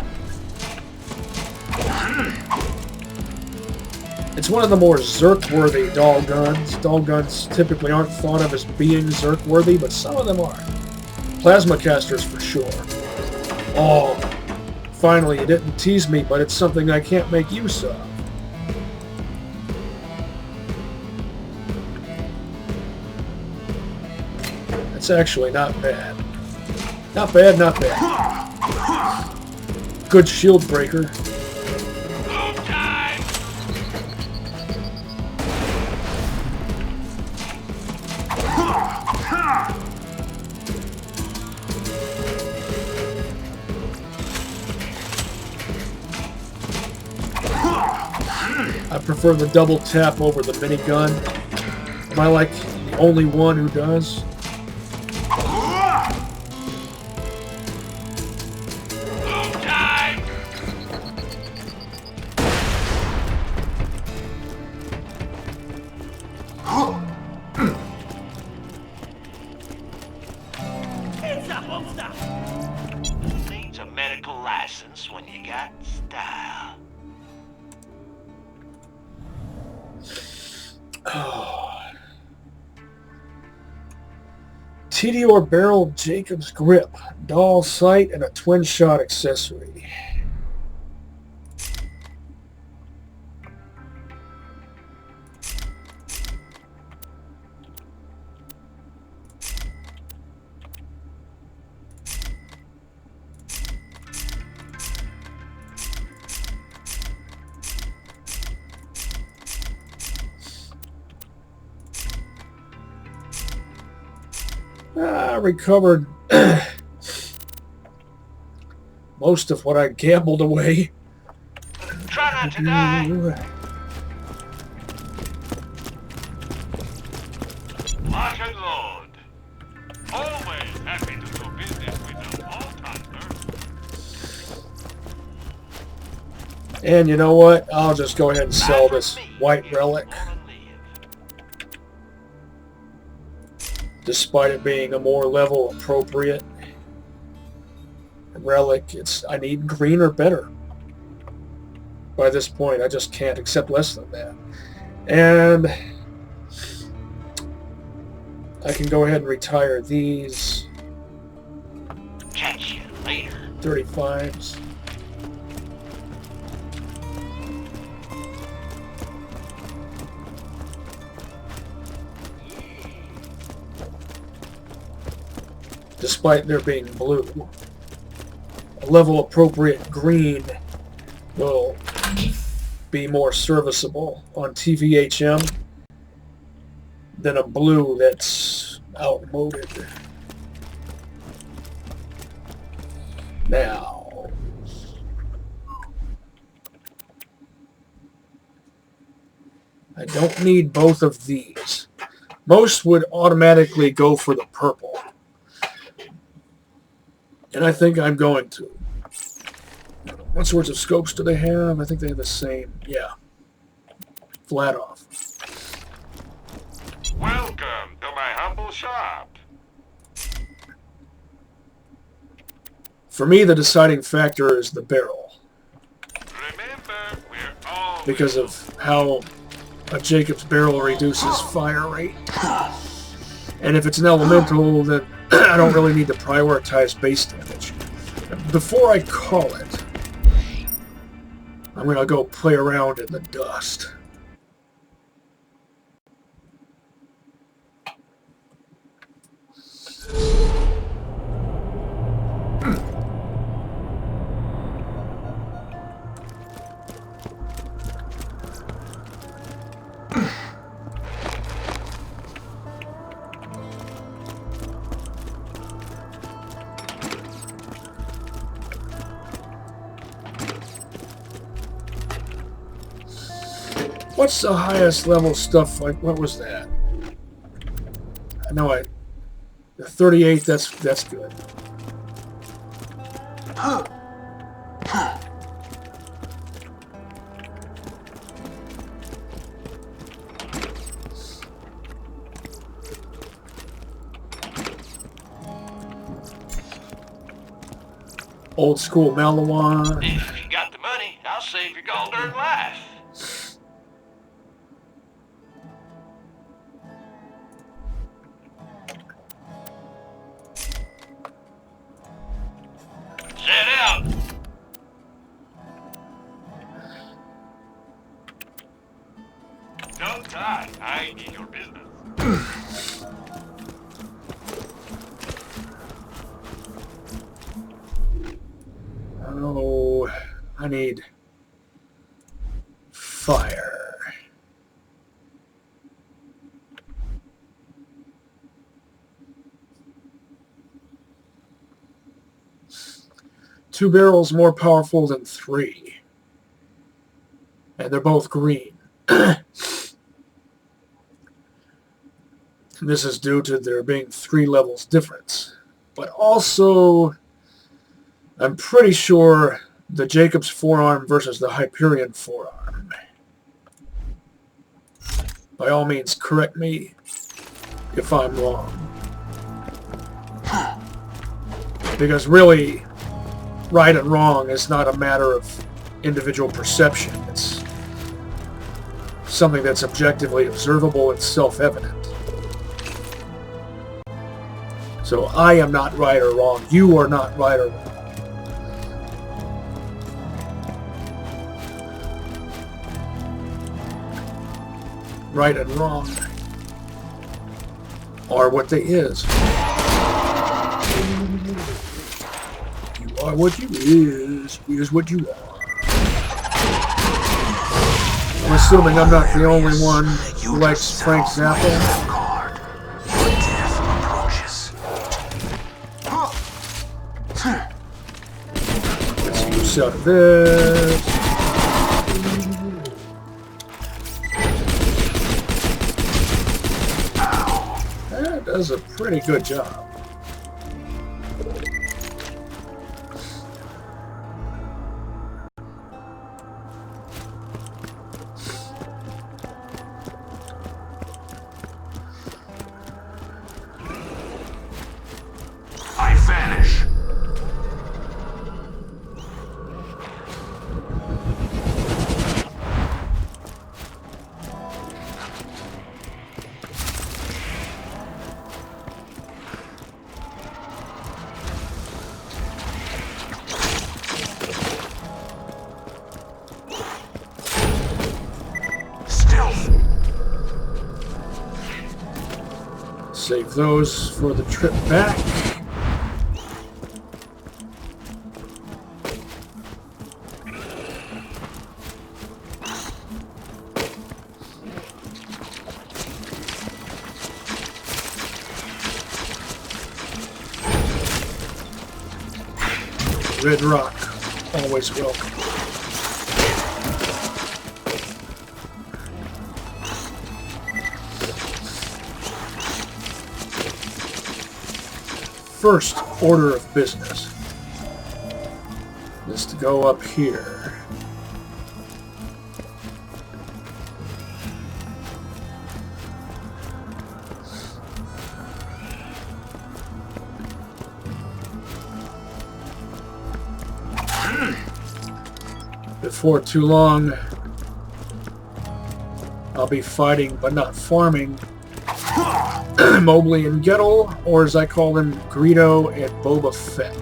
It's one of the more Zerk-worthy doll guns. Doll guns typically aren't thought of as being Zerk-worthy, but some of them are. Plasma casters for sure. Oh, finally, you didn't tease me, but it's something I can't make use of. That's It's actually not bad. Not bad, not bad. Good shield breaker. I prefer the double tap over the minigun. Am I like the only one who does? Needs a medical license when you got style. TDR barrel, Jacob's grip, doll sight, and a twin shot accessory. I recovered most of what I gambled away. Try not to die. Lock and load. Always happy to do business with the Vault-Hunter. And you know what? I'll just go ahead and sell this white relic. Despite it being a more level appropriate relic, I need green or better. By this point, I just can't accept less than that. And I can go ahead and retire these. Catch you later. 35s. Despite there being blue, a level appropriate green will be more serviceable on TVHM than a blue that's outmoded. Now, I don't need both of these. Most would automatically go for the purple. And I think I'm going to. What sorts of scopes do they have? I think they have the same. Yeah. Flat off. Welcome to my humble shop. For me, the deciding factor is the barrel. Remember, we're all Because of how a Jacob's barrel reduces fire rate. And if it's an elemental, then I don't really need to prioritize base damage. Before I call it, I'm going to go play around in the dust. What's the highest level stuff? Like, what was that? I know the 38. That's good. Old school Malawan. If you got the money, I'll save your gold-earned life. Set out. Don't die. I need your business. Oh, I need fire. Two barrels more powerful than three. And they're both green. This is due to there being 3 levels difference. But also, I'm pretty sure the Jacob's forearm versus the Hyperion forearm. By all means, correct me if I'm wrong. Because really, right and wrong is not a matter of individual perception. It's something that's objectively observable and self-evident. So I am not right or wrong. You are not right or wrong. Right and wrong are what they is. You are what you is what you are. I'm assuming I'm not the only one who likes Frank Zappa. Let's use out of this. That does a pretty good job. Save those for the trip back. Red rock, always welcome. First order of business is to go up here. Before too long, I'll be fighting but not farming Mobley and Gettle, or as I call them, Greedo and Boba Fett.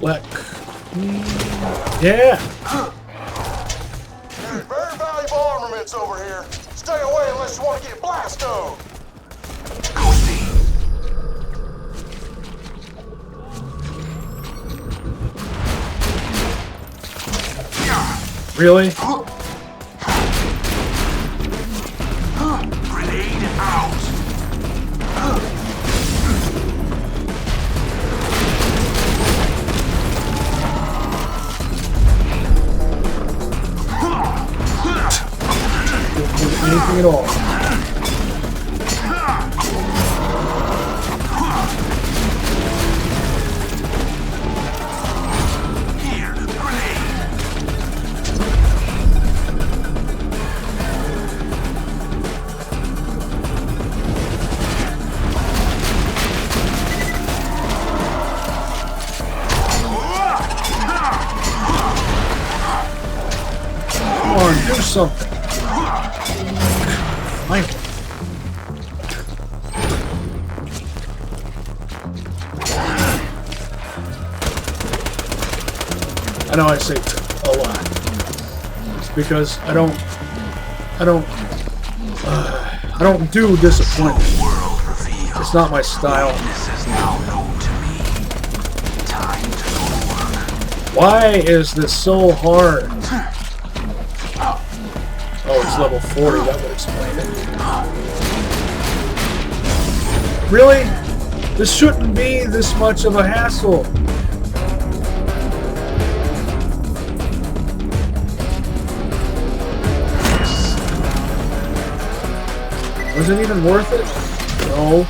Black. Yeah. There's very valuable armaments over here. Stay away unless you want to get blastoed. Really? Grenade out. Anything at all. Come on, do something. Fine. I know I say a lot. It's because I don't do disappointment. It's not my style. Why is this so hard? Oh, it's level 40. That would explain it. Really? This shouldn't be this much of a hassle. Was it even worth it? No.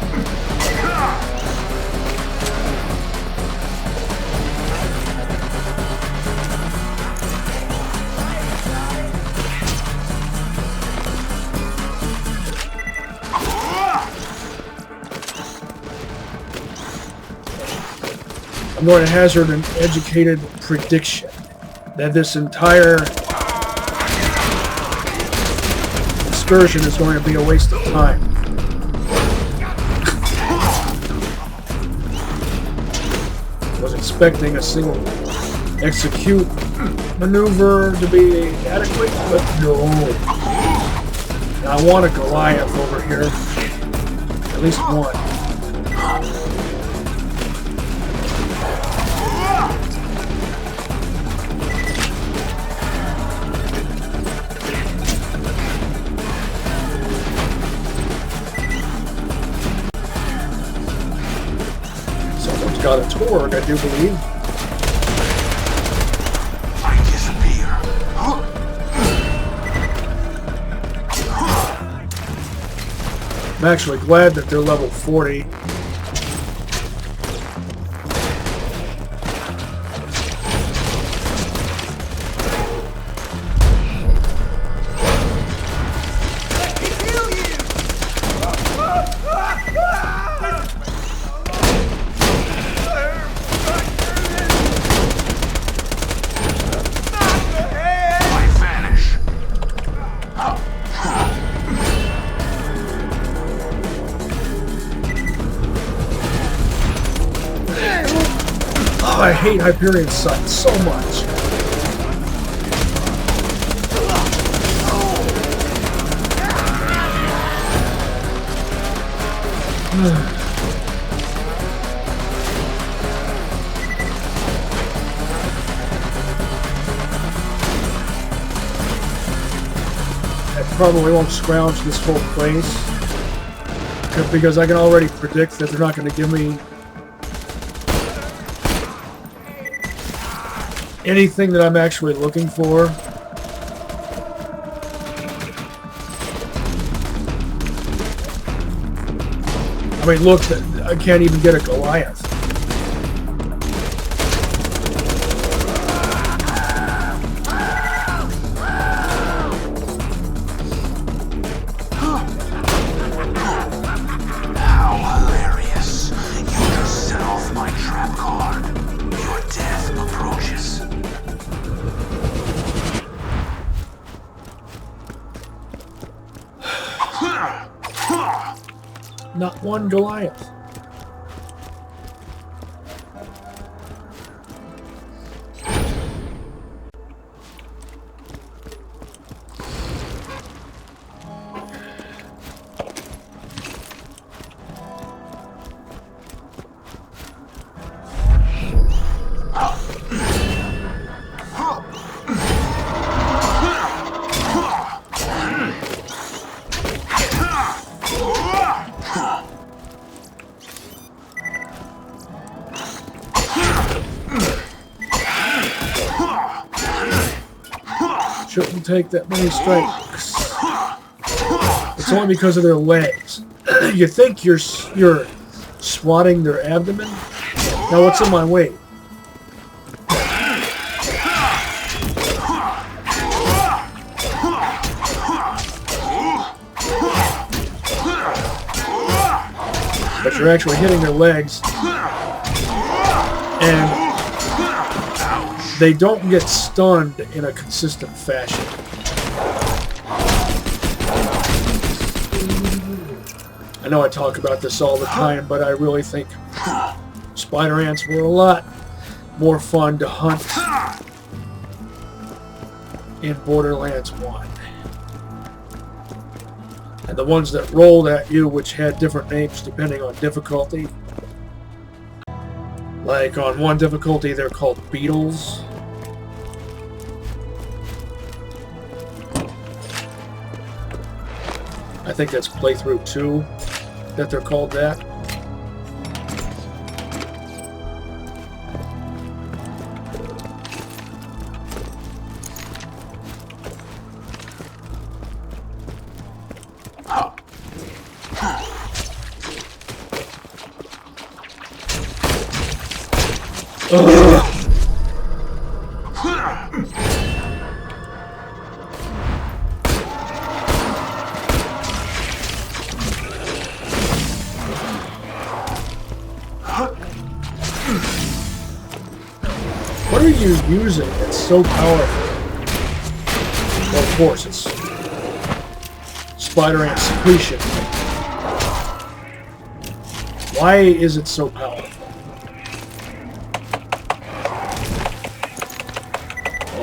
I'm going to hazard an educated prediction that this entire excursion is going to be a waste of time. Was expecting a single execute maneuver to be adequate, but no. I want a Goliath over here. At least one. Got a torque, I do believe. I disappear. I'm actually glad that they're level 40. I hate Hyperion sight so much. I probably won't scrounge this whole place because I can already predict that they're not going to give me anything that I'm actually looking for. I mean, look, I can't even get a Goliath. How hilarious. You just set off my trap card. Your death approaches. Not one Goliath. Shouldn't take that many strikes. It's only because of their legs. You think you're swatting their abdomen? Now what's in my way? But you're actually hitting their legs, and they don't get stunned in a consistent fashion. I know I talk about this all the time, but I really think spider ants were a lot more fun to hunt in Borderlands 1. And the ones that rolled at you, which had different names depending on difficulty. Like on one difficulty, they're called beetles. I think that's playthrough 2 that they're called that. What are you using that's so powerful? Well, of course, it's spider ant secretion. Why is it so powerful?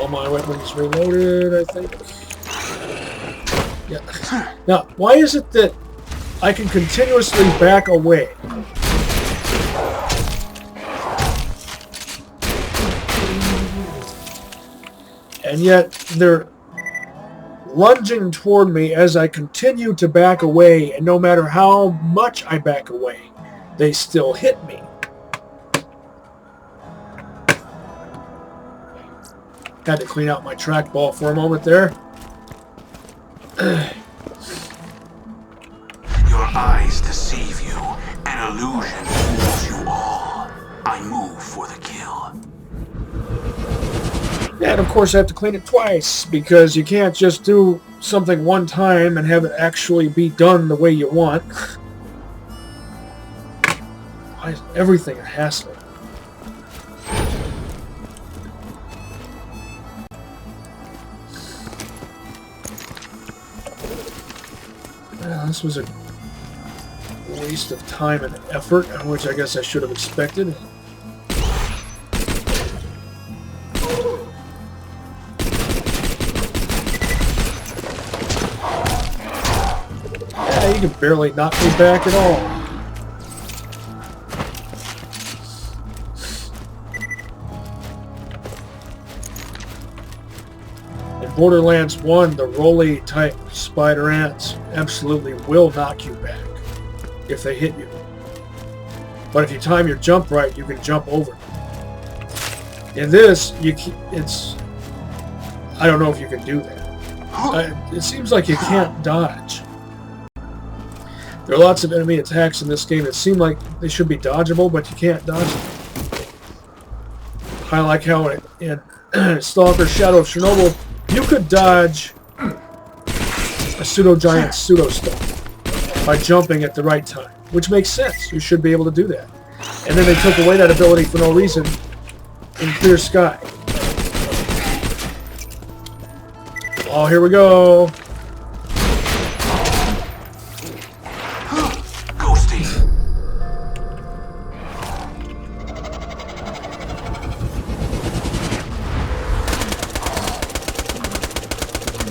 All my weapons reloaded, I think. Yeah. Now, why is it that I can continuously back away? And yet, they're lunging toward me as I continue to back away, and no matter how much I back away, they still hit me. Had to clean out my trackball for a moment there. Your eyes deceive you. An illusion fools you all. I move for the kill. And of course I have to clean it twice, because you can't just do something one time and have it actually be done the way you want. Why is everything a hassle? Well, this was a waste of time and effort, which I guess I should have expected. Yeah, you can barely knock me back at all. In Borderlands 1, the roly type spider ants absolutely will knock you back if they hit you. But if you time your jump right, you can jump over. In this, it's... I don't know if you can do that. It seems like you can't dodge. There are lots of enemy attacks in this game that seem like they should be dodgeable, but you can't dodge them. I like how in Stalker Shadow of Chernobyl, you could dodge a pseudo-giant pseudo-stuff by jumping at the right time, which makes sense. You should be able to do that. And then they took away that ability for no reason in Clear Sky. Oh, here we go.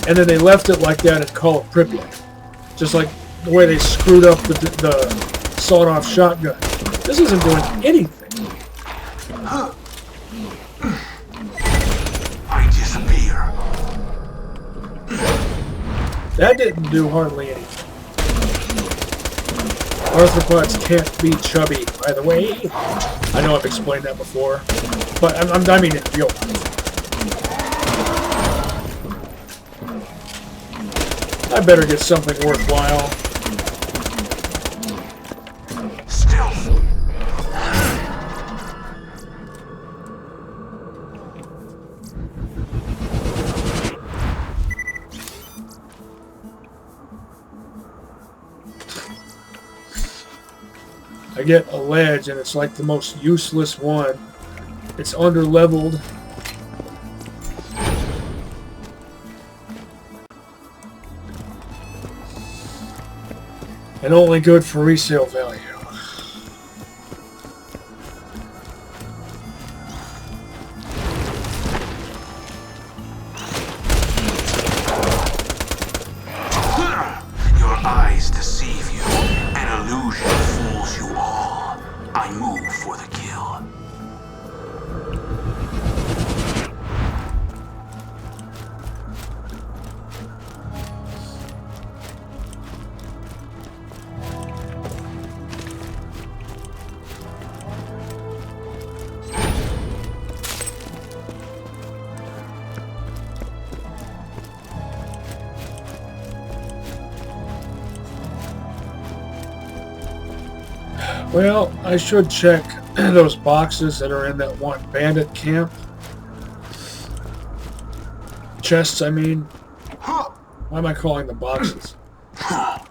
And then they left it like that and call it Pripyat. Just like the way they screwed up the sawed-off shotgun. This isn't doing anything. I disappear. That didn't do hardly anything. Arthropods can't be chubby, by the way. I know I've explained that before. But I mean in real life. I better get something worthwhile. Stealth. I get a ledge, and it's like the most useless one. It's under-leveled, and only good for resale value. Your eyes deceive you. An illusion fools you all. I move for the kill. Well, I should check those boxes that are in that one bandit camp. Chests, I mean. Why am I calling them boxes? I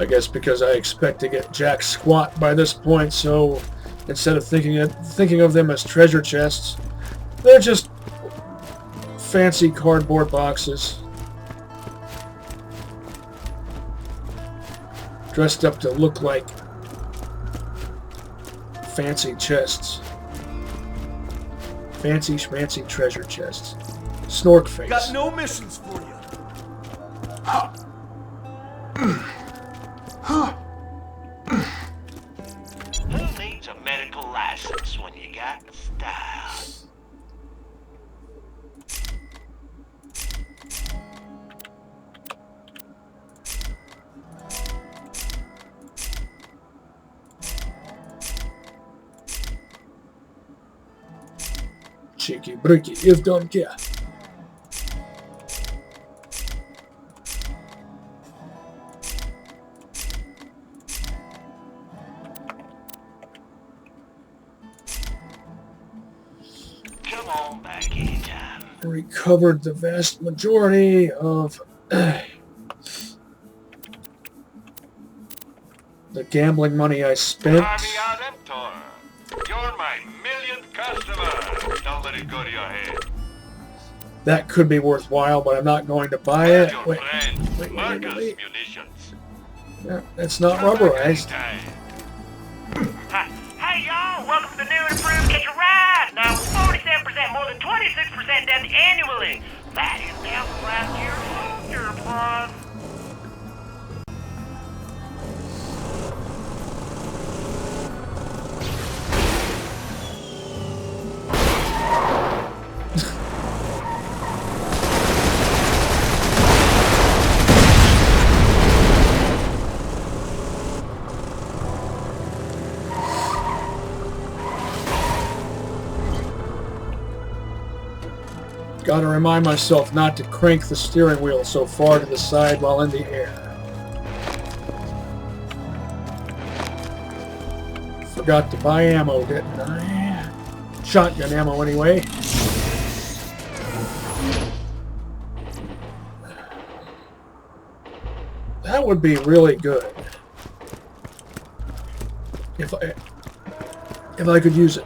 guess because I expect to get jack squat by this point, so instead of thinking of them as treasure chests, they're just fancy cardboard boxes. Dressed up to look like fancy chests. Fancy schmancy treasure chests. Snork face. Got no missions for you. Who needs a medical license when you got style? Cheeky breaky, if don't care. Come on back anytime. Recovered the vast majority of the gambling money I spent. You're my millionth customer. Don't let it go to your head. That could be worthwhile, but I'm not going to buy it. Your Wait, friend, wait. munitions. Yeah, it's not rubberized. Hey y'all, welcome to the new and improved Catch a Ride. Now it's 47% more than 26% down annually. That is down from last year's year plus. Gotta remind myself not to crank the steering wheel so far to the side while in the air. Forgot to buy ammo, didn't I? Shotgun ammo, anyway. That would be really good. If I could use it.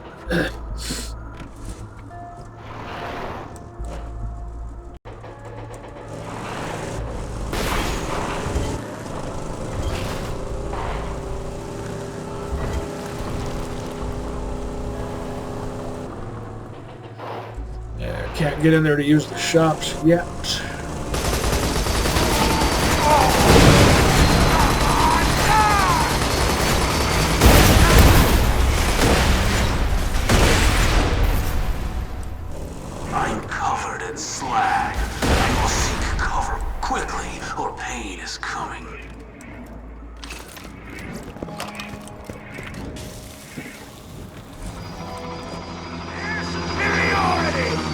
Can't get in there to use the shops yet. I'm covered in slag. I will seek cover quickly, or pain is coming.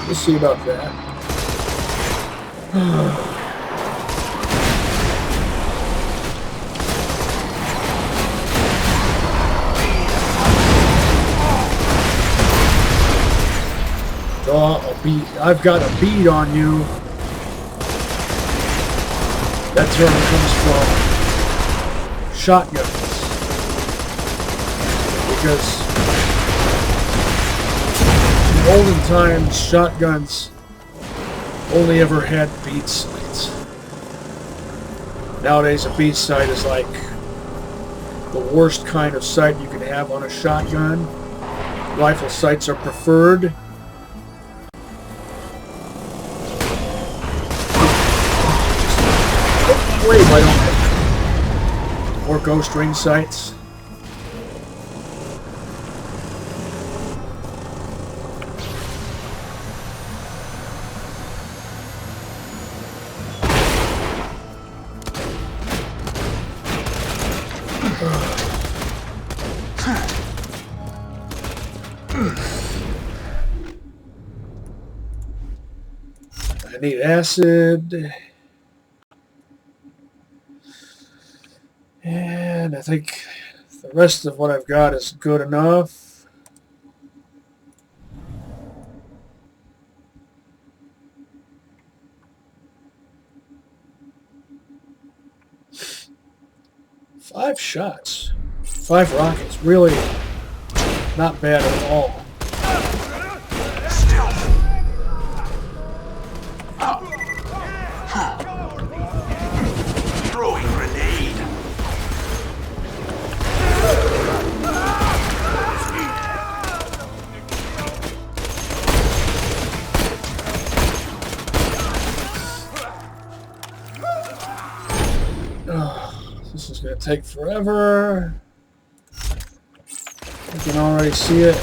Let's see about that. Oh, a bead. I've got a bead on you. That term comes from shotguns. Because in olden times, shotguns Only ever had bead sights. Nowadays, a bead sight is like the worst kind of sight you can have on a shotgun. Rifle sights are preferred. Wait, why don't or ghost ring sights? I need acid. And I think the rest of what I've got is good enough. Five shots. 5 rockets. Really not bad at all. Throwing grenade. Oh, this is going to take forever. You can already see it.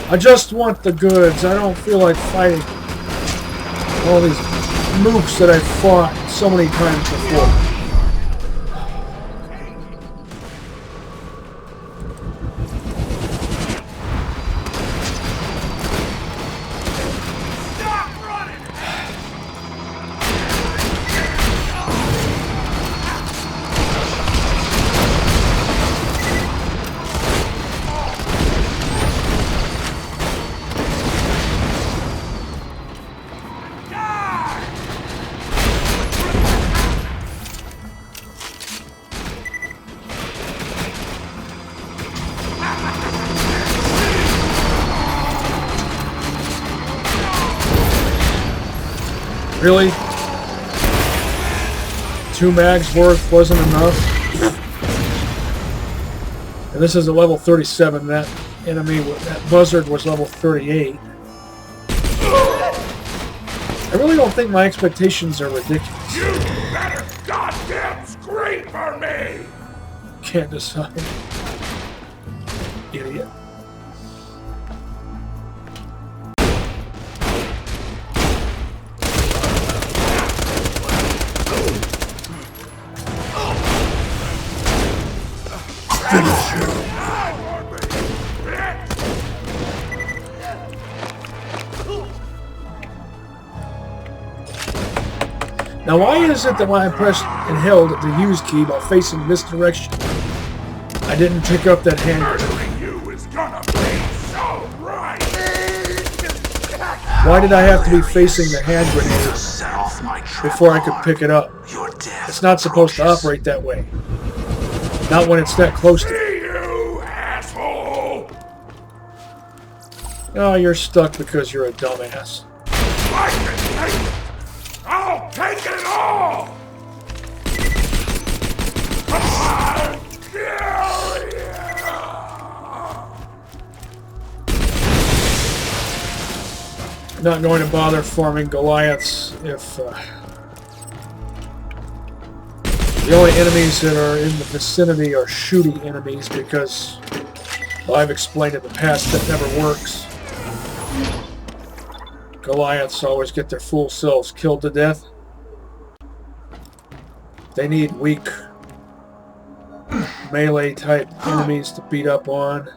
I just want the goods. I don't feel like fighting all these mooks that I've fought so many times before. Really? 2 mags worth wasn't enough? And this is a level 37. That enemy, that buzzard, was level 38. I really don't think my expectations are ridiculous. You better goddamn scream for me! Can't decide. Idiot. Now, why is it that when I pressed and held the use key while facing this direction, I didn't pick up that hand grenade? You is gonna be so right. Why did I have to be facing the hand grenade before I could pick it up? It's not supposed to operate that way. Not when it's that close to me. You asshole! Oh, you're stuck because you're a dumbass. I can take it! I'll take it all! I'll kill you! Not going to bother forming Goliaths if the only enemies that are in the vicinity are shooting enemies, because, well, I've explained in the past that never works. Goliaths always get their fool selves killed to death. They need weak melee type enemies to beat up on.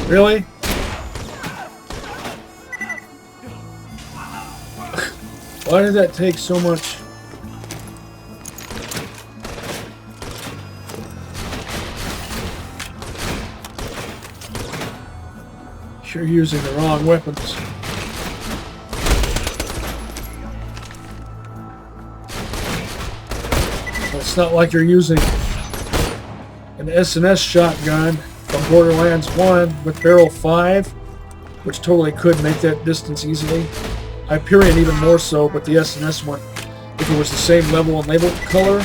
Really? Why did that take so much? You're using the wrong weapons. It's not like you're using an S&S shotgun from Borderlands 1 with barrel 5, which totally could make that distance easily. Hyperion even more so, but the S&S one, if it was the same level and label color,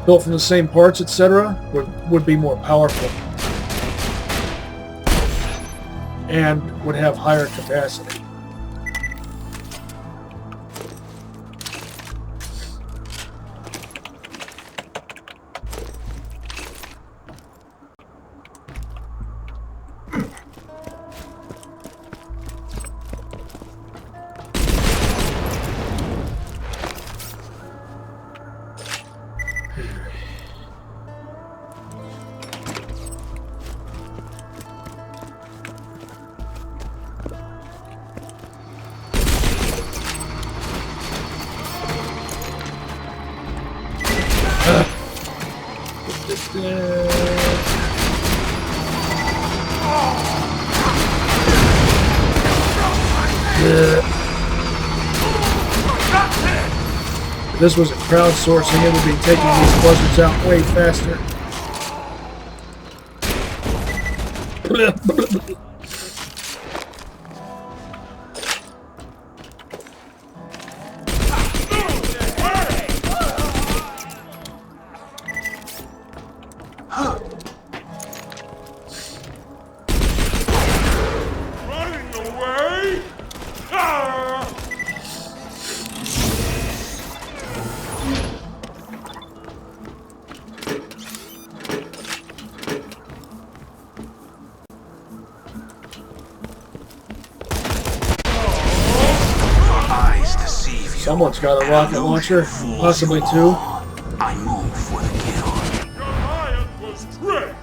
built from the same parts, etc., would be more powerful. And would have higher capacity. If this was a crowdsourcing, it would be taking these buzzards out way faster. Someone's got a rocket launcher, possibly two. I move for the kill. Goliath was tricked.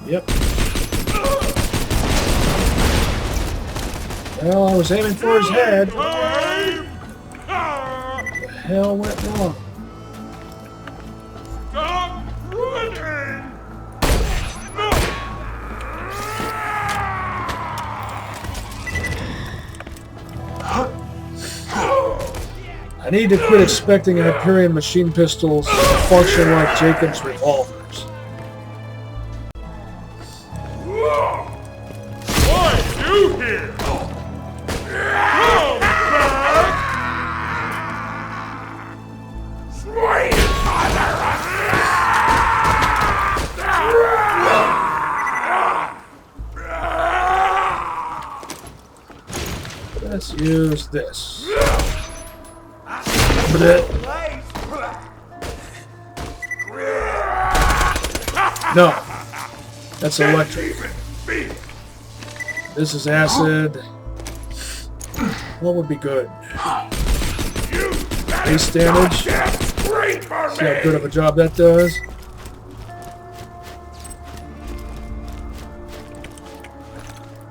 Yep. Well, I was aiming for his head. What the hell went wrong? Stop running! I need to quit expecting Hyperion machine pistols to function like Jacob's revolvers. Why you here? Let's use this. No, that's electric. This is acid. What would be good? Base damage. See how good of a job that does.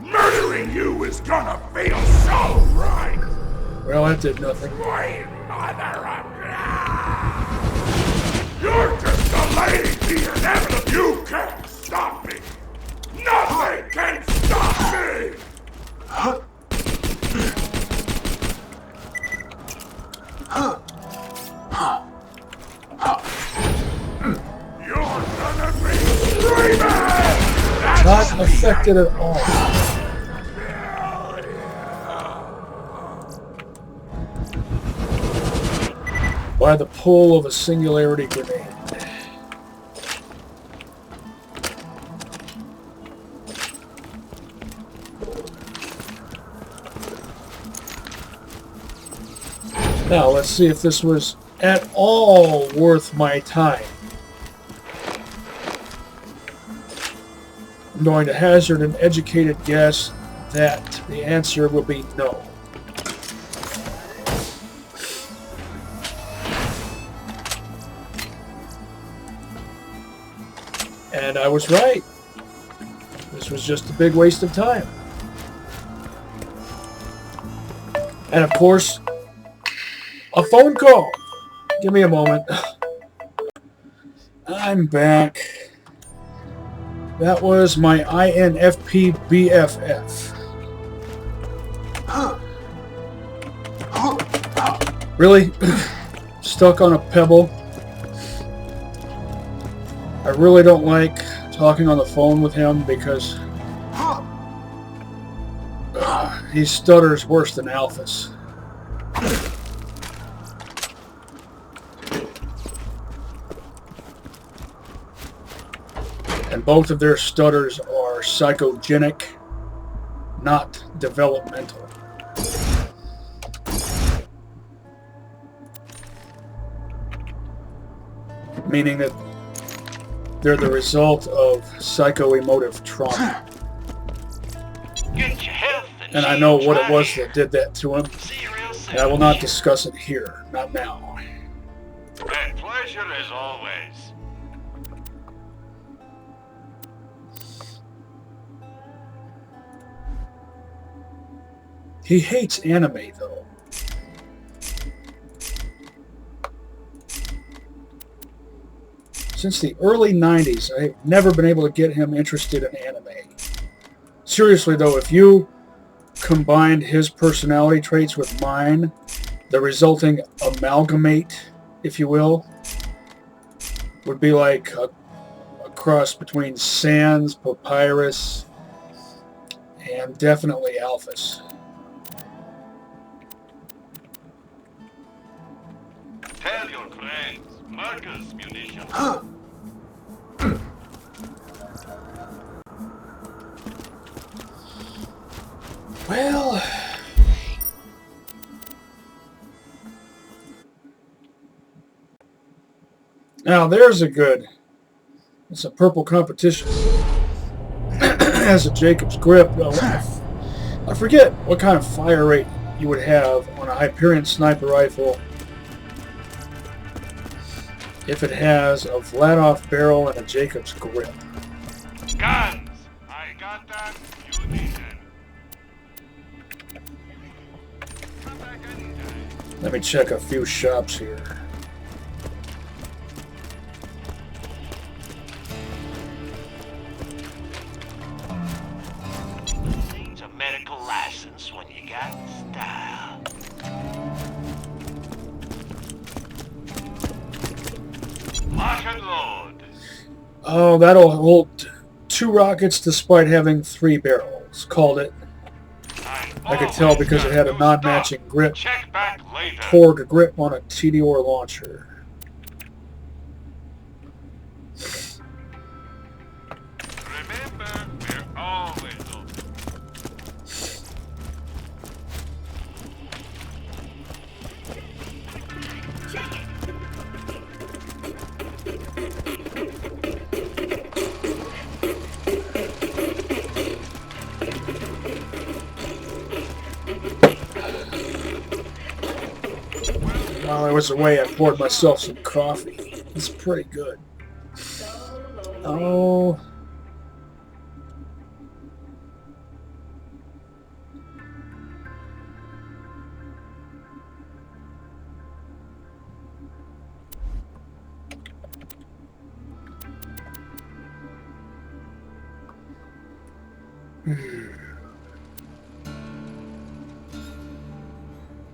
Murdering you is gonna feel so right. Well, that did nothing. You're just delaying the inevitable. You can't stop me. Nothing can stop me. You're gonna be screaming. Not affected at all. By the pull of a singularity grenade. Now, let's see if this was at all worth my time. I'm going to hazard an educated guess that the answer will be no. And I was right. This was just a big waste of time. And of course, a phone call. Give me a moment. I'm back. That was my INFP BFF. Really? Stuck on a pebble? I really don't like talking on the phone with him because he stutters worse than Alphys. And both of their stutters are psychogenic, not developmental. Meaning that they're the result of psycho-emotive trauma. Get your health And I know what it was that did that to him. And I will not discuss it here, not now. A pleasure as always. He hates anime, though. Since the early 90s, I've never been able to get him interested in anime. Seriously, though, if you combined his personality traits with mine, the resulting amalgamate, if you will, would be like a cross between Sans, Papyrus, and definitely Alphys. Tell your friends, Marcus munitions. Well, now there's a good. It's a purple competition. Has a Jacob's grip. Though. I forget what kind of fire rate you would have on a Hyperion sniper rifle if it has a Vladoff barrel and a Jacob's grip. Guns! I got that. You need it. Come back anytime. Let me check a few shops here. Needs a medical license when you got style. Lock and load. Oh, that'll hold 2 rockets despite having 3 barrels. Called it. I could tell because it had a non-matching grip. Check back later. Porg grip on a TDOR launcher. Remember, we're always open. While I was away, I poured myself some coffee. It's pretty good. Oh.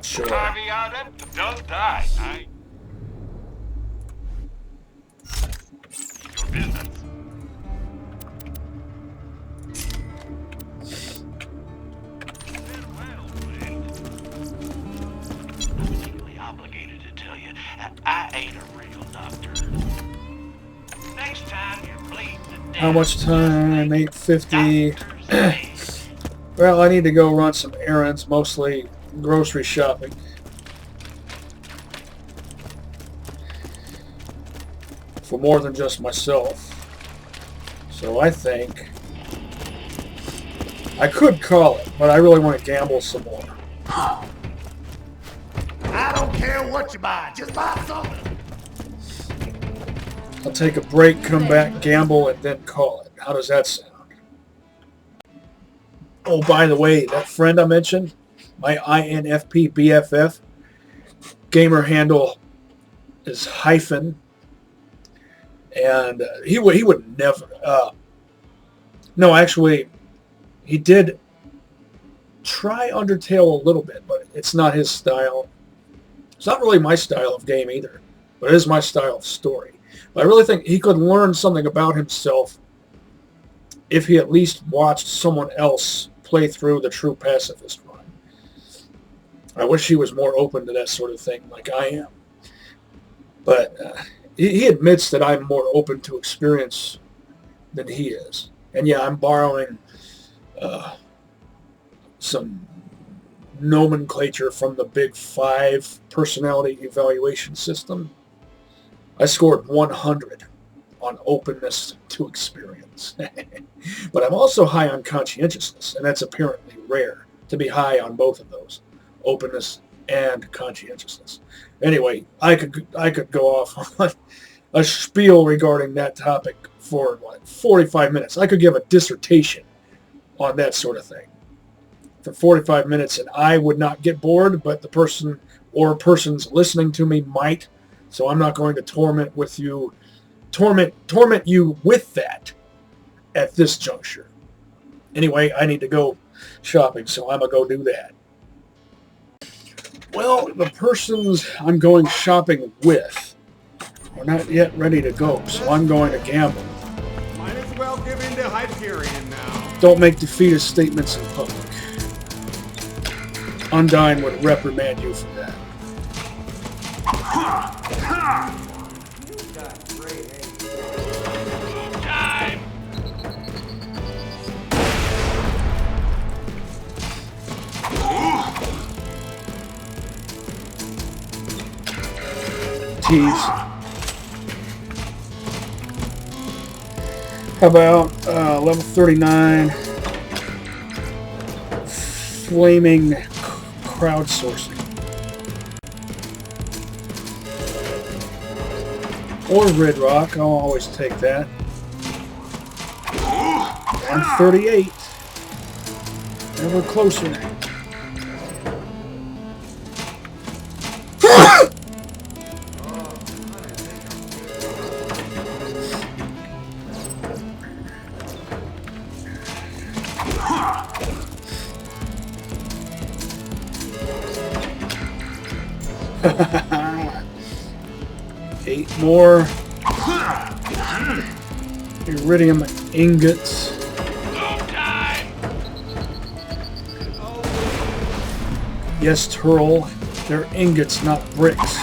Sure. Caveat it, don't die. Your business. Farewell, friend. I'm legally obligated to tell you, I ain't a real doctor. Next time you're bleeding to death. How much time? 8:50. Doctor's say. Well, I need to go run some errands, mostly grocery shopping. For more than just myself. So I think I could call it, but I really want to gamble some more. I don't care what you buy, just buy something. I'll take a break, come back, gamble, and then call it. How does that sound? Oh, by the way, that friend I mentioned, my INFP BFF, gamer handle is hyphen, and he would never. No, actually, he did try Undertale a little bit, but it's not his style. It's not really my style of game either, but it is my style of story. But I really think he could learn something about himself if he at least watched someone else play through the true pacifist run. I wish he was more open to that sort of thing like I am. But he admits that I'm more open to experience than he is. And yeah, I'm borrowing some nomenclature from the Big 5 personality evaluation system. I scored 100 on openness to experience. But I'm also high on conscientiousness, and that's apparently rare to be high on both of those, openness and conscientiousness. Anyway, I could go off on a spiel regarding that topic for 45 minutes. I could give a dissertation on that sort of thing for 45 minutes, and I would not get bored, but the person or persons listening to me might. So I'm not going to torment you with that at this juncture. Anyway, I need to go shopping, so I'm going to go do that. Well, the persons I'm going shopping with are not yet ready to go, so I'm going to gamble. Might as well give in to Hyperion now. Don't make defeatist statements in public. Undyne would reprimand you for that. Time! Tease. How about level 39 flaming crowdsourcing? Or Red Rock, I'll always take that. 138. Ever closer. Eight more iridium ingots. Yes, Turl, they're ingots, not bricks.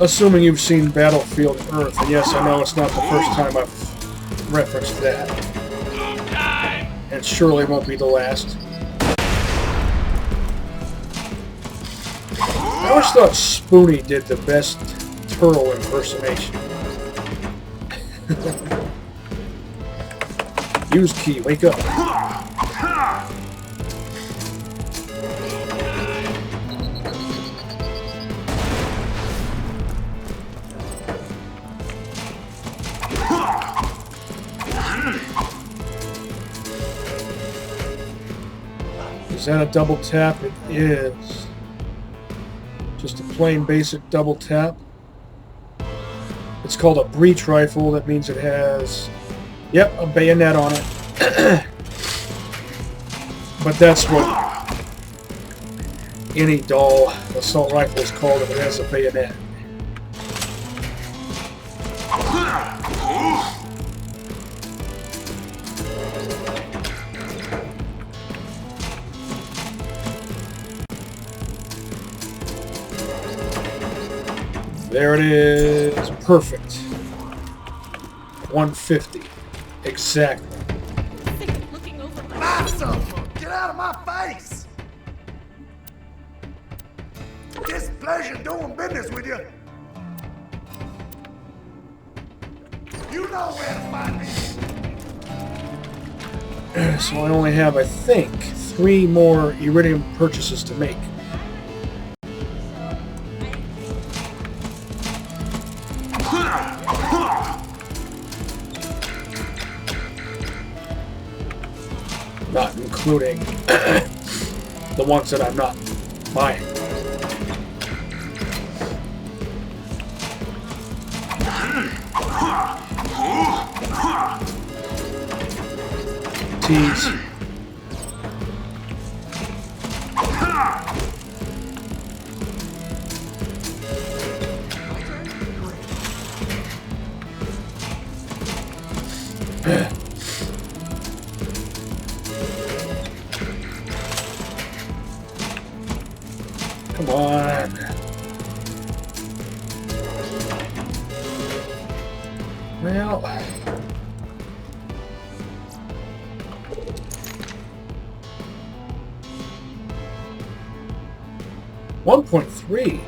Assuming you've seen Battlefield Earth, and yes, I know it's not the first time I've referenced that. And it surely won't be the last. I always thought Spoonie did the best Turtle impersonation. Use key, wake up. Is that a double tap? It is. Just a plain basic double tap. It's called a breach rifle. That means it has, yep, a bayonet on it. But that's what any dull assault rifle is called if it has a bayonet. There it is. Perfect. 150. Exactly. Awesome! Get out of my face! Displeasure doing business with you. You know where to find me. So I only have, I think, 3 more iridium purchases to make. Not including the ones that I'm not buying. Tease. Come on. Well, $1.3.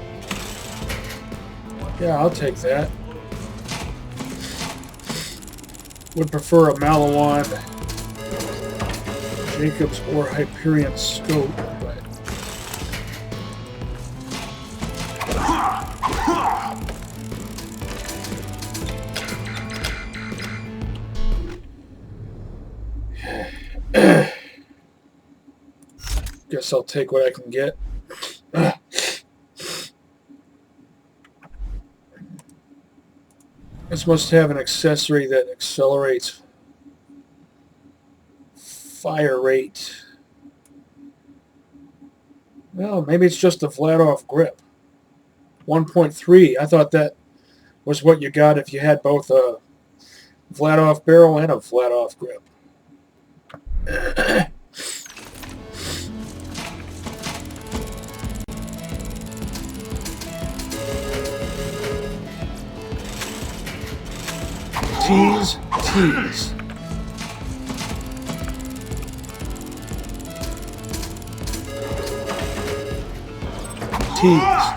Yeah, I'll take that. Would prefer a Malawan, Jacobs, or Hyperion scope, but guess I'll take what I can get. This must have an accessory that accelerates fire rate. Well, maybe it's just a flat-off grip. 1.3. I thought that was what you got if you had both a flat-off barrel and a flat-off grip. Tease, tease. Tease.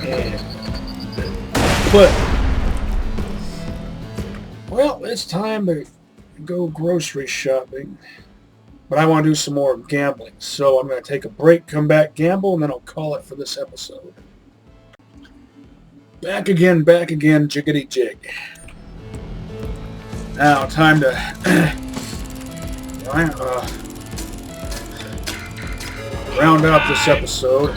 And flip. Well, it's time to go grocery shopping. But I want to do some more gambling. So I'm going to take a break, come back, gamble, and then I'll call it for this episode. Back again, jiggity jig. Now, time to round out this episode.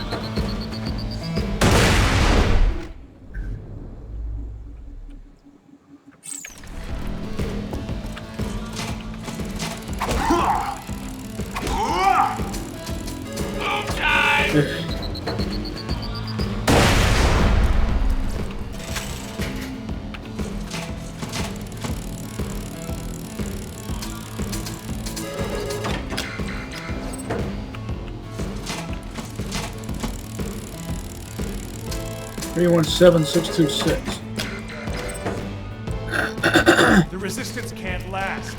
$317,626. The resistance can't last.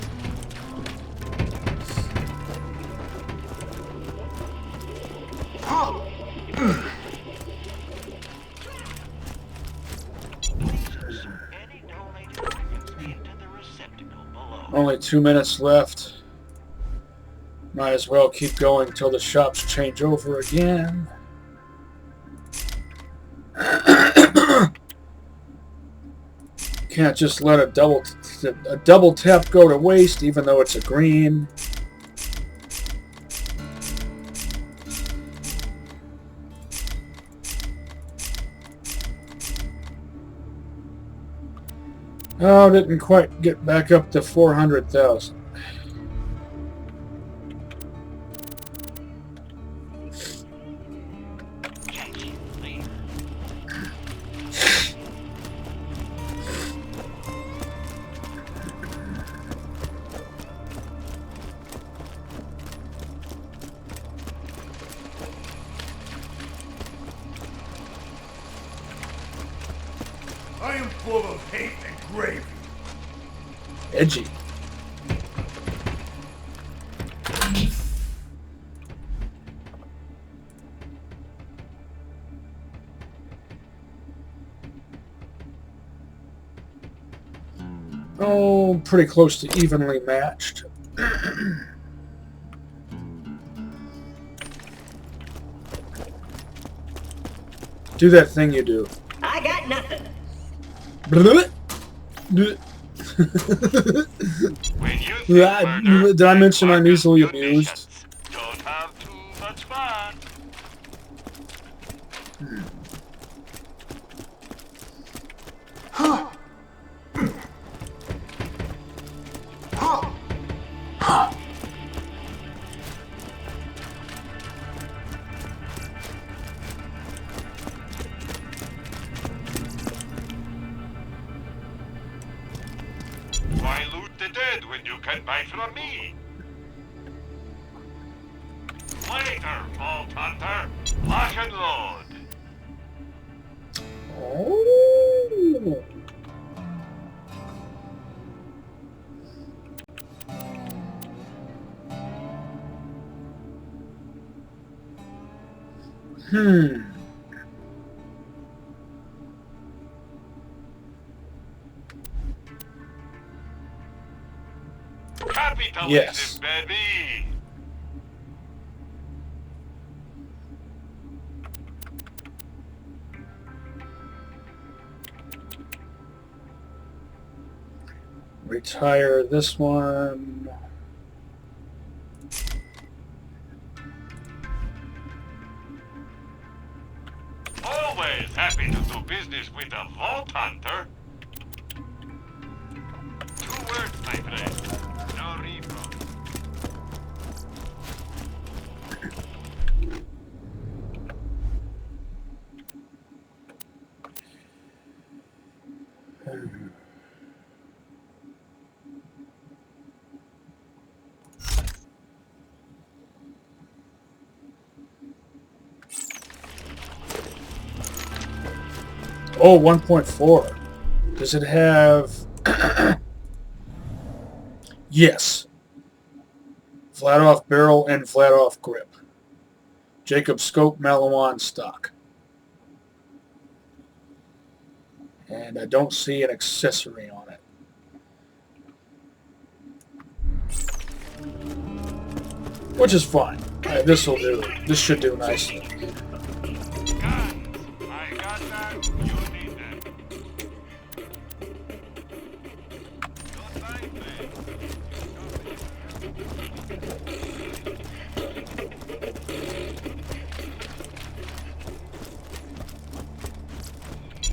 Only 2 minutes left. Might as well keep going until the shops change over again. Can't just let a double tap go to waste, even though it's a green. Oh, didn't quite get back up to 400,000. I am full of hate and gravy. Edgy. Oh, pretty close to evenly matched. Do that thing you do. I got nothing. Did I mention I'm easily amused? Don't have too much fun. Why loot the dead when you can buy from me? Later, Vault Hunter. Lock and load. Oh. Capitalism, Yes. baby. Retire this one. Always happy to do business with a Vault Hunter. 2 words, my friend. No repro. Oh, 1.4. Does it have... Yes. Flat off barrel and flat off grip. Jacob scope Malawan stock. And I don't see an accessory on it. Which is fine. This will do. This should do nicely. I got that. You need that. Goodbye, friend.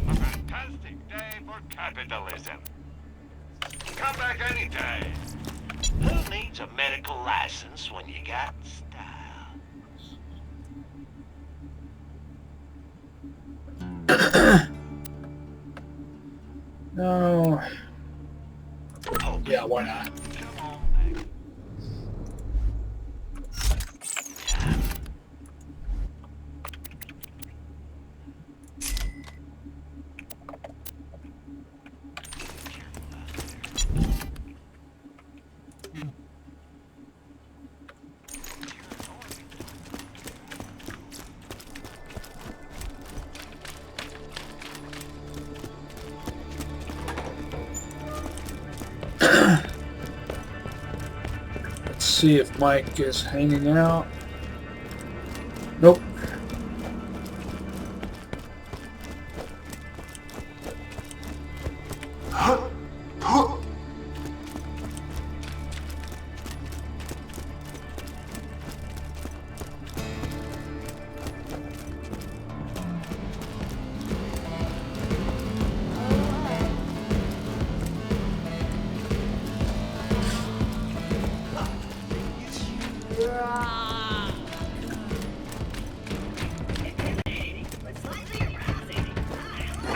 A fantastic day for capitalism. Come back any day. Who needs a medical license when you got style? No. Yeah, why not? Come on back. Let's see if Mike is hanging out. Nope.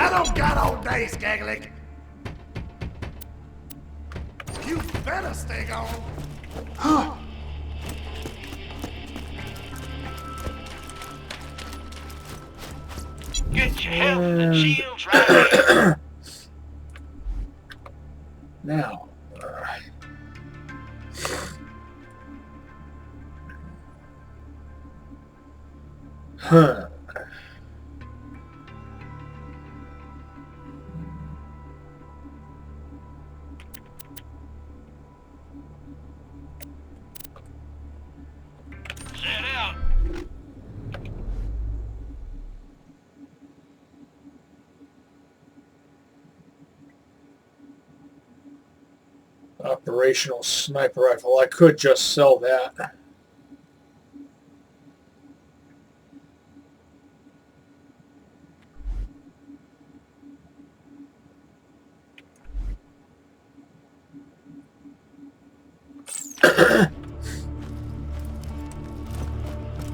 I don't got all day, Skaglik. You better stay gone. Get your health and shields right here. Now, Huh. Set out. Operational sniper rifle. I could just sell that.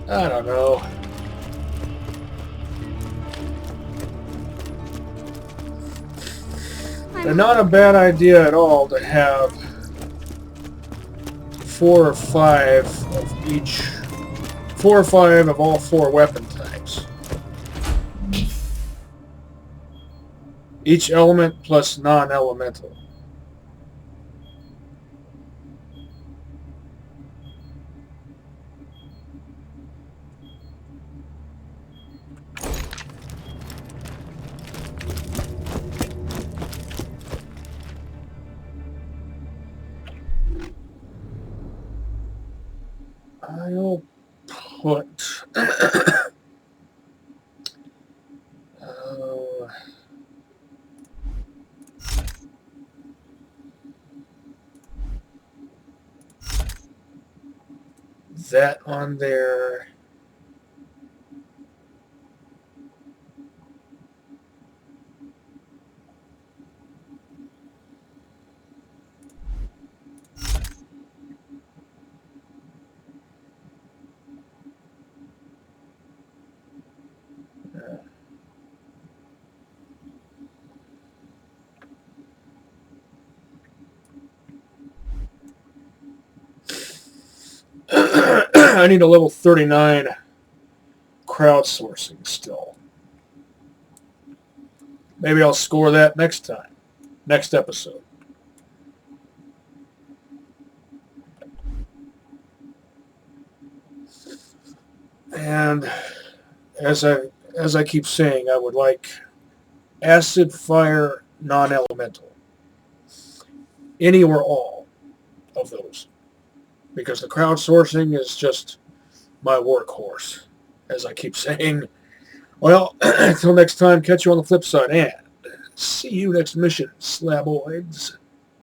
I don't know. They're not a bad idea at all to have 4 or 5 of each, 4 or 5 of all 4 weapon types. Each element plus non-elemental. I'll put that on there. I need a level 39 crowdsourcing still. Maybe I'll score that next time. Next episode. And as I keep saying, I would like acid, fire, non-elemental. Any or all of those. Because the crowdsourcing is just my workhorse, as I keep saying. Well, until next time, catch you on the flip side, and see you next mission, Slaboids.